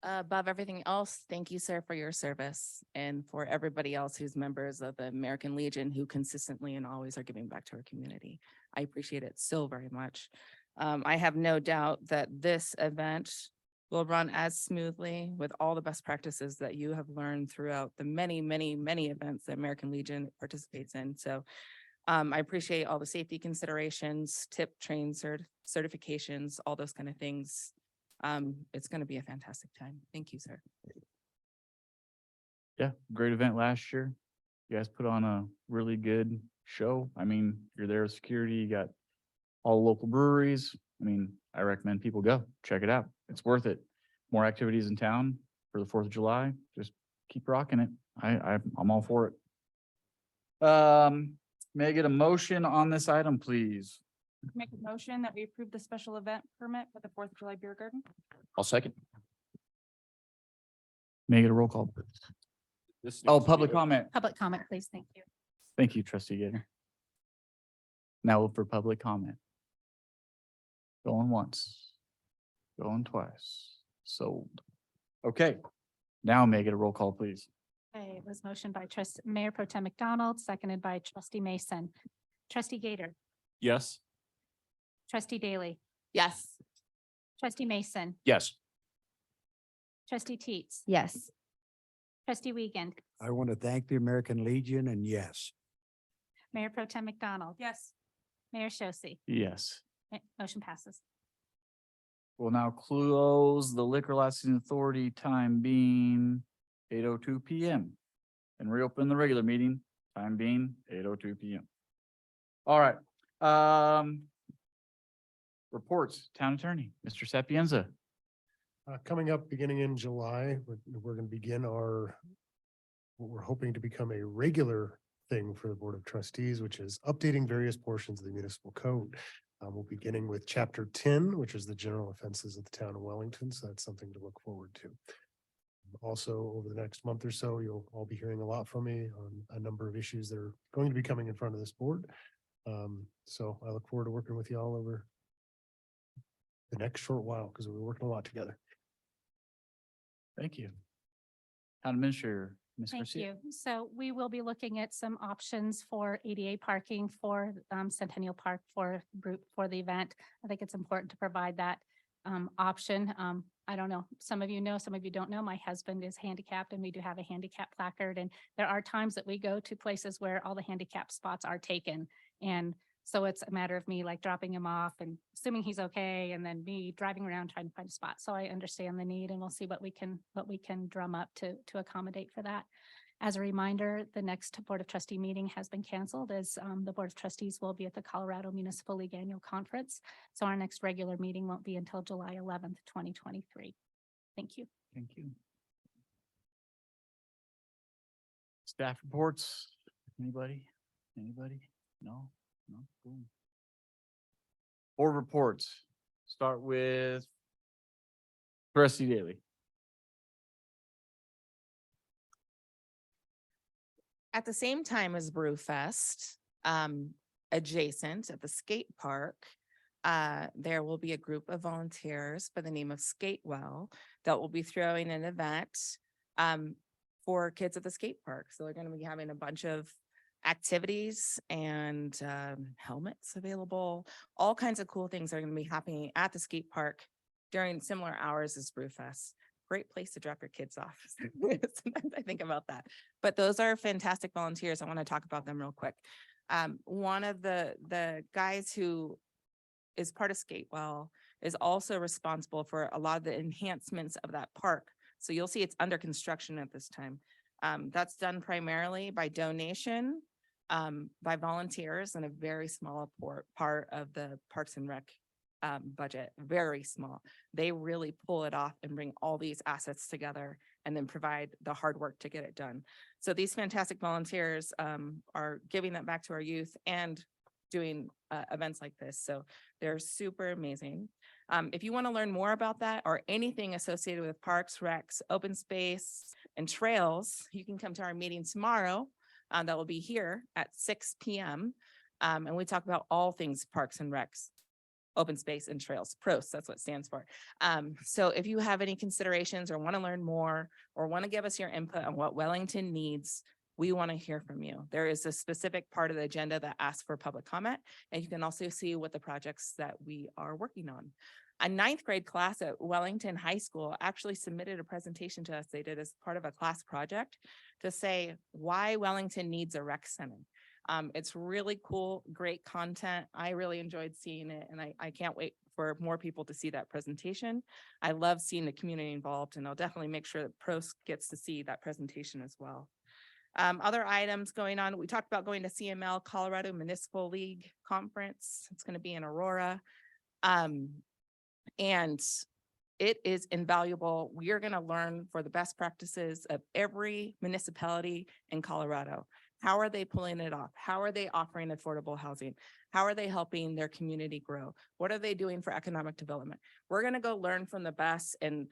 Above everything else, thank you, sir, for your service and for everybody else who's members of the American Legion who consistently and always are giving back to our community. I appreciate it so very much. I have no doubt that this event will run as smoothly with all the best practices that you have learned throughout the many, many, many events that American Legion participates in. So I appreciate all the safety considerations, train certifications, all those kind of things. It's going to be a fantastic time. Thank you, sir. Yeah, great event last year. You guys put on a really good show. I mean, you're there with security, you got all the local breweries. I mean, I recommend people go, check it out. It's worth it. More activities in town for the 4th of July. Just keep rocking it. I'm all for it. May I get a motion on this item, please? Make a motion that we approve the special event permit for the 4th of July beer garden. I'll second. May I get a roll call? This Oh, needs to be public a- comment. Public comment, please. Thank you. Thank you, Trustee Gator. Now for public comment. Going once, going twice, sold. Okay, now may I get a roll call, please? Okay, it was motioned by Mayor Pro Tem McDonald, seconded by Trustee Mason. Trustee Gator, Yes. Trustee Daly, Yes. Trustee Mason, Yes. Trustee Teets, Yes. Trustee Wiegand, I want to thank the American Legion and yes. Mayor Pro Tem McDonald. Yes. Mayor Shosse. Yes. Motion passes. We'll now close the liquor licensing authority, time being 8:02 PM. And reopen the regular meeting, time being 8:02 PM. All right. Reports, Town Attorney, Mr. Sapienza. Coming up beginning in July, we're going to begin our what we're hoping to become a regular thing for the Board of Trustees, which is updating various portions of the municipal code. We'll be beginning with chapter 10, which is the general offenses of the town of Wellington. So that's something to look forward to. Also, over the next month or so, you'll all be hearing a lot from me on a number of issues that are going to be coming in front of this board. So I look forward to working with you all over the next short while, because we're working a lot together. Thank you. Town Administrator, Ms. Thank Garcia. you. So we will be looking at some options for ADA parking for Centennial Park for the event. I think it's important to provide that option. I don't know, some of you know, some of you don't know, my husband is handicapped and we do have a handicap placard. And there are times that we go to places where all the handicap spots are taken. And so it's a matter of me like dropping him off and assuming he's okay, and then me driving around trying to find a spot. So I understand the need, and we'll see what we can drum up to accommodate for that. As a reminder, the next Board of Trustee meeting has been canceled, as the Board of Trustees will be at the Colorado Municipal League Annual Conference. So our next regular meeting won't be until July 11th, 2023. Thank you. Thank you. Staff reports, anybody? Anybody? No? No? Boom. Board reports, start with Trustee Daly. At the same time as Brewfest, adjacent at the skate park, there will be a group of volunteers by the name of Skatewell that will be throwing an event for kids at the skate park. So they're going to be having a bunch of activities and helmets available. All kinds of cool things are going to be happening at the skate park during similar hours as Brewfest. Great place to drop your kids off. Sometimes I think about that. But those are fantastic volunteers. I want to talk about them real quick. One of the guys who is part of Skatewell is also responsible for a lot of the enhancements of that park. So you'll see it's under construction at this time. That's done primarily by donation, by volunteers, and a very small part of the Parks and Rec budget, very small. They really pull it off and bring all these assets together and then provide the hard work to get it done. So these fantastic volunteers are giving that back to our youth and doing events like this. So they're super amazing. If you want to learn more about that or anything associated with parks, recs, open space, and trails, you can come to our meeting tomorrow. That will be here at 6 p.m. And we talk about all things parks and recs, open space and trails. PROS, that's what it stands for. So if you have any considerations or want to learn more or want to give us your input on what Wellington needs, we want to hear from you. There is a specific part of the agenda that asks for public comment, and you can also see what the projects that we are working on. A 9th grade class at Wellington High School actually submitted a presentation to us. They did as part of a class project to say why Wellington needs a rec center. It's really cool, great content. I really enjoyed seeing it, and I can't wait for more people to see that presentation. I love seeing the community involved, and I'll definitely make sure that PROS gets to see that presentation as well. Other items going on, we talked about going to CML, Colorado Municipal League Conference. It's going to be in Aurora. And it is invaluable. We are going to learn for the best practices of every municipality in Colorado. How are they pulling it off? How are they offering affordable housing? How are they helping their community grow? What are they doing for economic development? We're going to go learn from the best and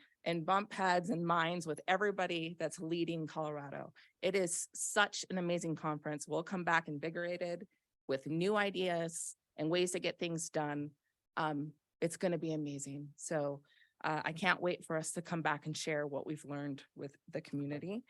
bump heads and minds with everybody that's leading Colorado. It is such an amazing conference. We'll come back invigorated with new ideas and ways to get things done. It's going to be amazing. So I can't wait for us to come back and share what we've learned with the community.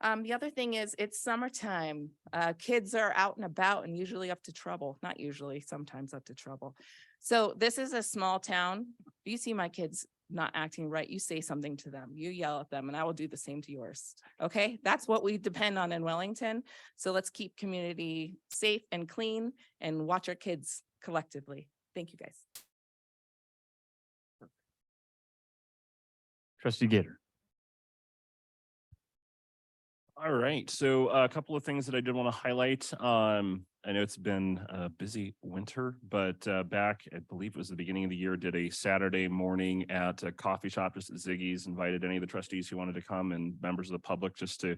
The other thing is it's summertime. Kids are out and about and usually up to trouble. Not usually, sometimes up to trouble. So this is a small town. If you see my kids not acting right, you say something to them. You yell at them, and I will do the same to yours. Okay? That's what we depend on in Wellington. So let's keep community safe and clean and watch our kids collectively. Thank you, guys. Trustee Gator. All right, so a couple of things that I did want to highlight. I know it's been a busy winter, but back, I believe it was the beginning of the year, did a Saturday morning at a coffee shop just at Ziggy's, invited any of the trustees who wanted to come and members of the public just to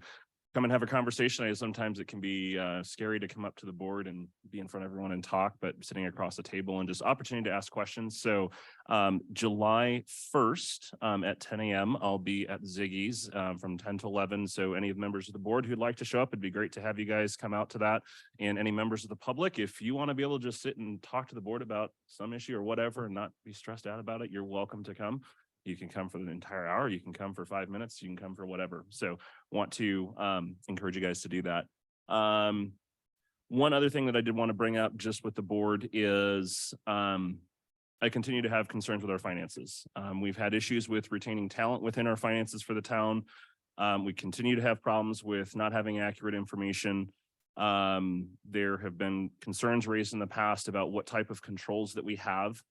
come and have a conversation. I know sometimes it can be scary to come up to the board and be in front of everyone and talk, but sitting across the table and just opportunity to ask questions. So July 1st at 10 a.m. I'll be at Ziggy's from 10 to 11. So any of the members of the board who'd like to show up, it'd be great to have you guys come out to that. And any members of the public, if you want to be able to just sit and talk to the board about some issue or whatever and not be stressed out about it, you're welcome to come. You can come for the entire hour. You can come for 5 minutes. You can come for whatever. So want to encourage you guys to do that. One other thing that I did want to bring up just with the board is I continue to have concerns with our finances. We've had issues with retaining talent within our finances for the town. We continue to have problems with not having accurate information. There have been concerns raised in the past about what type of controls that we have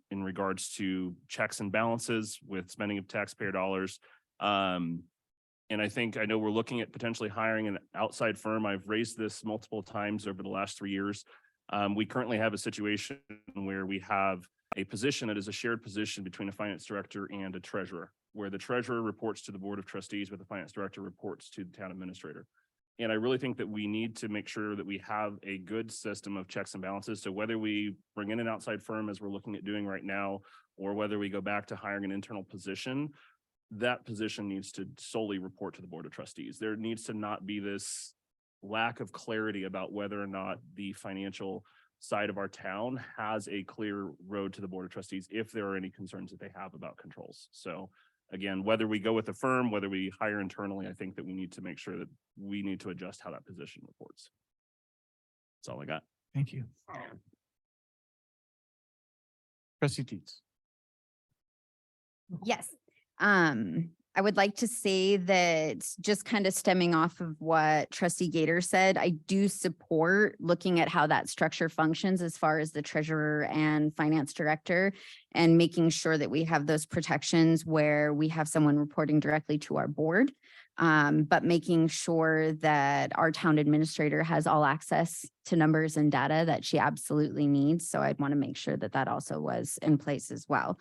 in regards to checks and balances with spending of taxpayer dollars. And I know we're looking at potentially hiring an outside firm. I've raised this multiple times over the last 3 years. We currently have a situation where we have a position that is a shared position between a finance director and a treasurer, where the treasurer reports to the board of trustees, but the finance director reports to the town administrator. And I really think that we need to make sure that we have a good system of checks and balances. So whether we bring in an outside firm as we're looking at doing right now, or whether we go back to hiring an internal position, that position needs to solely report to the board of trustees. There needs to not be this lack of clarity about whether or not the financial side of our town has a clear road to the board of trustees if there are any concerns that they have about controls. So again, whether we go with a firm, whether we hire internally, I think that we need to make sure that we need to adjust how that position reports. That's all I got. Thank you. Trustee Teets. Yes. I would like to say that just kind of stemming off of what Trustee Gator said, I do support looking at how that structure functions as far as the treasurer and finance director and making sure that we have those protections where we have someone reporting directly to our board, but making sure that our town administrator has all access to numbers and data that she absolutely needs. So I'd want to make sure that that also was in place as well.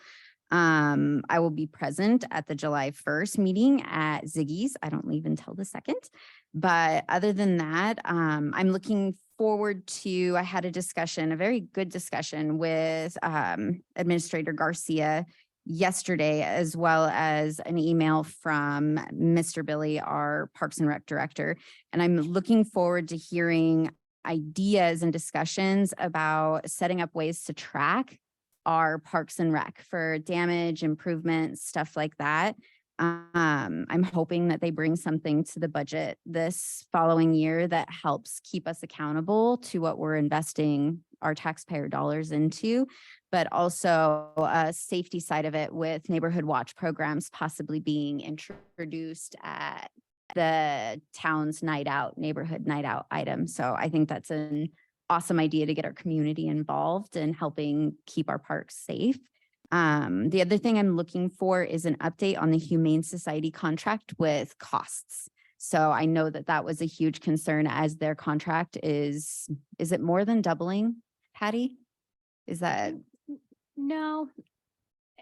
I will be present at the July 1st meeting at Ziggy's. I don't leave until the 2nd. But other than that, I'm looking forward to, I had a discussion, a very good discussion with Administrator Garcia yesterday, as well as an email from Mr. Billy, our Parks and Rec director. And I'm looking forward to hearing ideas and discussions about setting up ways to track our Parks and Rec for damage, improvements, stuff like that. I'm hoping that they bring something to the budget this following year that helps keep us accountable to what we're investing our taxpayer dollars into, but also a safety side of it with neighborhood watch programs possibly being introduced at the town's night out, neighborhood night out item. So I think that's an awesome idea to get our community involved in helping keep our parks safe. The other thing I'm looking for is an update on the Humane Society contract with costs. So I know that that was a huge concern as their contract is it more than doubling, Patti? Is that? No.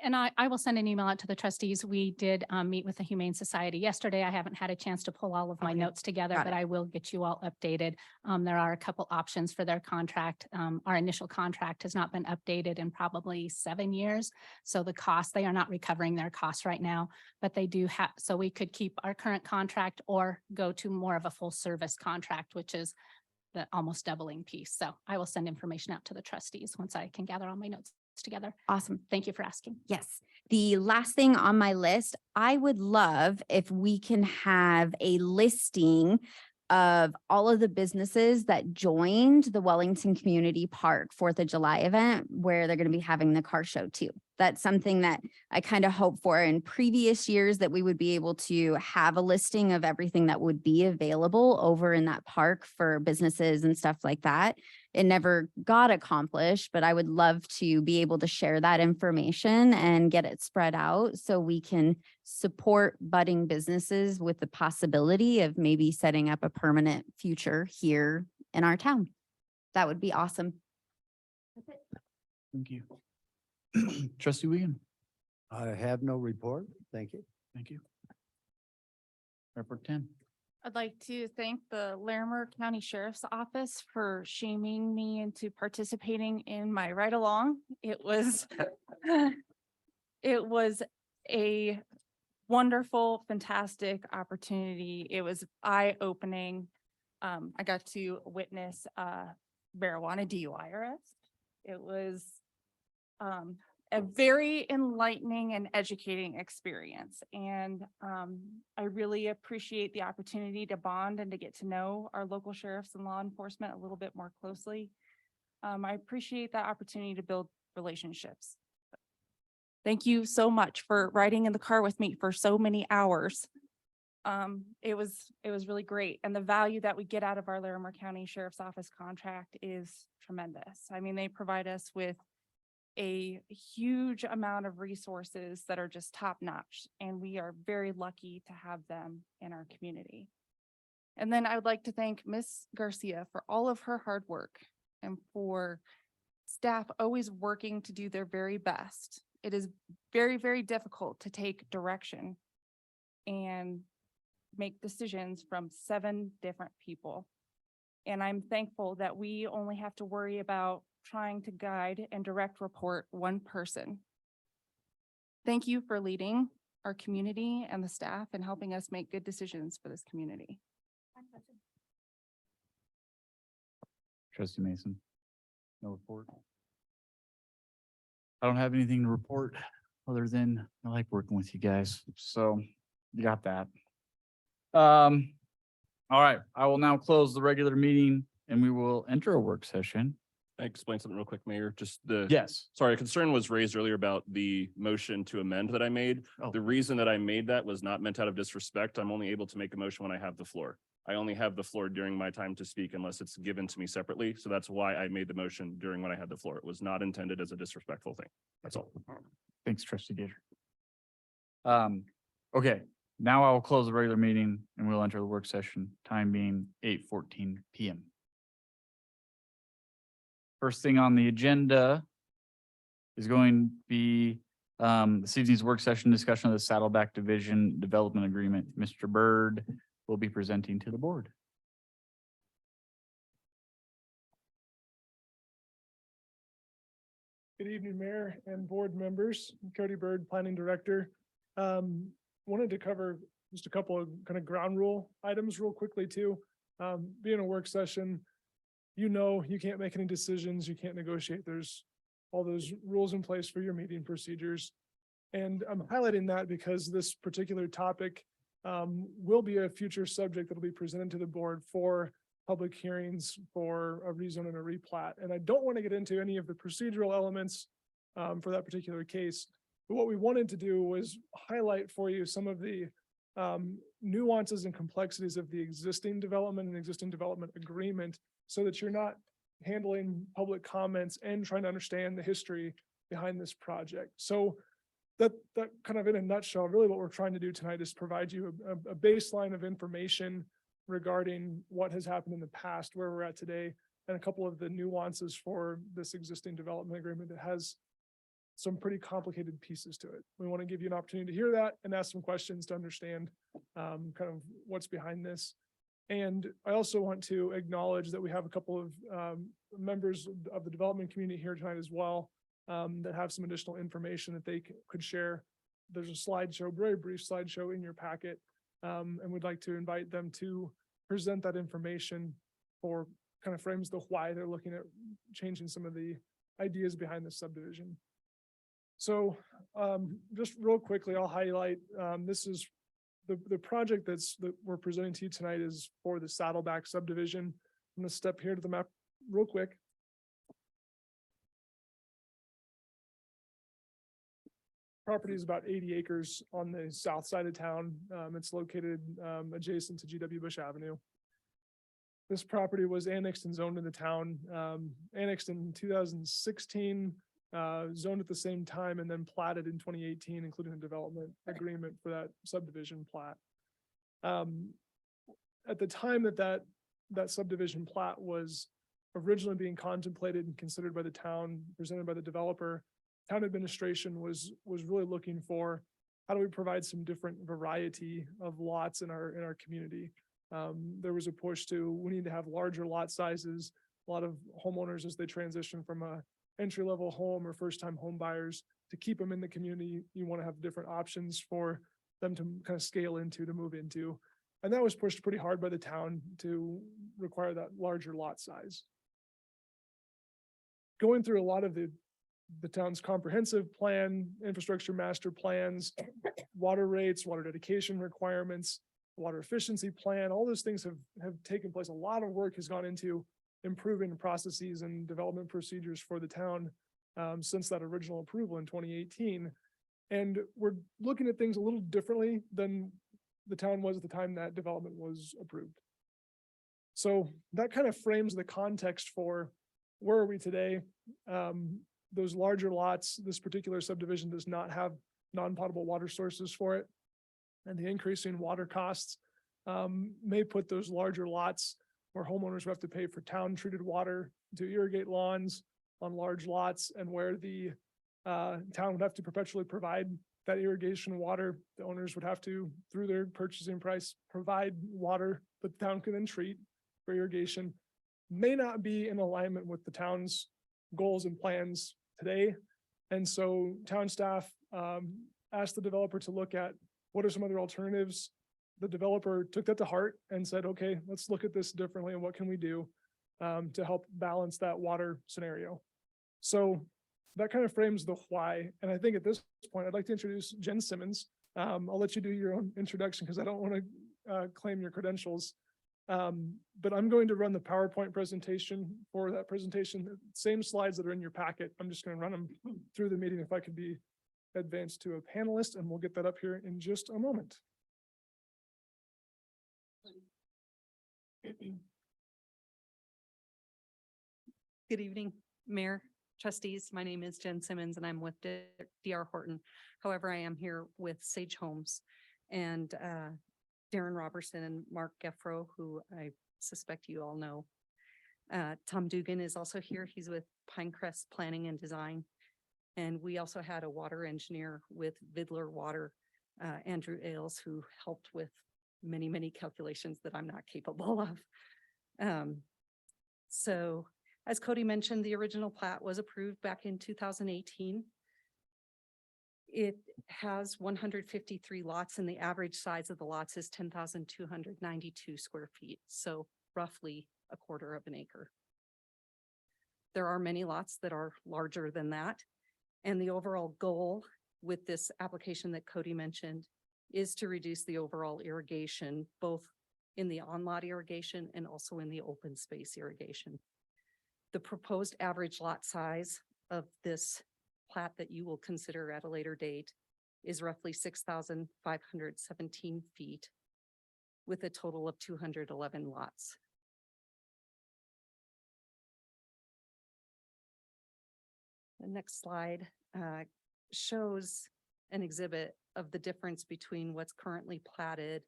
And I will send an email out to the trustees. We did meet with the Humane Society yesterday. I haven't had a chance to pull all of my notes together, Got but it. I will get you all updated. There are a couple options for their contract. Our initial contract has not been updated in probably 7 years. So the cost, they are not recovering their costs right now, but they do have, so we could keep our current contract or go to more of a full service contract, which is the almost doubling piece. So I will send information out to the trustees once I can gather all my notes together. Awesome. Thank you for asking. Yes. The last thing on my list, I would love if we can have a listing of all of the businesses that joined the Wellington Community Park 4th of July event, where they're going to be having the car show too. That's something that I kind of hope for in previous years, that we would be able to have a listing of everything that would be available over in that park for businesses and stuff like that. It never got accomplished, but I would love to be able to share that information and get it spread out so we can support budding businesses with the possibility of maybe setting up a permanent future here in our town. That would be awesome. That's it. Thank you. Trustee Wiegand. I have no report. Thank you. Thank you. Report 10. I'd like to thank the Larimer County Sheriff's Office for shaming me into participating in my ride along. It was it was a wonderful, fantastic opportunity. It was eye-opening. I got to witness marijuana DUI arrest. It was a very enlightening and educating experience. And I really appreciate the opportunity to bond and to get to know our local sheriffs and law enforcement a little bit more closely. I appreciate that opportunity to build relationships. Thank you so much for riding in the car with me for so many hours. It was really great. And the value that we get out of our Larimer County Sheriff's Office contract is tremendous. I mean, they provide us with a huge amount of resources that are just top notch, and we are very lucky to have them in our community. And then I would like to thank Ms. Garcia for all of her hard work and for staff always working to do their very best. It is very, very difficult to take direction and make decisions from 7 different people. And I'm thankful that we only have to worry about trying to guide and direct report one person. Thank you for leading our community and the staff and helping us make good decisions for this community. Trustee Mason. No report. I don't have anything to report other than I like working with you guys. So you got that. All right, I will now close the regular meeting and we will enter a work session. I explain something real quick, Mayor, just Yes. sorry, a concern was raised earlier about the motion to amend that I made. Oh. The reason that I made that was not meant out of disrespect. I'm only able to make a motion when I have the floor. I only have the floor during my time to speak unless it's given to me separately. So that's why I made the motion during when I had the floor. It was not intended as a disrespectful thing. That's all. Thanks, Trustee Gator. Okay, now I will close the regular meeting and we'll enter the work session, time being 8:14 PM. First thing on the agenda is going to be this evening's work session discussion of the Saddleback Division Development Agreement. Mr. Byrd will be presenting to the board. Good evening, Mayor and board members. Cody Byrd, Planning Director. Wanted to cover just a couple of kind of ground rule items real quickly too. Being a work session, you can't make any decisions, you can't negotiate. There's all those rules in place for your meeting procedures. And I'm highlighting that because this particular topic will be a future subject that'll be presented to the board for public hearings for a rezone and a replat. And I don't want to get into any of the procedural elements for that particular case. But what we wanted to do was highlight for you some of the nuances and complexities of the existing development and existing development agreement so that you're not handling public comments and trying to understand the history behind this project. So that kind of in a nutshell, really what we're trying to do tonight is provide you a baseline of information regarding what has happened in the past, where we're at today, and a couple of the nuances for this existing development agreement that has some pretty complicated pieces to it. We want to give you an opportunity to hear that and ask some questions to understand kind of what's behind this. And I also want to acknowledge that we have a couple of members of the development community here tonight as well that have some additional information that they could share. There's a slideshow, very brief slideshow in your packet, and we'd like to invite them to present that information for kind of frames the why they're looking at changing some of the ideas behind the subdivision. So just real quickly, I'll highlight, this is the project that we're presenting to you tonight is for the Saddleback subdivision. I'm gonna step here to the map real quick. Property is about 80 acres on the south side of town. It's located adjacent to GW Bush Avenue. This property was annexed and zoned in the town, annexed in 2016, zoned at the same time, and then platted in 2018, including a development agreement for that subdivision plat. At the time that subdivision plat was originally being contemplated and considered by the town, presented by the developer, town administration was really looking for, how do we provide some different variety of lots in our community? There was a push to, we need to have larger lot sizes. A lot of homeowners, as they transition from a entry-level home or first-time home buyers, to keep them in the community, you want to have different options for them to kind of scale into, to move into. And that was pushed pretty hard by the town to require that larger lot size. Going through a lot of the town's comprehensive plan, infrastructure master plans, water rates, water dedication requirements, water efficiency plan, all those things have taken place. A lot of work has gone into improving processes and development procedures for the town since that original approval in 2018. And we're looking at things a little differently than the town was at the time that development was approved. So that kind of frames the context for where are we today. Those larger lots, this particular subdivision does not have non-potable water sources for it. And the increasing water costs may put those larger lots where homeowners will have to pay for town treated water to irrigate lawns on large lots, and where the town would have to perpetually provide that irrigation water. The owners would have to, through their purchasing price, provide water that the town can then treat for irrigation. May not be in alignment with the town's goals and plans today. And so town staff asked the developer to look at what are some other alternatives. The developer took that to heart and said, okay, let's look at this differently and what can we do to help balance that water scenario. So that kind of frames the why. And I think at this point, I'd like to introduce Jen Simmons. I'll let you do your own introduction because I don't want to claim your credentials. But I'm going to run the PowerPoint presentation for that presentation. Same slides that are in your packet. I'm just going to run them through the meeting if I could be advanced to a panelist, and we'll get that up here in just a moment. Good evening, Mayor, Trustees. My name is Jen Simmons and I'm with DR Horton. However, I am here with Sage Homes and Darren Robertson and Mark Geffro, who I suspect you all know. Tom Dugan is also here. He's with Pinecrest Planning and Design. And we also had a water engineer with Vidler Water, Andrew Ailes, who helped with many, many calculations that I'm not capable of. So as Cody mentioned, the original plat was approved back in 2018. It has 153 lots and the average size of the lots is 10,292 square feet. So roughly a quarter of an acre. There are many lots that are larger than that. And the overall goal with this application that Cody mentioned is to reduce the overall irrigation, both in the on-lot irrigation and also in the open space irrigation. The proposed average lot size of this plat that you will consider at a later date is roughly 6,517 feet with a total of 211 lots. The next slide shows an exhibit of the difference between what's currently platted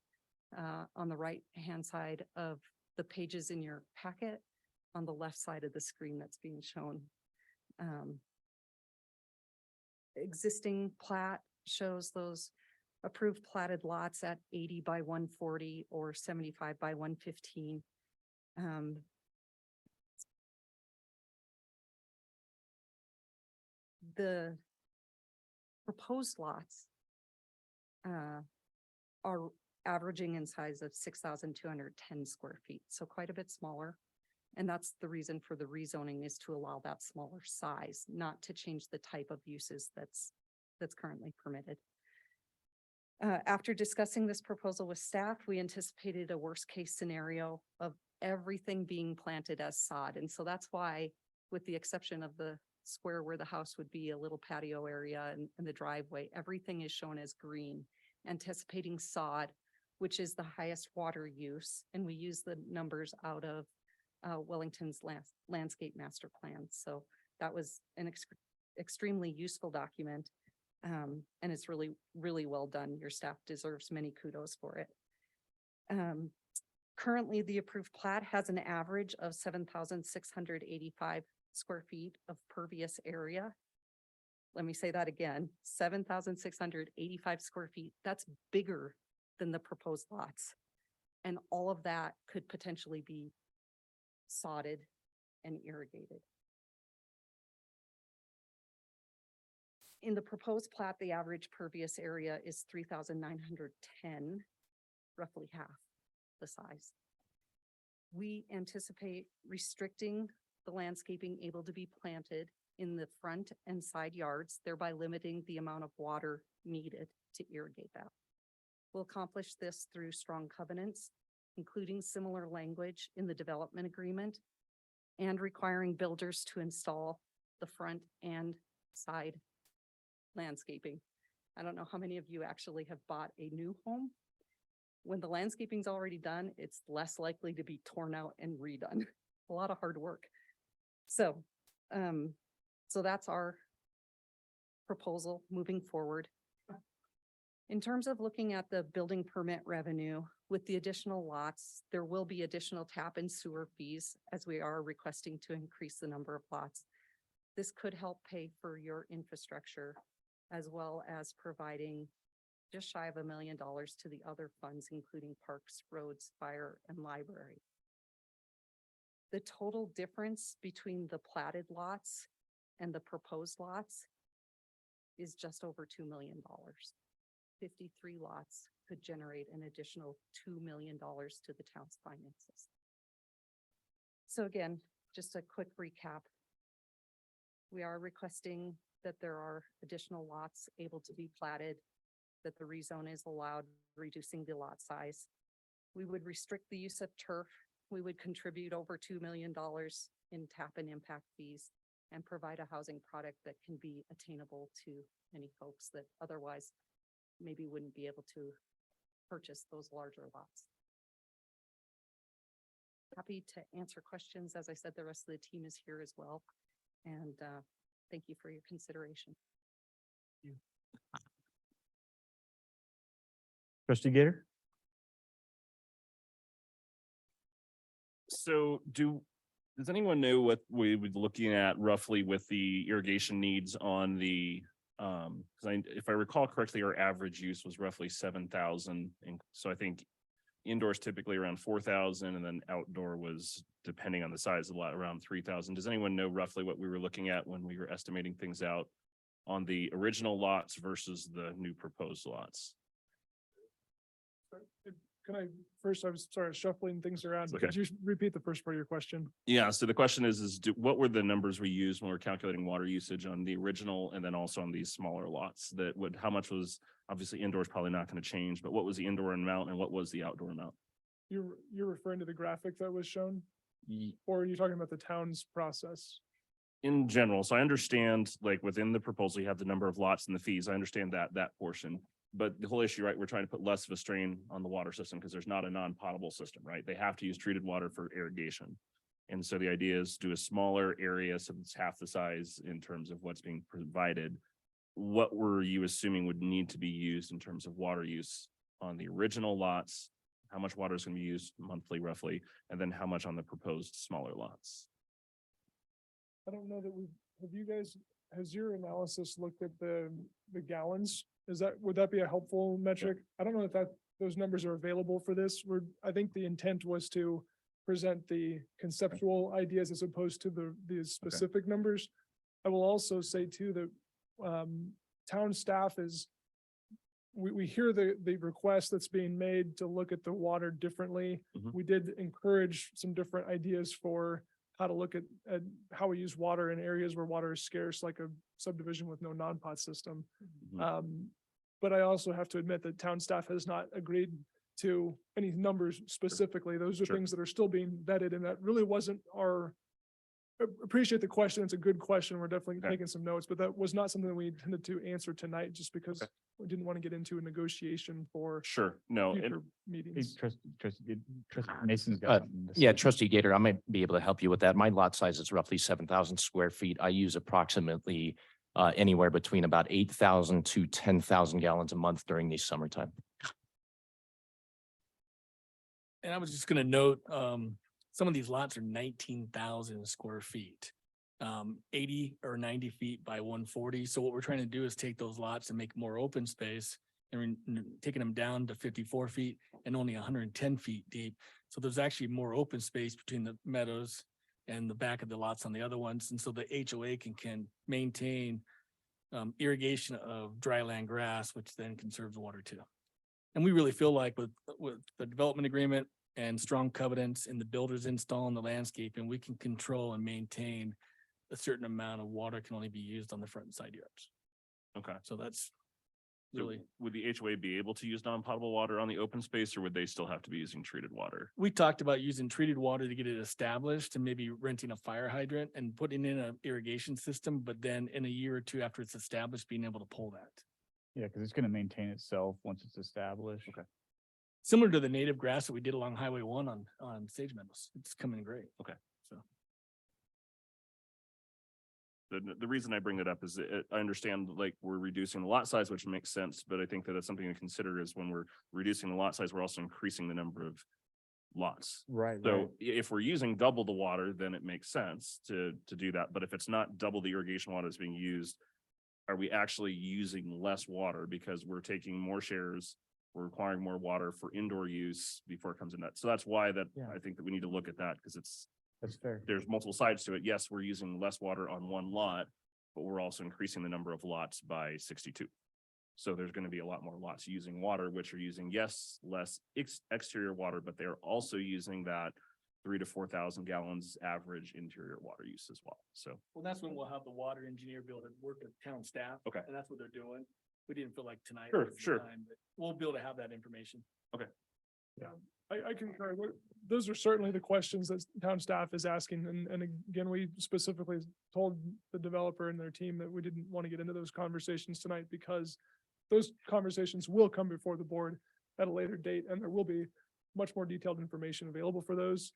on the right-hand side of the pages in your packet, on the left side of the screen that's being shown. Existing plat shows those approved platted lots at 80 by 140 or 75 by 115. The proposed lots are averaging in size of 6,210 square feet, so quite a bit smaller. And that's the reason for the rezoning, is to allow that smaller size, not to change the type of uses that's currently permitted. After discussing this proposal with staff, we anticipated a worst case scenario of everything being planted as sod. And so that's why, with the exception of the square where the house would be, a little patio area and the driveway, everything is shown as green, anticipating sod, which is the highest water use. And we use the numbers out of Wellington's landscape master plan. So that was an extremely useful document. And it's really, really well done. Your staff deserves many kudos for it. Currently, the approved plat has an average of 7,685 square feet of pervious area. Let me say that again, 7,685 square feet. That's bigger than the proposed lots. And all of that could potentially be sodded and irrigated. In the proposed plat, the average pervious area is 3,910, roughly half the size. We anticipate restricting the landscaping able to be planted in the front and side yards, thereby limiting the amount of water needed to irrigate that. We'll accomplish this through strong covenants, including similar language in the development agreement and requiring builders to install the front and side landscaping. I don't know how many of you actually have bought a new home. When the landscaping's already done, it's less likely to be torn out and redone. A lot of hard work. So that's our proposal moving forward. In terms of looking at the building permit revenue, with the additional lots, there will be additional tap and sewer fees as we are requesting to increase the number of lots. This could help pay for your infrastructure as well as providing just shy of $1 million to the other funds, including parks, roads, fire, and library. The total difference between the platted lots and the proposed lots is just over $2 million. 53 lots could generate an additional $2 million to the town's finances. So again, just a quick recap. We are requesting that there are additional lots able to be platted, that the rezone is allowed, reducing the lot size. We would restrict the use of turf. We would contribute over $2 million in tap and impact fees and provide a housing product that can be attainable to many folks that otherwise maybe wouldn't be able to purchase those larger lots. Happy to answer questions. As I said, the rest of the team is here as well. And thank you for your consideration. Trustee Gator? So does anyone know what we would be looking at roughly with the irrigation needs on the, if I recall correctly, our average use was roughly 7,000. And so I think indoors typically around 4,000 and then outdoor was, depending on the size of the lot, around 3,000. Does anyone know roughly what we were looking at when we were estimating things out on the original lots versus the new proposed lots? Can I, first, I was sorry, shuffling things around. Okay. Could you repeat the first part of your question? Yeah, so the question is what were the numbers we used when we were calculating water usage on the original and then also on these smaller lots? That would, how much was, obviously indoor is probably not going to change, but what was the indoor amount and what was the outdoor amount? You're referring to the graphic that was shown? Or are you talking about the town's process? In general, so I understand like within the proposal, you have the number of lots and the fees. I understand that portion. But the whole issue, right, we're trying to put less of a strain on the water system because there's not a non-potable system, right? They have to use treated water for irrigation. And so the idea is do a smaller area so it's half the size in terms of what's being provided. What were you assuming would need to be used in terms of water use on the original lots? How much water is going to be used monthly roughly? And then how much on the proposed smaller lots? I don't know that have you guys, has your analysis looked at the gallons? Would that be a helpful metric? I don't know if those numbers are available for this. I think the intent was to present the conceptual ideas as opposed to the specific numbers. I will also say too that town staff we hear the request that's being made to look at the water differently. Mhm. We did encourage some different ideas for how to look at how we use water in areas where water is scarce, like a subdivision with no non-pot system. Mhm. But I also have to admit that town staff has not agreed to any numbers specifically. Those are Sure. things that are still being vetted, and that really wasn't appreciate the question. It's a good question. We're definitely Okay. taking some notes, but that was not something that we intended to answer tonight just because Okay. we didn't want to get into a negotiation for Sure, no, future and meetings. Trustee Mason's Uh, got something to say. Yeah, Trustee Gator, I might be able to help you with that. My lot size is roughly 7,000 square feet. I use approximately anywhere between about 8,000 to 10,000 gallons a month during the summertime. And I was just gonna note, some of these lots are 19,000 square feet. 80 or 90 feet by 140. So what we're trying to do is take those lots and make more open space taking them down to 54 feet and only 110 feet deep. So there's actually more open space between the meadows and the back of the lots on the other ones. And so the HOA can maintain irrigation of dry land grass, which then conserves water too. And we really feel like with the development agreement and strong covenants and the builders installing the landscaping, we can control and maintain a certain amount of water can only be used on the front and side yards. Okay. So that's So really, would the HOA be able to use non-potable water on the open space, or would they still have to be using treated water? we talked about using treated water to get it established and maybe renting a fire hydrant and putting in an irrigation system, but then in a year or two after it's established, being able to pull that. Yeah, because it's gonna maintain itself once it's established. Okay. Similar to the native grass that we did along Highway 1 on Sage Meadows. It's coming in great. Okay. So. The reason I bring that up is that I understand like we're reducing the lot size, which makes sense, but I think that it's something to consider is when we're reducing the lot size, we're also increasing the number of lots. Right. So if we're using double the water, then it makes sense to do that. But if it's not double the irrigation water that's being used, are we actually using less water because we're taking more shares? We're requiring more water for indoor use before it comes in that. So that's why that Yeah. I think that we need to look at that because That's fair. there's multiple sides to it. Yes, we're using less water on one lot, but we're also increasing the number of lots by 62. So there's going to be a lot more lots using water, which are using, yes, less exterior water, but they're also using that 3,000 to 4,000 gallons average interior water use as well. So, Well, that's when we'll have the water engineer be able to work with town staff. Okay. And that's what they're doing. We didn't feel like tonight. Sure, was the sure. time, but we'll be able to have that information. I concur. Those are certainly the questions that town staff is asking. And again, we specifically told the developer and their team that we didn't want to get into those conversations tonight because those conversations will come before the board at a later date, and there will be much more detailed information available for those.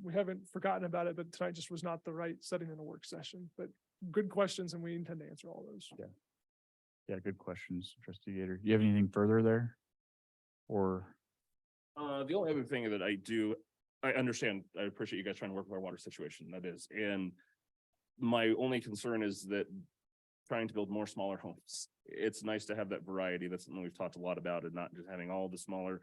We haven't forgotten about it, but tonight just was not the right setting in a work session, but good questions and we intend to answer all those. Yeah, good questions, trustee Gator. Do you have anything further there? Or? the only other thing that I understand, I appreciate you guys trying to work with our water situation, that is, and my only concern is that trying to build more smaller homes. It's nice to have that variety. That's something we've talked a lot about, and not just having all the smaller,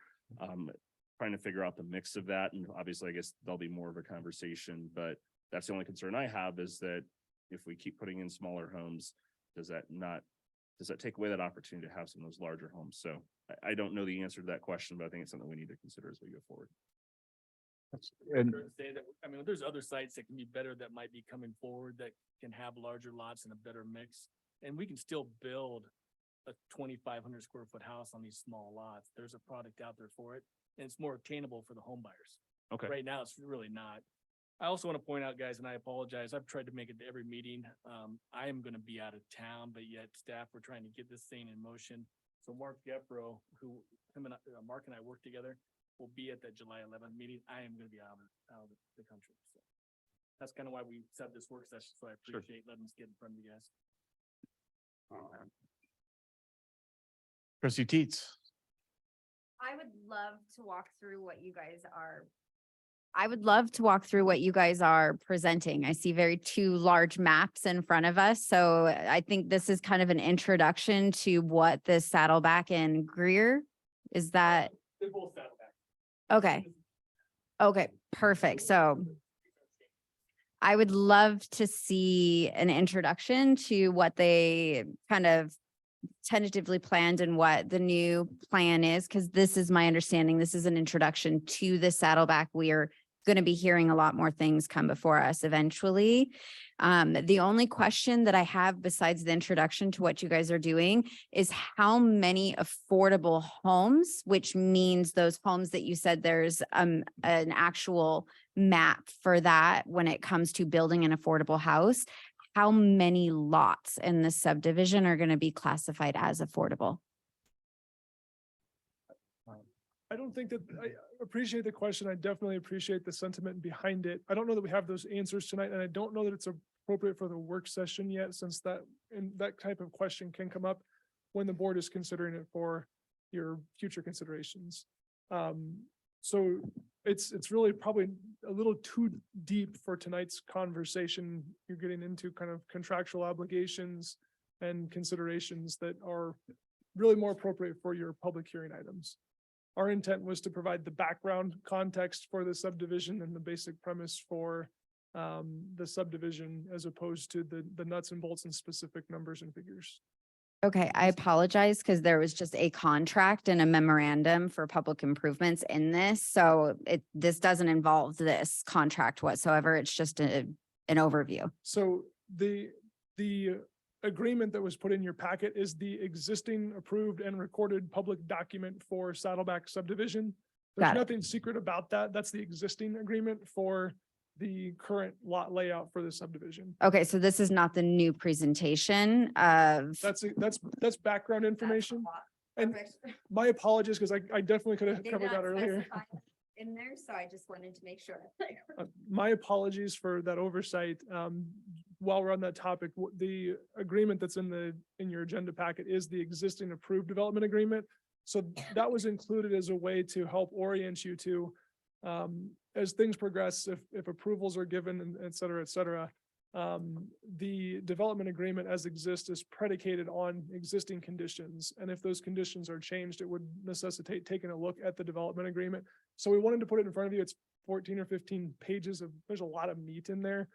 trying to figure out the mix of that. And obviously, I guess there'll be more of a conversation, but that's the only concern I have is that if we keep putting in smaller homes, does that take away that opportunity to have some of those larger homes? So I don't know the answer to that question, but I think it's something we need to consider as we go forward. And Say that, I mean, there's other sites that can be better that might be coming forward that can have larger lots and a better mix. And we can still build a 2,500 square foot house on these small lots. There's a product out there for it, and it's more attainable for the home buyers. Okay. Right now, it's really not. I also want to point out, guys, and I apologize, I've tried to make it to every meeting. I am going to be out of town, but yet staff, we're trying to get this thing in motion. So Mark Gepro, Mark and I work together, will be at that July 11th meeting. I am going to be out of the country. So that's kind of why we set this work session. So I Sure. appreciate letting us get in front of you guys. trustee Teets. I would love to walk through what you guys are presenting. I see two very large maps in front of us. So I think this is kind of an introduction to what this Saddleback and Greer, is that, They're both Saddleback. okay. Okay, perfect. So I would love to see an introduction to what they kind of tentatively planned and what the new plan is, because this is my understanding. This is an introduction to the Saddleback. We are going to be hearing a lot more things come before us eventually. The only question that I have besides the introduction to what you guys are doing is how many affordable homes, which means those homes that you said there's an actual map for that when it comes to building an affordable house, how many lots in the subdivision are going to be classified as affordable? I don't think that, I appreciate the question. I definitely appreciate the sentiment behind it. I don't know that we have those answers tonight, and I don't know that it's appropriate for the work session yet, since that type of question can come up when the board is considering it for your future considerations. So it's really probably a little too deep for tonight's conversation. You're getting into kind of contractual obligations and considerations that are really more appropriate for your public hearing items. Our intent was to provide the background context for the subdivision and the basic premise for the subdivision as opposed to the nuts and bolts and specific numbers and figures. Okay, I apologize because there was just a contract and a memorandum for public improvements in this. So this doesn't involve this contract whatsoever. It's just an overview. So the agreement that was put in your packet is the existing approved and recorded public document for Saddleback subdivision. There's Got it. nothing secret about that. That's the existing agreement for the current lot layout for the subdivision. Okay, so this is not the new presentation of. That's background information. And my apologies, because I definitely could have covered that earlier. In there, so I just wanted to make sure. My apologies for that oversight. While we're on that topic, the agreement that's in your agenda packet is the existing approved development agreement. So that was included as a way to help orient you to, as things progress, if approvals are given, and et cetera, the development agreement as exists is predicated on existing conditions. And if those conditions are changed, it would necessitate taking a look at the development agreement. So we wanted to put it in front of you. It's 14 or 15 pages there's a lot of meat in there.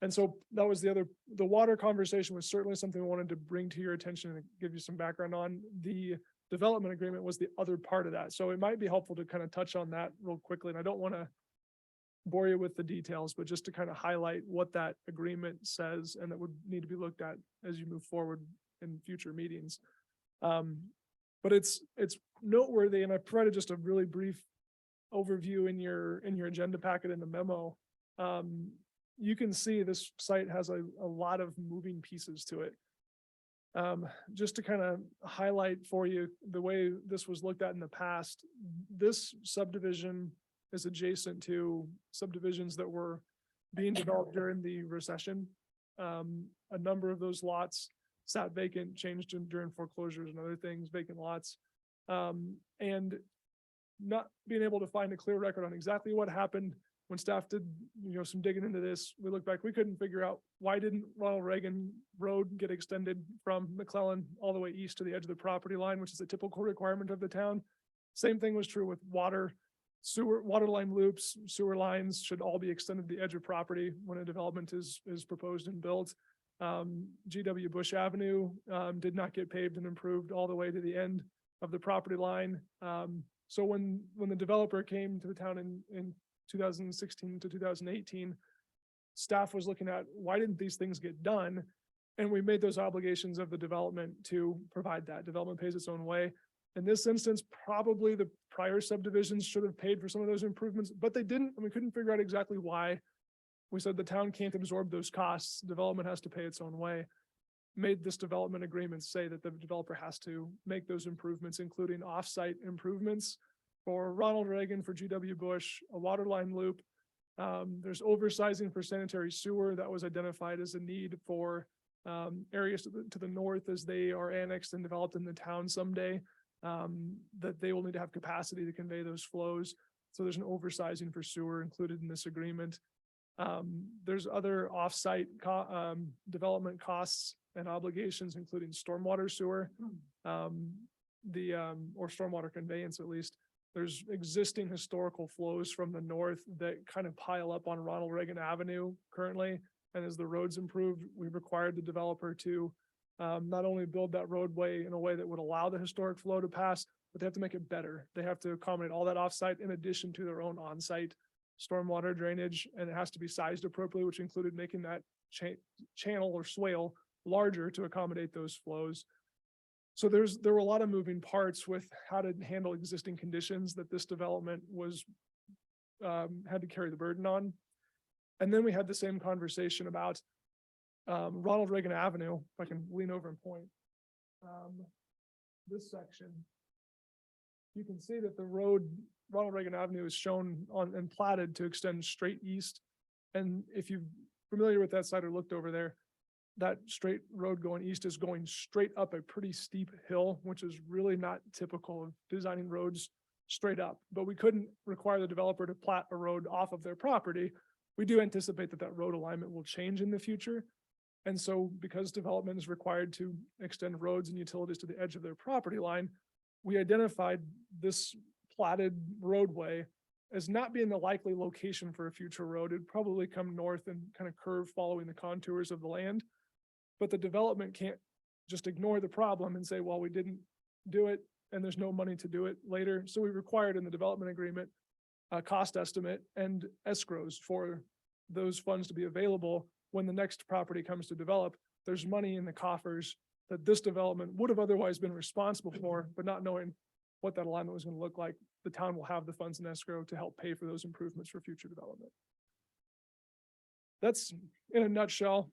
And so that was the water conversation was certainly something we wanted to bring to your attention and give you some background on. The development agreement was the other part of that. So it might be helpful to kind of touch on that real quickly. And I don't want to bore you with the details, but just to kind of highlight what that agreement says and that would need to be looked at as you move forward in future meetings. But it's noteworthy, and I provided just a really brief overview in your agenda packet in the memo. You can see this site has a lot of moving pieces to it. Just to kind of highlight for you the way this was looked at in the past, this subdivision is adjacent to subdivisions that were being developed during the recession. A number of those lots sat vacant, changed during foreclosures and other things, vacant lots. And not being able to find a clear record on exactly what happened when staff did, some digging into this, we look back, we couldn't figure out why didn't Ronald Reagan Road get extended from McClellan all the way east to the edge of the property line, which is a typical requirement of the town. Same thing was true with water line loops, sewer lines should all be extended to the edge of property when a development is proposed and built. GW Bush Avenue did not get paved and improved all the way to the end of the property line. So when the developer came to the town in 2016 to 2018, staff was looking at why didn't these things get done? And we made those obligations of the development to provide that. Development pays its own way. In this instance, probably the prior subdivisions should have paid for some of those improvements, but they didn't, and we couldn't figure out exactly why. We said the town can't absorb those costs. Development has to pay its own way. Made this development agreement say that the developer has to make those improvements, including off-site improvements for Ronald Reagan, for GW Bush, a water line loop. There's oversizing for sanitary sewer that was identified as a need for areas to the north as they are annexed and developed in the town someday. That they will need to have capacity to convey those flows. So there's an oversizing for sewer included in this agreement. There's other off-site development costs and obligations, including stormwater sewer, or stormwater conveyance at least. There's existing historical flows from the north that kind of pile up on Ronald Reagan Avenue currently. And as the roads improved, we required the developer to not only build that roadway in a way that would allow the historic flow to pass, but they have to make it better. They have to accommodate all that offsite in addition to their own onsite stormwater drainage, and it has to be sized appropriately, which included making that channel or swale larger to accommodate those flows. So there were a lot of moving parts with how to handle existing conditions that this development was had to carry the burden on. And then we had the same conversation about Ronald Reagan Avenue, if I can lean over and point. This section, you can see that the road, Ronald Reagan Avenue, is shown on and platted to extend straight east. And if you're familiar with that site or looked over there, that straight road going east is going straight up a pretty steep hill, which is really not typical of designing roads straight up. But we couldn't require the developer to plat a road off of their property. We do anticipate that road alignment will change in the future. And so because development is required to extend roads and utilities to the edge of their property line, we identified this platted roadway as not being the likely location for a future road. It'd probably come north and kind of curve following the contours of the land. But the development can't just ignore the problem and say, well, we didn't do it and there's no money to do it later. So we required in the development agreement a cost estimate and escrows for those funds to be available when the next property comes to develop. There's money in the coffers that this development would have otherwise been responsible for, but not knowing what that alignment was going to look like, the town will have the funds in escrow to help pay for those improvements for future development. That's in a nutshell.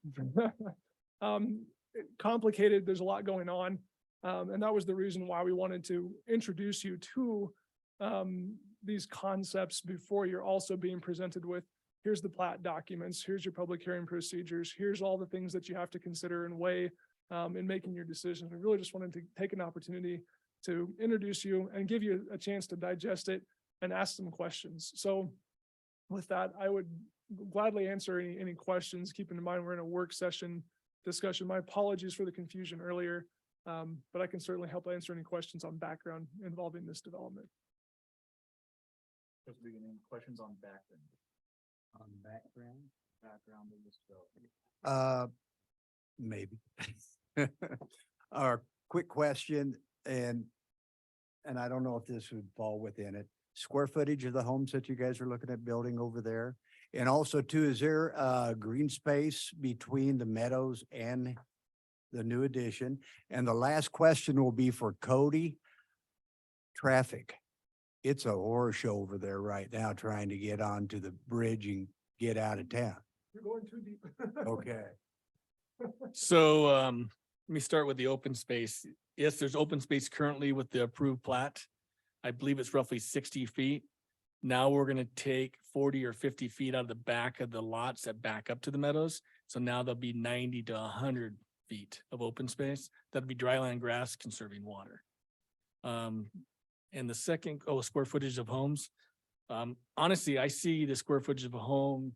Complicated, there's a lot going on. And that was the reason why we wanted to introduce you to these concepts before you're also being presented with, here's the plat documents, here's your public hearing procedures, here's all the things that you have to consider and weigh in making your decisions. We really just wanted to take an opportunity to introduce you and give you a chance to digest it and ask some questions. So with that, I would gladly answer any questions, keeping in mind we're in a work session discussion. My apologies for the confusion earlier, but I can certainly help answer any questions on background involving this development. Any questions on background? On background of this development. Maybe. Our quick question, and I don't know if this would fall within it, square footage of the homes that you guys are looking at building over there? And also too, is there green space between the meadows and the new addition? And the last question will be for Cody. Traffic. It's a horror show over there right now, trying to get onto the bridge and get out of town. You're going too deep. Okay. So let me start with the open space. Yes, there's open space currently with the approved plat. I believe it's roughly 60 feet. Now we're gonna take 40 or 50 feet out of the back of the lots that back up to the meadows. So now there'll be 90 to 100 feet of open space. That'll be dryland grass conserving water. And the second, square footage of homes. Honestly, I see the square footage of a home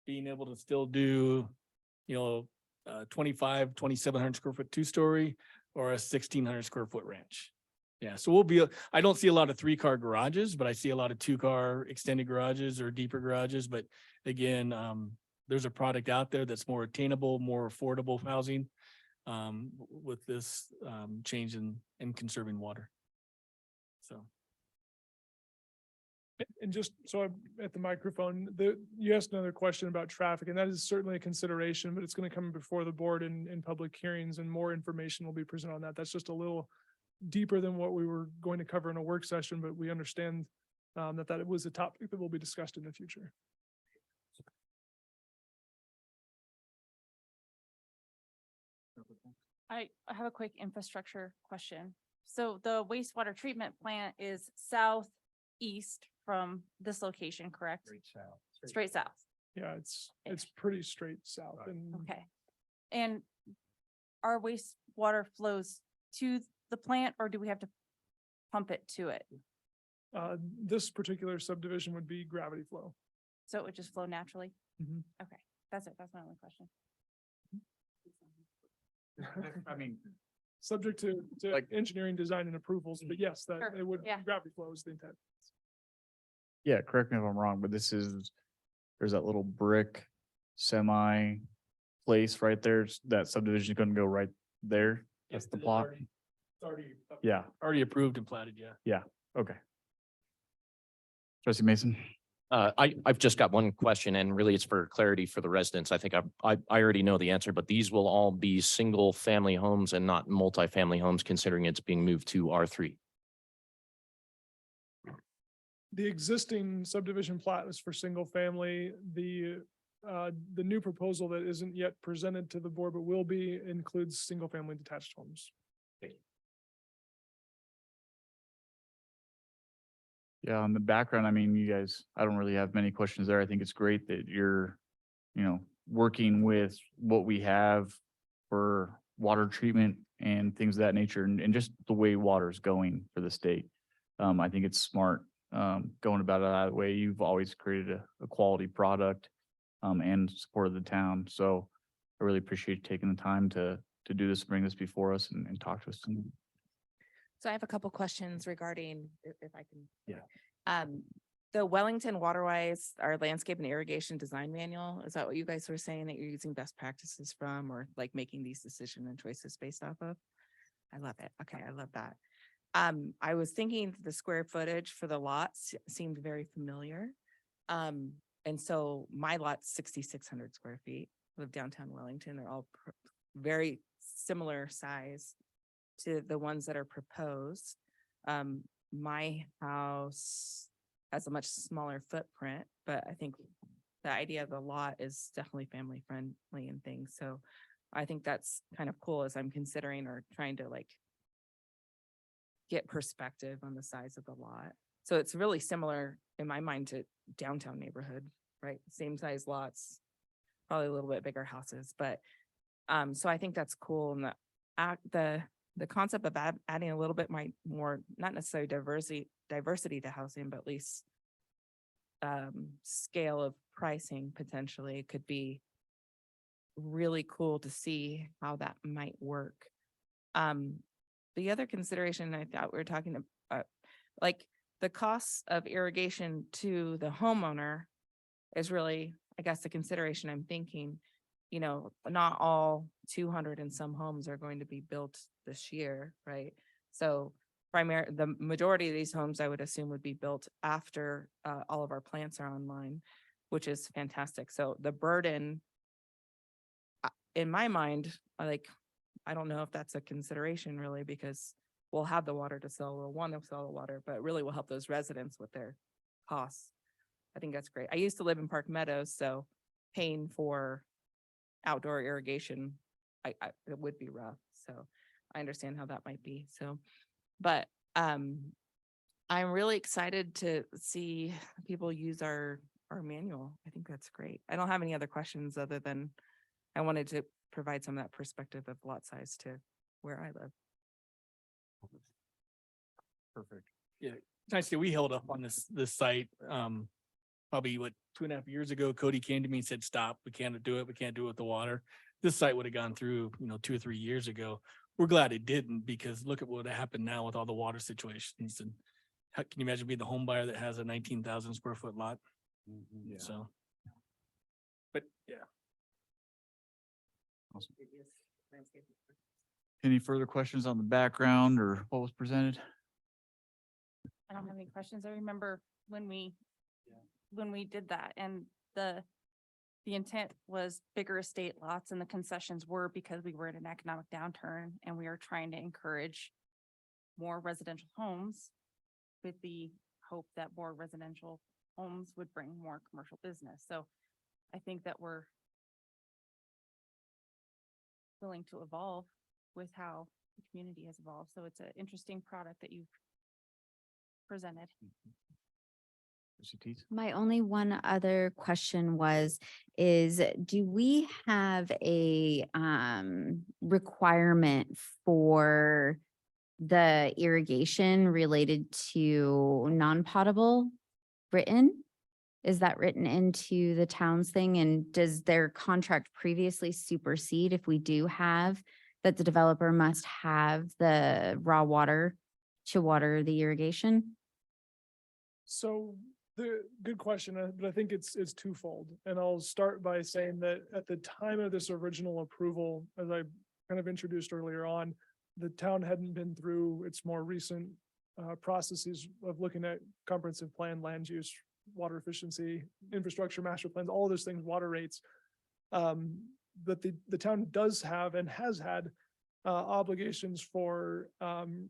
being able to still do, 2,700 square foot 2-story or a 1,600 square foot ranch. Yeah, so I don't see a lot of 3-car garages, but I see a lot of 2-car extended garages or deeper garages. But again, there's a product out there that's more attainable, more affordable housing with this change in conserving water. So. And just so I'm at the microphone, you asked another question about traffic, and that is certainly a consideration, but it's going to come before the board in public hearings, and more information will be presented on that. That's just a little deeper than what we were going to cover in a work session, but we understand that it was a topic that will be discussed in the future. I have a quick infrastructure question. So the wastewater treatment plant is southeast from this location, correct? Straight south. Yeah, it's pretty straight south and Okay. And our wastewater flows to the plant, or do we have to pump it to it? this particular subdivision would be gravity flow. So it would just flow naturally? Mhm. Okay, that's it. That's my only question. I mean, Subject to Like- engineering, design and approvals, but yes, that Sure, it would, yeah. gravity flow is the intent. yeah, correct me if I'm wrong, but there's that little brick semi place right there. That subdivision is gonna go right there. That's the plot. Yeah, Already approved and platted, yeah. okay. Trustee Mason? I've just got one question, and really it's for clarity for the residents. I think I already know the answer, but these will all be single family homes and not multifamily homes, considering it's being moved to R3. The existing subdivision plat is for single family. The new proposal that isn't yet presented to the board, but will be, includes single family detached homes. Yeah, on the background, I mean, you guys, I don't really have many questions there. I think it's great that you're, working with what we have for water treatment and things of that nature, and just the way water is going for the state. I think it's smart, going about it that way. You've always created a quality product, and supported the town. So, I really appreciate you taking the time to do this, bring this before us and talk to us. tonight. So I have a couple questions regarding, if I can. Yeah. The Wellington Waterwise, our landscape and irrigation design manual, is that what you guys were saying that you're using best practices from, or like making these decision and choices based off of? I love it. Okay, I love that. I was thinking the square footage for the lots seemed very familiar. And so my lot's 6,600 square feet of downtown Wellington. They're all very similar size to the ones that are proposed. My house has a much smaller footprint, but I think the idea of the lot is definitely family friendly and things. So I think that's kind of cool as I'm considering or trying to like get perspective on the size of the lot. So it's really similar in my mind to downtown neighborhood, right? Same size lots, probably a little bit bigger houses, but so I think that's cool. And the concept of adding a little bit more, not necessarily diversity to housing, but at least scale of pricing potentially could be really cool to see how that might work. The other consideration I thought we were talking about, like the costs of irrigation to the homeowner is really, I guess, the consideration I'm thinking. You know, not all 200 and some homes are going to be built this year, right? So the majority of these homes, I would assume, would be built after all of our plants are online, which is fantastic. So the burden, in my mind, I don't know if that's a consideration really, because we'll have the water to sell, we'll want to sell the water, but really will help those residents with their costs. I think that's great. I used to live in Park Meadows, so paying for outdoor irrigation, it would be rough. So I understand how that might be. So, but I'm really excited to see people use our manual. I think that's great. I don't have any other questions other than I wanted to provide some of that perspective of lot size to where I live. Perfect. Yeah, nice that we held up on this site. Probably 2.5 years ago, Cody came to me and said, stop, we can't do it. We can't do it with the water. This site would have gone through, 2 or 3 years ago. We're glad it didn't, because look at what happened now with all the water situations. And how can you imagine being the home buyer that has a 19,000 square foot lot? Yeah. So, but yeah. Any further questions on the background or what was presented? I don't have any questions. I remember when we did that, and the intent was bigger estate lots, and the concessions were because we were in an economic downturn and we are trying to encourage more residential homes with the hope that more residential homes would bring more commercial business. So I think that we're willing to evolve with how the community has evolved. So it's an interesting product that you've presented. My only one other question is do we have a requirement for the irrigation related to non-potable written? Is that written into the town's thing? And does their contract previously supersede if we do have that the developer must have the raw water to water the irrigation? So good question, but I think it's twofold. And I'll start by saying that at the time of this original approval, as I kind of introduced earlier on, the town hadn't been through its more recent processes of looking at comprehensive plan, land use, water efficiency, infrastructure, master plans, all of those things, water rates. But the town does have and has had obligations for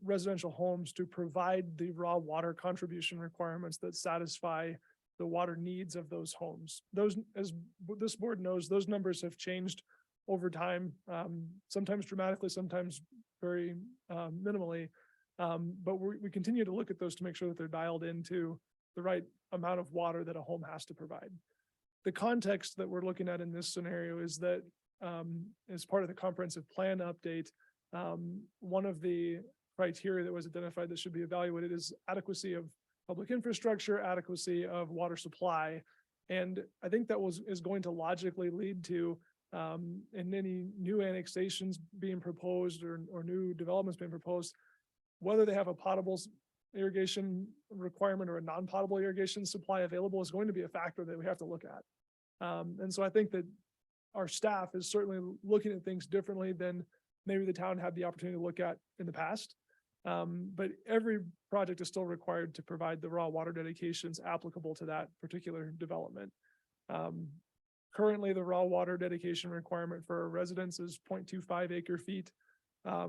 residential homes to provide the raw water contribution requirements that satisfy the water needs of those homes. Those, as this board knows, those numbers have changed over time, sometimes dramatically, sometimes very minimally. But we continue to look at those to make sure that they're dialed into the right amount of water that a home has to provide. The context that we're looking at in this scenario is that as part of the comprehensive plan update, one of the criteria that was identified that should be evaluated is adequacy of public infrastructure, adequacy of water supply. And I think that is going to logically lead to and any new annexations being proposed or new developments being proposed, whether they have a potable irrigation requirement or a non-potable irrigation supply available is going to be a factor that we have to look at. And so I think that our staff is certainly looking at things differently than maybe the town had the opportunity to look at in the past. But every project is still required to provide the raw water dedications applicable to that particular development. Currently, the raw water dedication requirement for a residence is 0.25 acre feet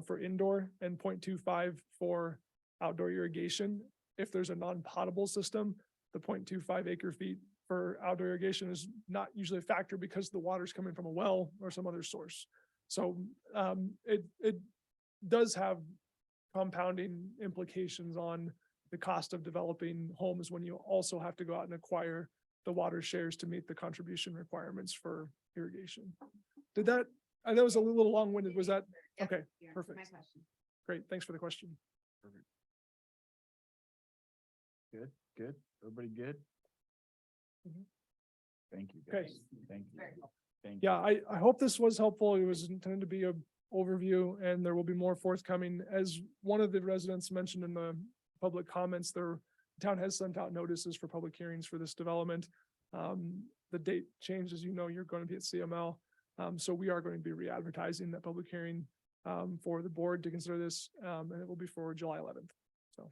for indoor and 0.25 for outdoor irrigation. If there's a non-potable system, the 0.25 acre feet for outdoor irrigation is not usually a factor because the water's coming from a well or some other source. So it does have compounding implications on the cost of developing homes when you also have to go out and acquire the water shares to meet the contribution requirements for irrigation. Did that, that was a little long-winded, was that? Okay, perfect. Great, thanks for the question. Good, good. Everybody good? Mhm. Thank you, Okay. guys. Thank you. Thank you. Yeah, I hope this was helpful. It was intended to be a overview and there will be more forthcoming. As one of the residents mentioned in the public comments, the town has sent out notices for public hearings for this development. The date changed, as you know, you're going to be at CML. So we are going to be re-advertising that public hearing for the board to consider this, and it will be for July 11th. So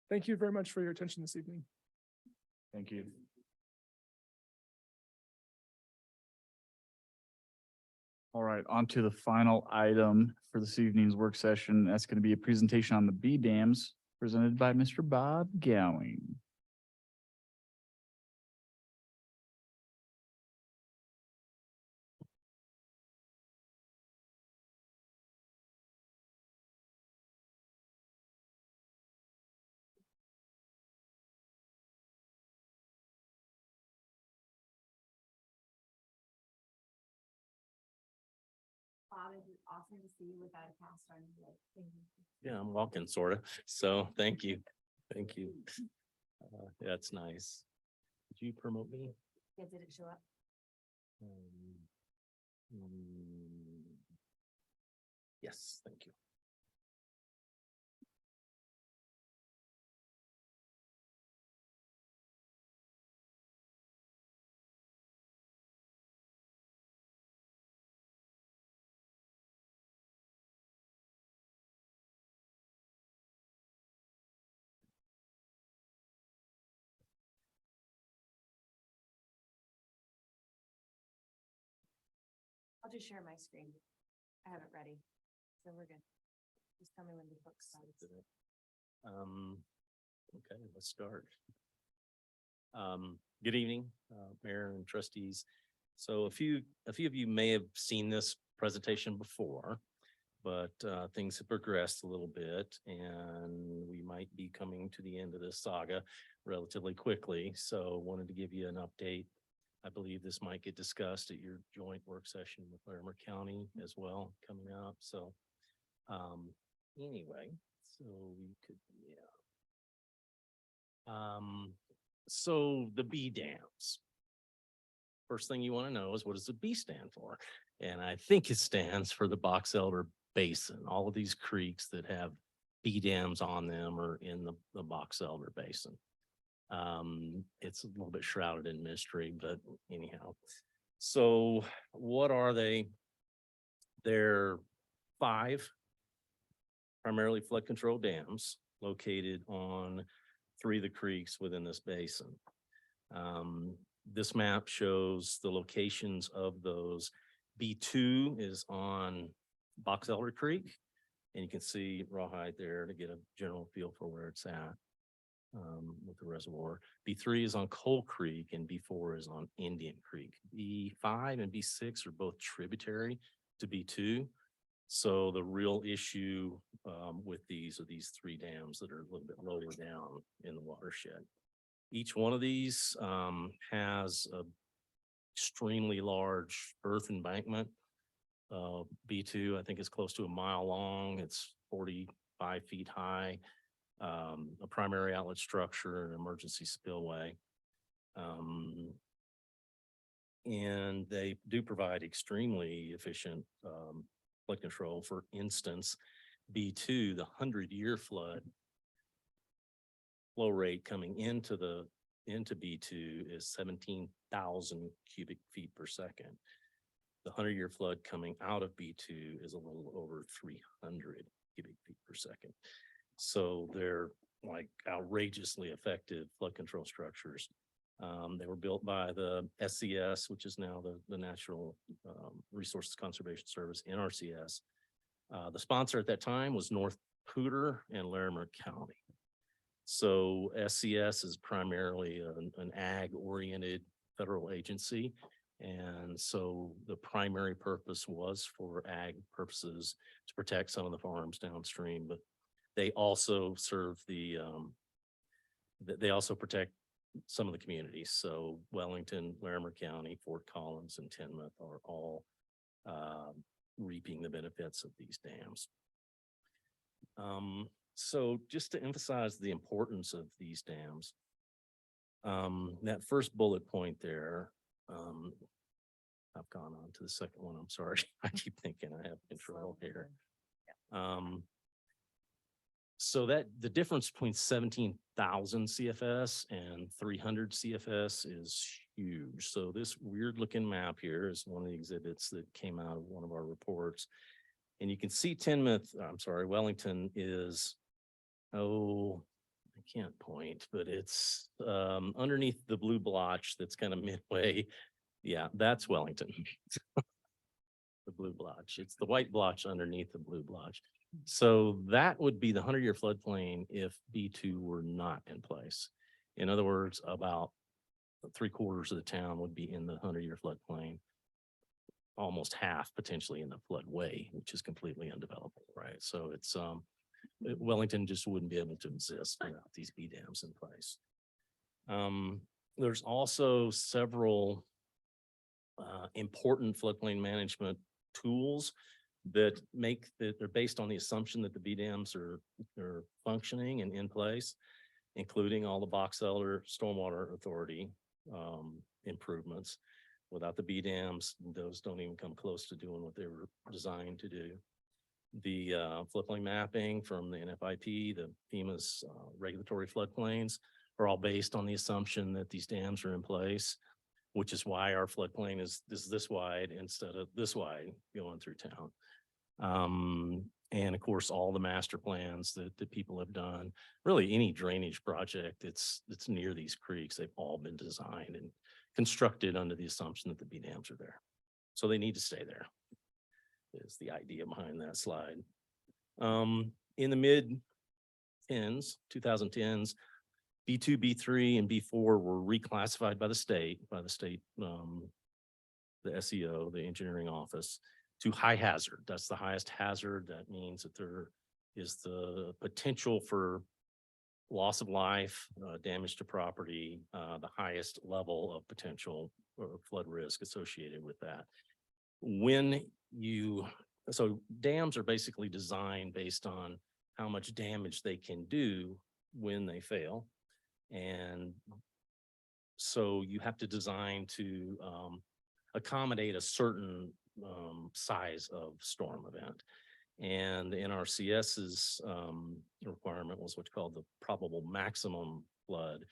thank you very much for your attention this evening. Thank you. All right, on to the final item for this evening's work session. That's going to be a presentation on the B dams presented by Mr. Bob Gowing. Bob, it's awesome to see you without a cast on your leg. Yeah, I'm walking sort of. So thank you. Thank you. That's nice. Did you promote me? Yeah, did it show up? Yes, thank you. I'll just share my screen. I have it ready. So we're good. Just tell me when the book starts. Okay, let's start. Good evening, Mayor and trustees. So a few of you may have seen this presentation before, but things have progressed a little bit and we might be coming to the end of this saga relatively quickly. So wanted to give you an update. I believe this might get discussed at your joint work session with Larimer County as well coming up. So anyway, so we could, so the B dams. First thing you want to know is what does the B stand for? And I think it stands for the Box Elder Basin. All of these creeks that have B dams on them are in the Box Elder Basin. It's a little bit shrouded in mystery, but anyhow. So what are they? They're 5 primarily flood control dams located on 3 of the creeks within this basin. This map shows the locations of those. B2 is on Box Elder Creek, and you can see Rawhide there to get a general feel for where it's at. With the reservoir. B3 is on Coal Creek and B4 is on Indian Creek. B5 and B6 are both tributary to B2. So the real issue with these are these 3 dams that are a little bit lower down in the watershed. Each one of these has a extremely large earth embankment. B2, I think is close to a mile long. It's 45 feet high. A primary outlet structure, an emergency spillway. And they do provide extremely efficient flood control. For instance, B2, the 100-year flood flow rate coming into B2 is 17,000 cubic feet per second. The 100-year flood coming out of B2 is a little over 300 cubic feet per second. So they're like outrageously effective flood control structures. They were built by the SCS, which is now the Natural Resources Conservation Service, NRCS. The sponsor at that time was North Poudre and Larimer County. So SCS is primarily an ag-oriented federal agency. And so the primary purpose was for ag purposes to protect some of the farms downstream, but they also serve they also protect some of the communities. So Wellington, Larimer County, Fort Collins, and Tinmouth are all reaping the benefits of these dams. So just to emphasize the importance of these dams, that first bullet point there, I've gone on to the second one. I'm sorry. I keep thinking I have control here. So that the difference between 17,000 CFS and 300 CFS is huge. So this weird looking map here is one of the exhibits that came out of one of our reports. And you can see Wellington is, I can't point, but it's underneath the blue blotch that's kind of midway. Yeah, that's Wellington. The blue blotch. It's the white blotch underneath the blue blotch. So that would be the 100-year floodplain if B2 were not in place. In other words, about 3/4 of the town would be in the 100-year floodplain. Almost half potentially in the floodway, which is completely undeveloped, right? So it's Wellington just wouldn't be able to exist without these B dams in place. There's also several important floodplain management tools that they're based on the assumption that the B dams are functioning and in place, including all the Box Elder Stormwater Authority improvements. Without the B dams, those don't even come close to doing what they were designed to do. The floodplain mapping from the NFIP, the FEMA's regulatory floodplains are all based on the assumption that these dams are in place, which is why our floodplain is this wide instead of this wide going through town. And of course, all the master plans that people have done, really any drainage project that's near these creeks, they've all been designed and constructed under the assumption that the B dams are there. So they need to stay there, is the idea behind that slide. In the mid-10s, 2010s, B2, B3, and B4 were reclassified by the state, the SEO, the engineering office, to high hazard. That's the highest hazard. That means that there is the potential for loss of life, damage to property, the highest level of potential flood risk associated with that. So dams are basically designed based on how much damage they can do when they fail. And so you have to design to accommodate a certain size of storm event. And the NRCS's requirement was what's called the probable maximum flood,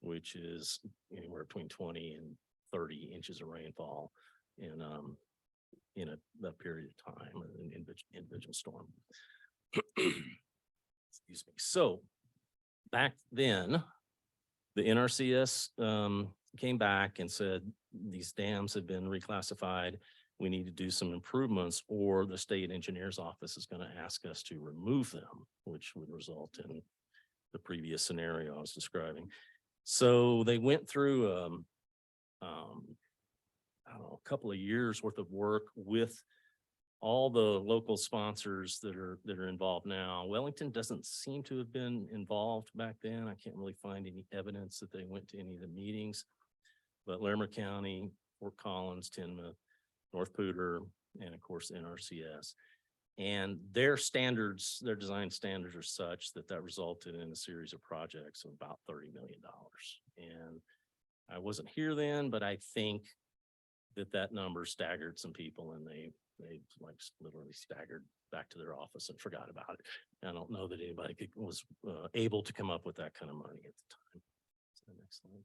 which is anywhere between 20 and 30 inches of rainfall in a period of time, an individual storm. Excuse me. So back then, the NRCS came back and said, these dams have been reclassified. We need to do some improvements, or the state engineer's office is going to ask us to remove them, which would result in the previous scenario I was describing. So they went through, I don't know, a couple of years worth of work with all the local sponsors that are involved now. Wellington doesn't seem to have been involved back then. I can't really find any evidence that they went to any of the meetings, but Larimer County, Fort Collins, Tinmouth, North Poudre, and of course NRCS. And their standards, their design standards are such that resulted in a series of projects of about $30 million. And I wasn't here then, but I think that number staggered some people and they like literally staggered back to their office and forgot about it. I don't know that anybody was able to come up with that kind of money at the time. So next slide.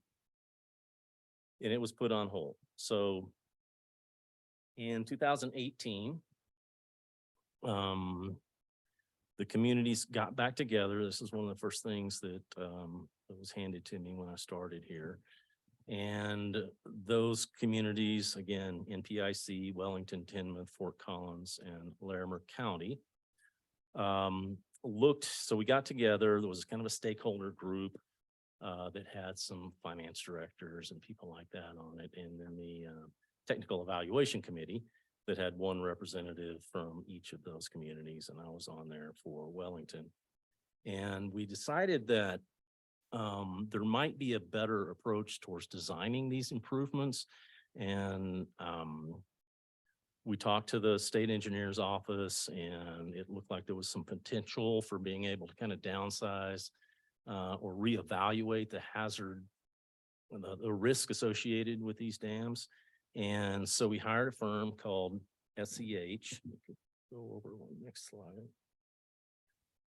And it was put on hold. So in 2018, the communities got back together. This is one of the first things that was handed to me when I started here. And those communities, again, NPIC, Wellington, Tinmouth, Fort Collins, and Larimer County, so we got together. There was kind of a stakeholder group that had some finance directors and people like that on it. And then the technical evaluation committee that had one representative from each of those communities. And I was on there for Wellington. And we decided that there might be a better approach towards designing these improvements. And we talked to the state engineer's office, and it looked like there was some potential for being able to kind of downsize or reevaluate the hazard, the risk associated with these dams. And so we hired a firm called SEH. Go over one next slide.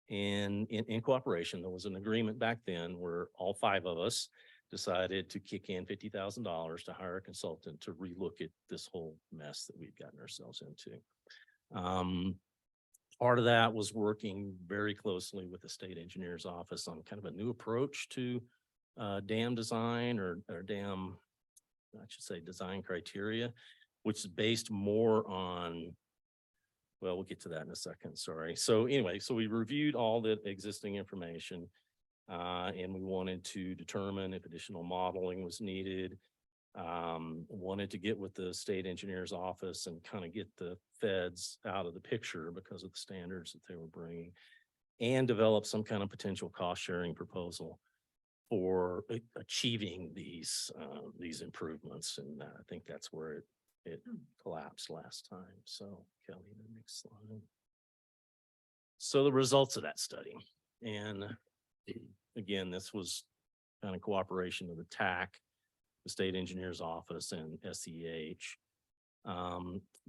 And in cooperation, there was an agreement back then where all 5 of us decided to kick in $50,000 to hire a consultant to relook at this whole mess that we've gotten ourselves into. Part of that was working very closely with the state engineer's office on kind of a new approach to dam design or dam, I should say, design criteria, which is based more on, well, we'll get to that in a second, sorry. So anyway, so we reviewed all the existing information and we wanted to determine if additional modeling was needed. Wanted to get with the state engineer's office and kind of get the feds out of the picture because of the standards that they were bringing, and develop some kind of potential cost sharing proposal for achieving these improvements. And I think that's where it collapsed last time. So Kelly, the next slide. So the results of that study, and again, this was kind of cooperation of the TAC, the state engineer's office, and SEH.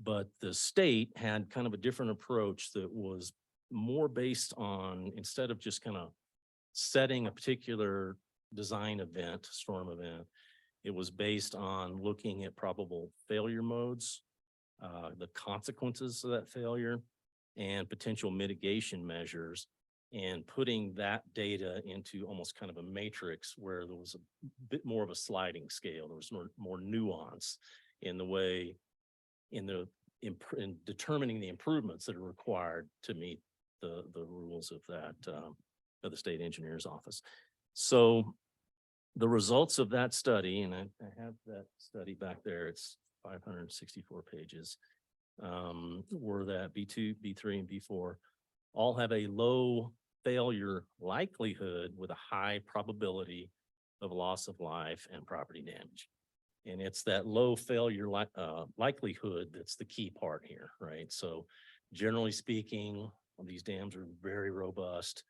But the state had kind of a different approach that was more based on, instead of just kind of setting a particular design event, storm event, it was based on looking at probable failure modes, the consequences of that failure, and potential mitigation measures, and putting that data into almost kind of a matrix where there was a bit more of a sliding scale. There was more nuance in the way, in determining the improvements that are required to meet the rules of that, of the state engineer's office. So the results of that study, and I have that study back there, it's 564 pages, were that B2, B3, and B4 all have a low failure likelihood with a high probability of loss of life and property damage. And it's that low failure likelihood that's the key part here, right? So generally speaking, these dams are very robust,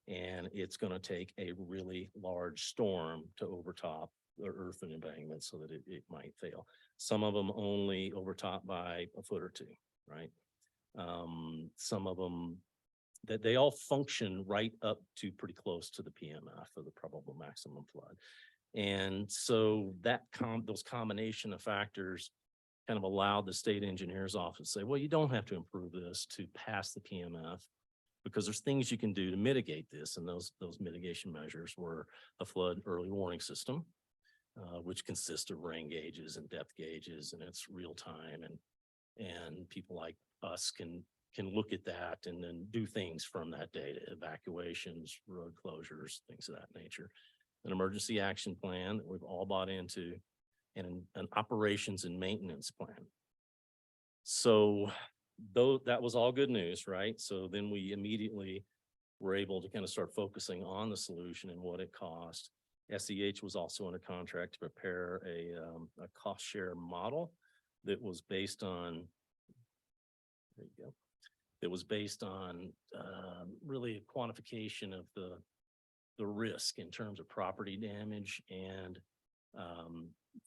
and it's going to take a really large storm to overtop the earth and embankment so that it might fail. Some of them only overtop by a foot or two, right? Some of them, that they all function right up to pretty close to the PMF, or the probable maximum flood. And so that those combination of factors kind of allowed the state engineer's office to say, well, you don't have to improve this to pass the PMF, because there's things you can do to mitigate this. And those mitigation measures were a flood early warning system, which consists of rain gauges and depth gauges, and it's real time. And people like us can look at that and then do things from that data, evacuations, road closures, things of that nature. An emergency action plan that we've all bought into, and an operations and maintenance plan. So though that was all good news, right? So then we immediately were able to kind of start focusing on the solution and what it cost. SEH was also under contract to prepare a cost share model that was based on, there you go, that was based on really a quantification of the risk in terms of property damage and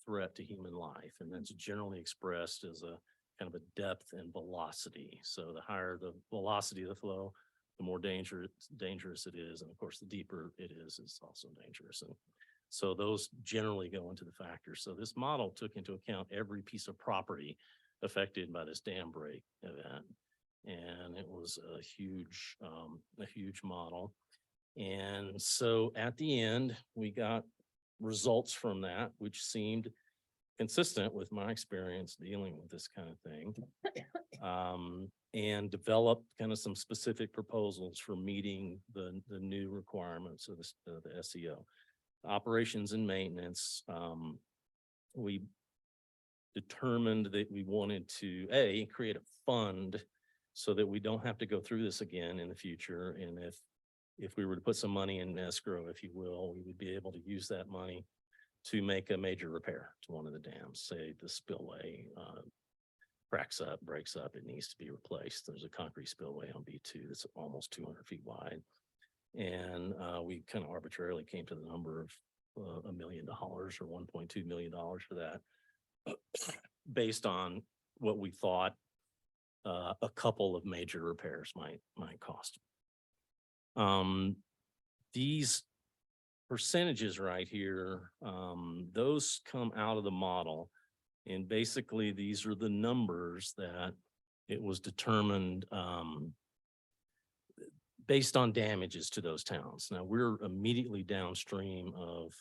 threat to human life. And that's generally expressed as a kind of a depth and velocity. So the higher the velocity of the flow, the more dangerous it is. And of course, the deeper it is also dangerous. And so those generally go into the factors. So this model took into account every piece of property affected by this dam break event. And it was a huge model. And so at the end, we got results from that, which seemed consistent with my experience dealing with this kind of thing. And developed kind of some specific proposals for meeting the new requirements of the SEO. Operations and maintenance, we determined that we wanted to create a fund so that we don't have to go through this again in the future. And if we were to put some money in escrow, if you will, we would be able to use that money to make a major repair to one of the dams. Say the spillway cracks up, breaks up, it needs to be replaced. There's a concrete spillway on B2 that's almost 200 feet wide. And we kind of arbitrarily came to the number of $1 million or $1.2 million for that, based on what we thought a couple of major repairs might cost. These percentages right here, those come out of the model. And basically, these are the numbers that it was determined based on damages to those towns. Now, we're immediately downstream of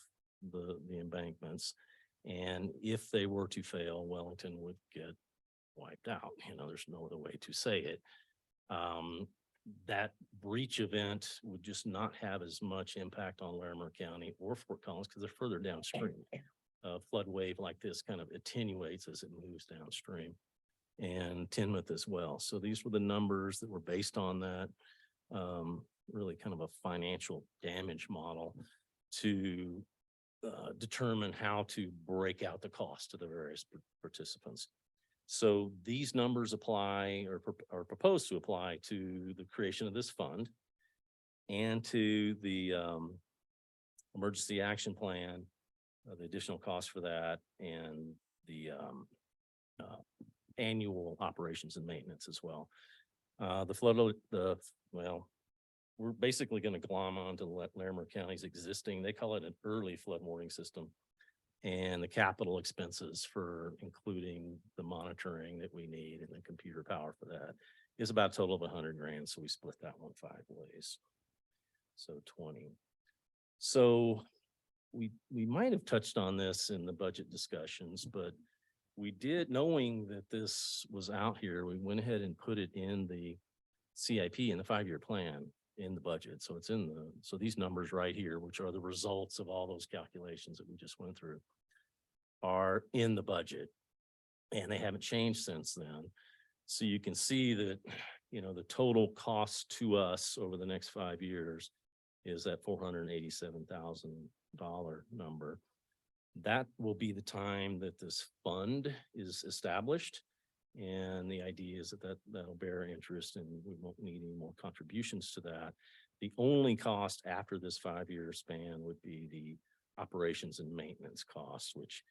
the embankments. And if they were to fail, Wellington would get wiped out. You know, there's no other way to say it. That breach event would just not have as much impact on Larimer County or Fort Collins because they're further downstream. A flood wave like this kind of attenuates as it moves downstream, and Tinmouth as well. So these were the numbers that were based on that, really kind of a financial damage model to determine how to break out the cost to the various participants. So these numbers apply or are proposed to apply to the creation of this fund and to the emergency action plan, the additional cost for that, and the annual operations and maintenance as well. We're basically going to glom onto Larimer County's existing, they call it an early flood warning system, and the capital expenses for including the monitoring that we need and the computer power for that is about a total of $100,000. So we split that one 5 ways. So 20. So we might have touched on this in the budget discussions, but we did, knowing that this was out here, we went ahead and put it in the CIP in the 5-year plan in the budget. So it's so these numbers right here, which are the results of all those calculations that we just went through, are in the budget, and they haven't changed since then. So you can see that, you know, the total cost to us over the next 5 years is that $487,000 number. That will be the time that this fund is established. And the idea is that that'll bear interest and we won't need any more contributions to that. The only cost after this 5-year span would be the operations and maintenance costs, which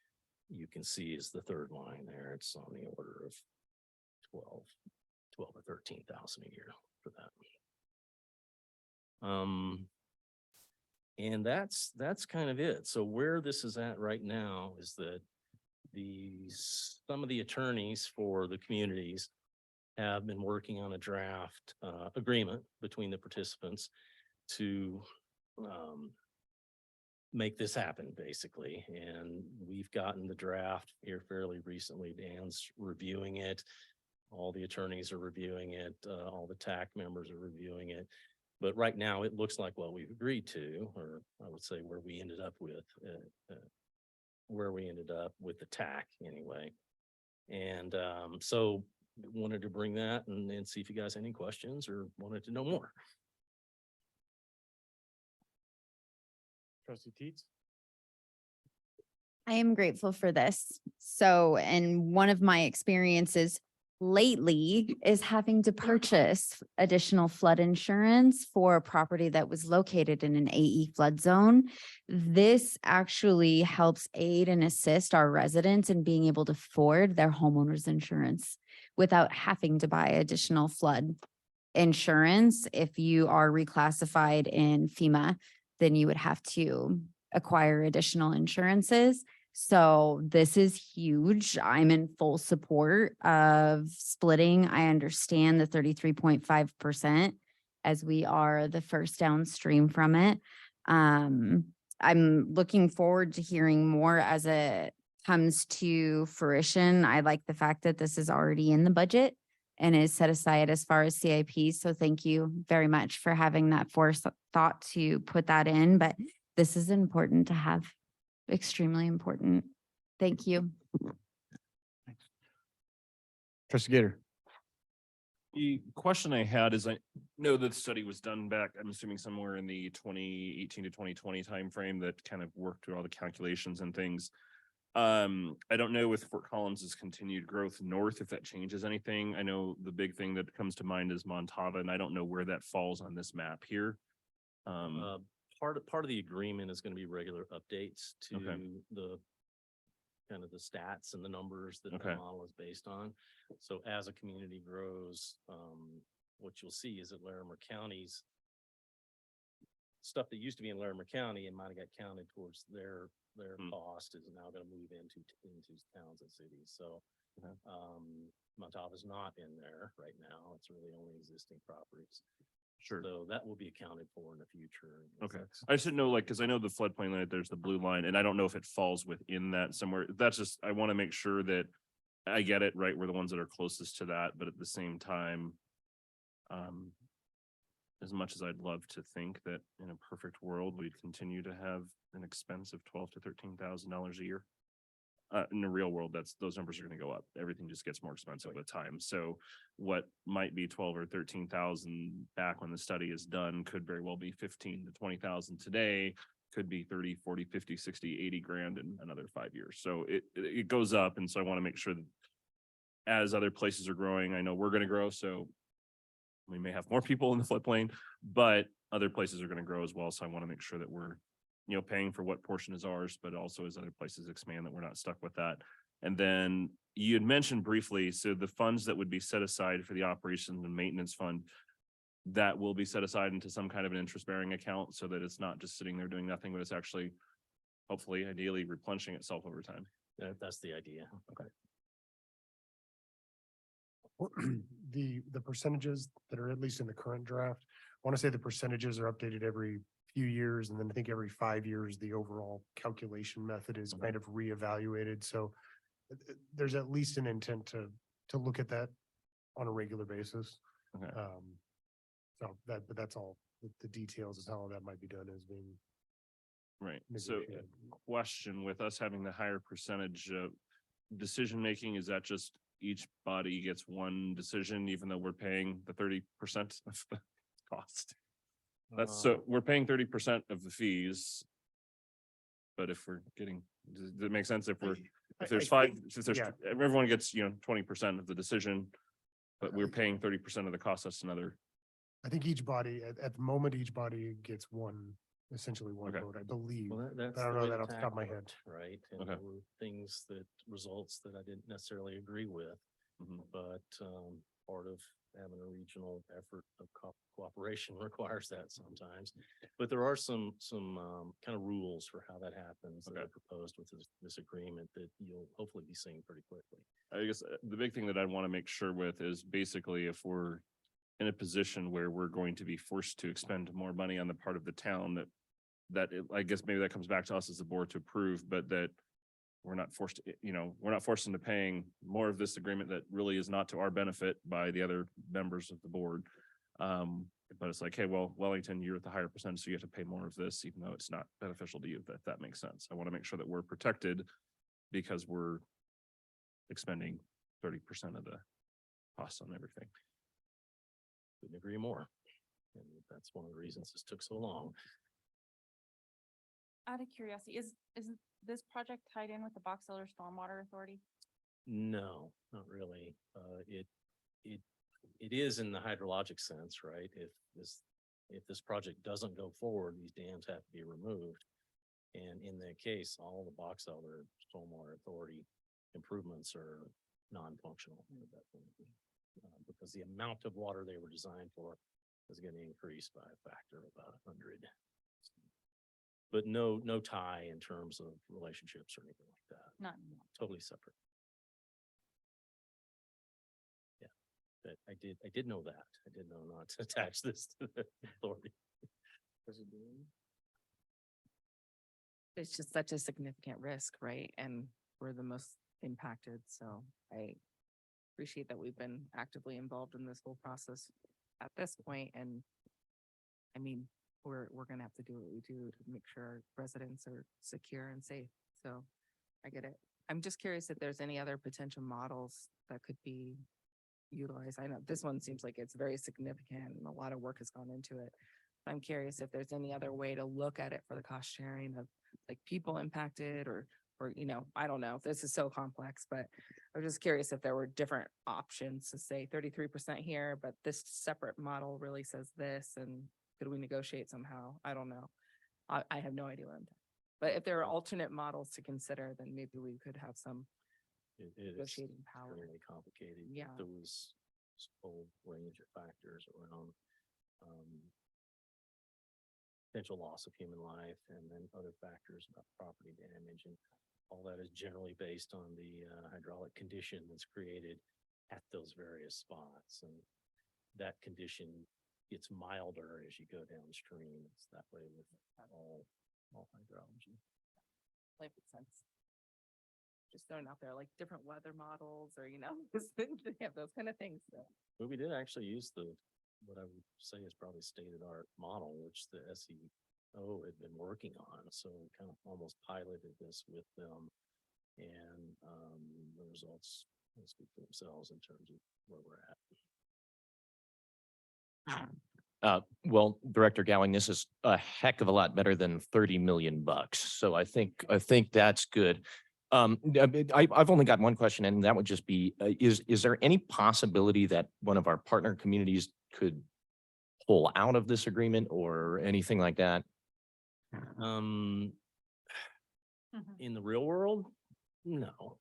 you can see is the third line there. It's on the order of 12 or 13,000 a year for that. And that's kind of it. So where this is at right now is that some of the attorneys for the communities have been working on a draft agreement between the participants to make this happen, basically. And we've gotten the draft here fairly recently. Dan's reviewing it. All the attorneys are reviewing it. All the TAC members are reviewing it. But right now it looks like what we've agreed to, or I would say where we ended up with the TAC anyway. And so wanted to bring that and see if you guys had any questions or wanted to know more. Trustee Teets? I am grateful for this. So, and one of my experiences lately is having to purchase additional flood insurance for a property that was located in an AE flood zone. This actually helps aid and assist our residents in being able to afford their homeowners insurance without having to buy additional flood insurance. If you are reclassified in FEMA, then you would have to acquire additional insurances. So this is huge. I'm in full support of splitting. I understand the 33.5% as we are the first downstream from it. I'm looking forward to hearing more as it comes to fruition. I like the fact that this is already in the budget and is set aside as far as CIP. So thank you very much for having that forethought to put that in, but this is important to have. Extremely important. Thank you. Trustee Gator. The question I had is, I know that the study was done back, I'm assuming somewhere in the 2018 to 2020 timeframe that kind of worked through all the calculations and things. I don't know with Fort Collins's continued growth north, if that changes anything. I know the big thing that comes to mind is Montava, and I don't know where that falls on this map here. Part of the agreement is going to be regular updates to Okay. the kind of the stats and the numbers that Okay. the model is based on. So as a community grows, what you'll see is that Larimer County's stuff that used to be in Larimer County and might have got counted towards their cost is now going to move into towns and cities. So Montava's not in there right now. It's really only existing properties. Sure. So that will be accounted for in the future. Okay. I just didn't know, like, because I know the floodplain line, there's the blue line, and I don't know if it falls within that somewhere. That's just, I want to make sure that I get it right. We're the ones that are closest to that, but at the same time, as much as I'd love to think that in a perfect world, we'd continue to have an expense of $12,000 to $13,000 a year. In the real world, those numbers are going to go up. Everything just gets more expensive with time. So what might be 12 or 13,000 back when the study is done could very well be 15 to 20,000 today, could be 30, 40, 50, 60, 80 grand in another 5 years. So it goes up. And so I want to make sure that as other places are growing, I know we're going to grow. So we may have more people in the floodplain, but other places are going to grow as well. So I want to make sure that we're paying for what portion is ours, but also as other places expand, that we're not stuck with that. And then you had mentioned briefly, so the funds that would be set aside for the operations and maintenance fund, that will be set aside into some kind of an interest-bearing account so that it's not just sitting there doing nothing, but it's actually, hopefully, ideally replenishing itself over time. That's the idea. Okay. The percentages that are at least in the current draft, I want to say the percentages are updated every few years, and then I think every 5 years, the overall calculation method is kind of reevaluated. So there's at least an intent to look at that on a regular basis. Okay. But that's all, the details is how that might be done is being. Right. So negotiated. question, with us having the higher percentage of decision-making, is that just each body gets one decision, even though we're paying the 30% of the cost? That's so we're paying 30% of the fees. But if we're getting, does it make sense if there's Yeah. everyone gets, 20% of the decision, but we're paying 30% of the cost, that's another. I think each body, at the moment, each body gets essentially one Okay. vote, I believe. Well, that's I don't the know way that the off the top of my TAC head. worked, right? And Okay. there were results that I didn't necessarily agree with, but part of having a regional effort of cooperation requires that sometimes. But there are some kind of rules for how that happens that are proposed with this agreement that you'll hopefully be seeing pretty quickly. I guess the big thing that I want to make sure with is basically if we're in a position where we're going to be forced to expend more money on the part of the town, I guess maybe that comes back to us as a board to approve, but that we're not forced, we're not forced into paying more of this agreement that really is not to our benefit by the other members of the board. But it's like, hey, well, Wellington, you're at the higher percentage, so you have to pay more of this, even though it's not beneficial to you, that makes sense. I want to make sure that we're protected because we're expending 30% of the costs on everything. Couldn't agree more. And that's one of the reasons this took so long. Out of curiosity, is this project tied in with the Box Elder Stormwater Authority? No, not really. It is in the hydrologic sense, right? If this project doesn't go forward, these dams have to be removed. And in that case, all the Box Elder Stormwater Authority improvements are non-functional at that point. Because the amount of water they were designed for is going to increase by a factor of about 100. But no tie in terms of relationships or anything like that. Not, Totally separate. Yeah, but I did know that. I did know not to attach this to the authority. It's just such a significant risk, right? And we're the most impacted, so I appreciate that we've been actively involved in this whole process at this point. And I mean, we're gonna have to do what we do to make sure our residents are secure and safe. So I get it. I'm just curious if there's any other potential models that could be utilized. I know this one seems like it's very significant and a lot of work has gone into it. I'm curious if there's any other way to look at it for the cost sharing of like people impacted or, you know, I don't know. This is so complex, but I'm just curious if there were different options to say 33% here, but this separate model really says this, and could we negotiate somehow? I don't know. I have no idea what I'm talking. But if there are alternate models to consider, then maybe we could have some It is negotiating power. really complicated. Yeah. There was this whole range of factors around potential loss of human life and then other factors about property damage, and all that is generally based on the hydraulic condition that's created at those various spots. And that condition gets milder as you go downstream. It's that way with all hydrology. Makes sense. Just throwing out there like different weather models or, you know, they have those kind of things. So. But we did actually use what I would say is probably state-of-the-art model, which the SEO had been working on. So we kind of almost piloted this with them, and the results speak for themselves in terms of where we're at. Well, Director Gowing, this is a heck of a lot better than 30 million bucks. So I think that's good. I've only got one question, and that would just be, is there any possibility that one of our partner communities could pull out of this agreement or anything like that? In the real world, no,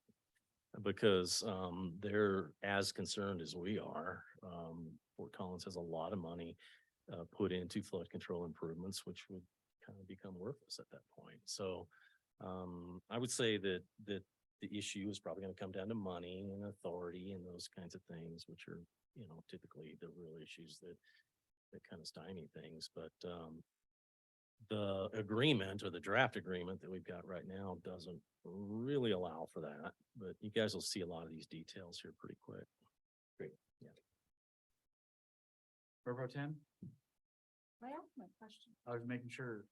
because they're as concerned as we are. Fort Collins has a lot of money put into flood control improvements, which would kind of become worthless at that point. So I would say that the issue is probably going to come down to money and authority and those kinds of things, which are, you know, typically the real issues that kind of stymie things. But the agreement or the draft agreement that we've got right now doesn't really allow for that. But you guys will see a lot of these details here pretty quick. Great. Yeah. Pro Tem? I asked my question. I was making sure.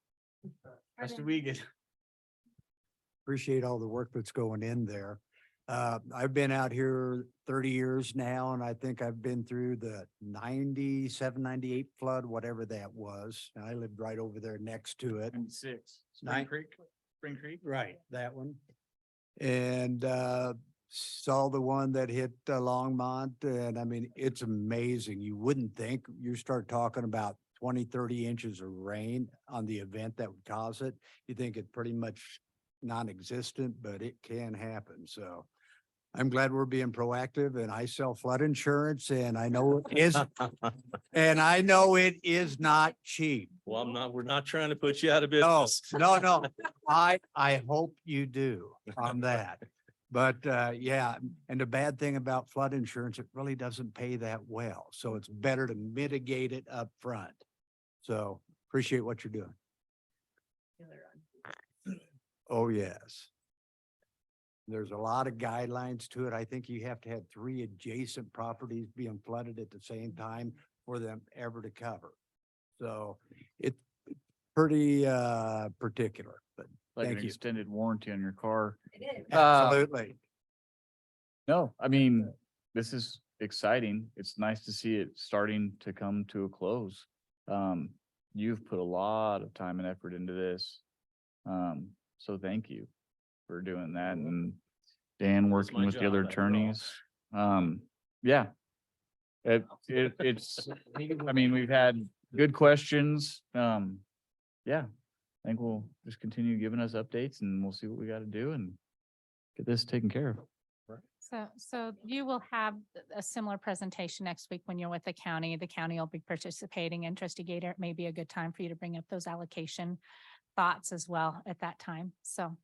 Rest of we get. Appreciate all the work that's going in there. I've been out here 30 years now, and I think I've been through the 97, 98 flood, whatever that was. And I lived right over there next to it. 96. Nine- Spring Creek? Right, that one. And saw the one that hit Longmont, and I mean, it's amazing. You wouldn't think, you start talking about 20, 30 inches of rain on the event that would cause it. You think it's pretty much non-existent, but it can happen. So I'm glad we're being proactive, and I sell flood insurance, and I know it is, and I know it is not cheap. Well, we're not trying to put you out of No, business. no. I hope you do on that. But yeah, and the bad thing about flood insurance, it really doesn't pay that well. So it's better to mitigate it up front. So appreciate what you're doing. Oh, yes. There's a lot of guidelines to it. I think you have to have 3 adjacent properties being flooded at the same time for them ever to cover. So it's pretty particular, but Like an thank you. extended warranty on your car. Absolutely. No, I mean, this is exciting. It's nice to see it starting to come to a close. You've put a lot of time and effort into this. So thank you for doing that. And Dan That's working my with the other job, after all. attorneys. Yeah. It's, I mean, we've had good questions. Yeah. I think we'll just continue giving us updates and we'll see what we got to do and get this taken care of. So you will have a similar presentation next week when you're with the county. The county will be participating in Trustee Gator. It may be a good time for you to bring up those allocation thoughts as well at that time. So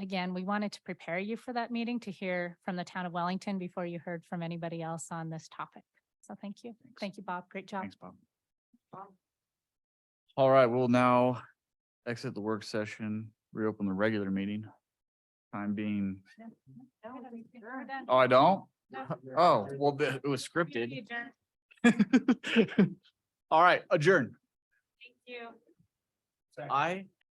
again, we wanted to prepare you for that meeting to hear from the town of Wellington before you heard from anybody else on this topic. So thank you. Thank you, Bob. Great job. Thanks, Bob. All right, we'll now exit the work session, reopen the regular meeting. Time being, oh, I don't? Oh, well, it was scripted. All right, adjourn. Thank you. I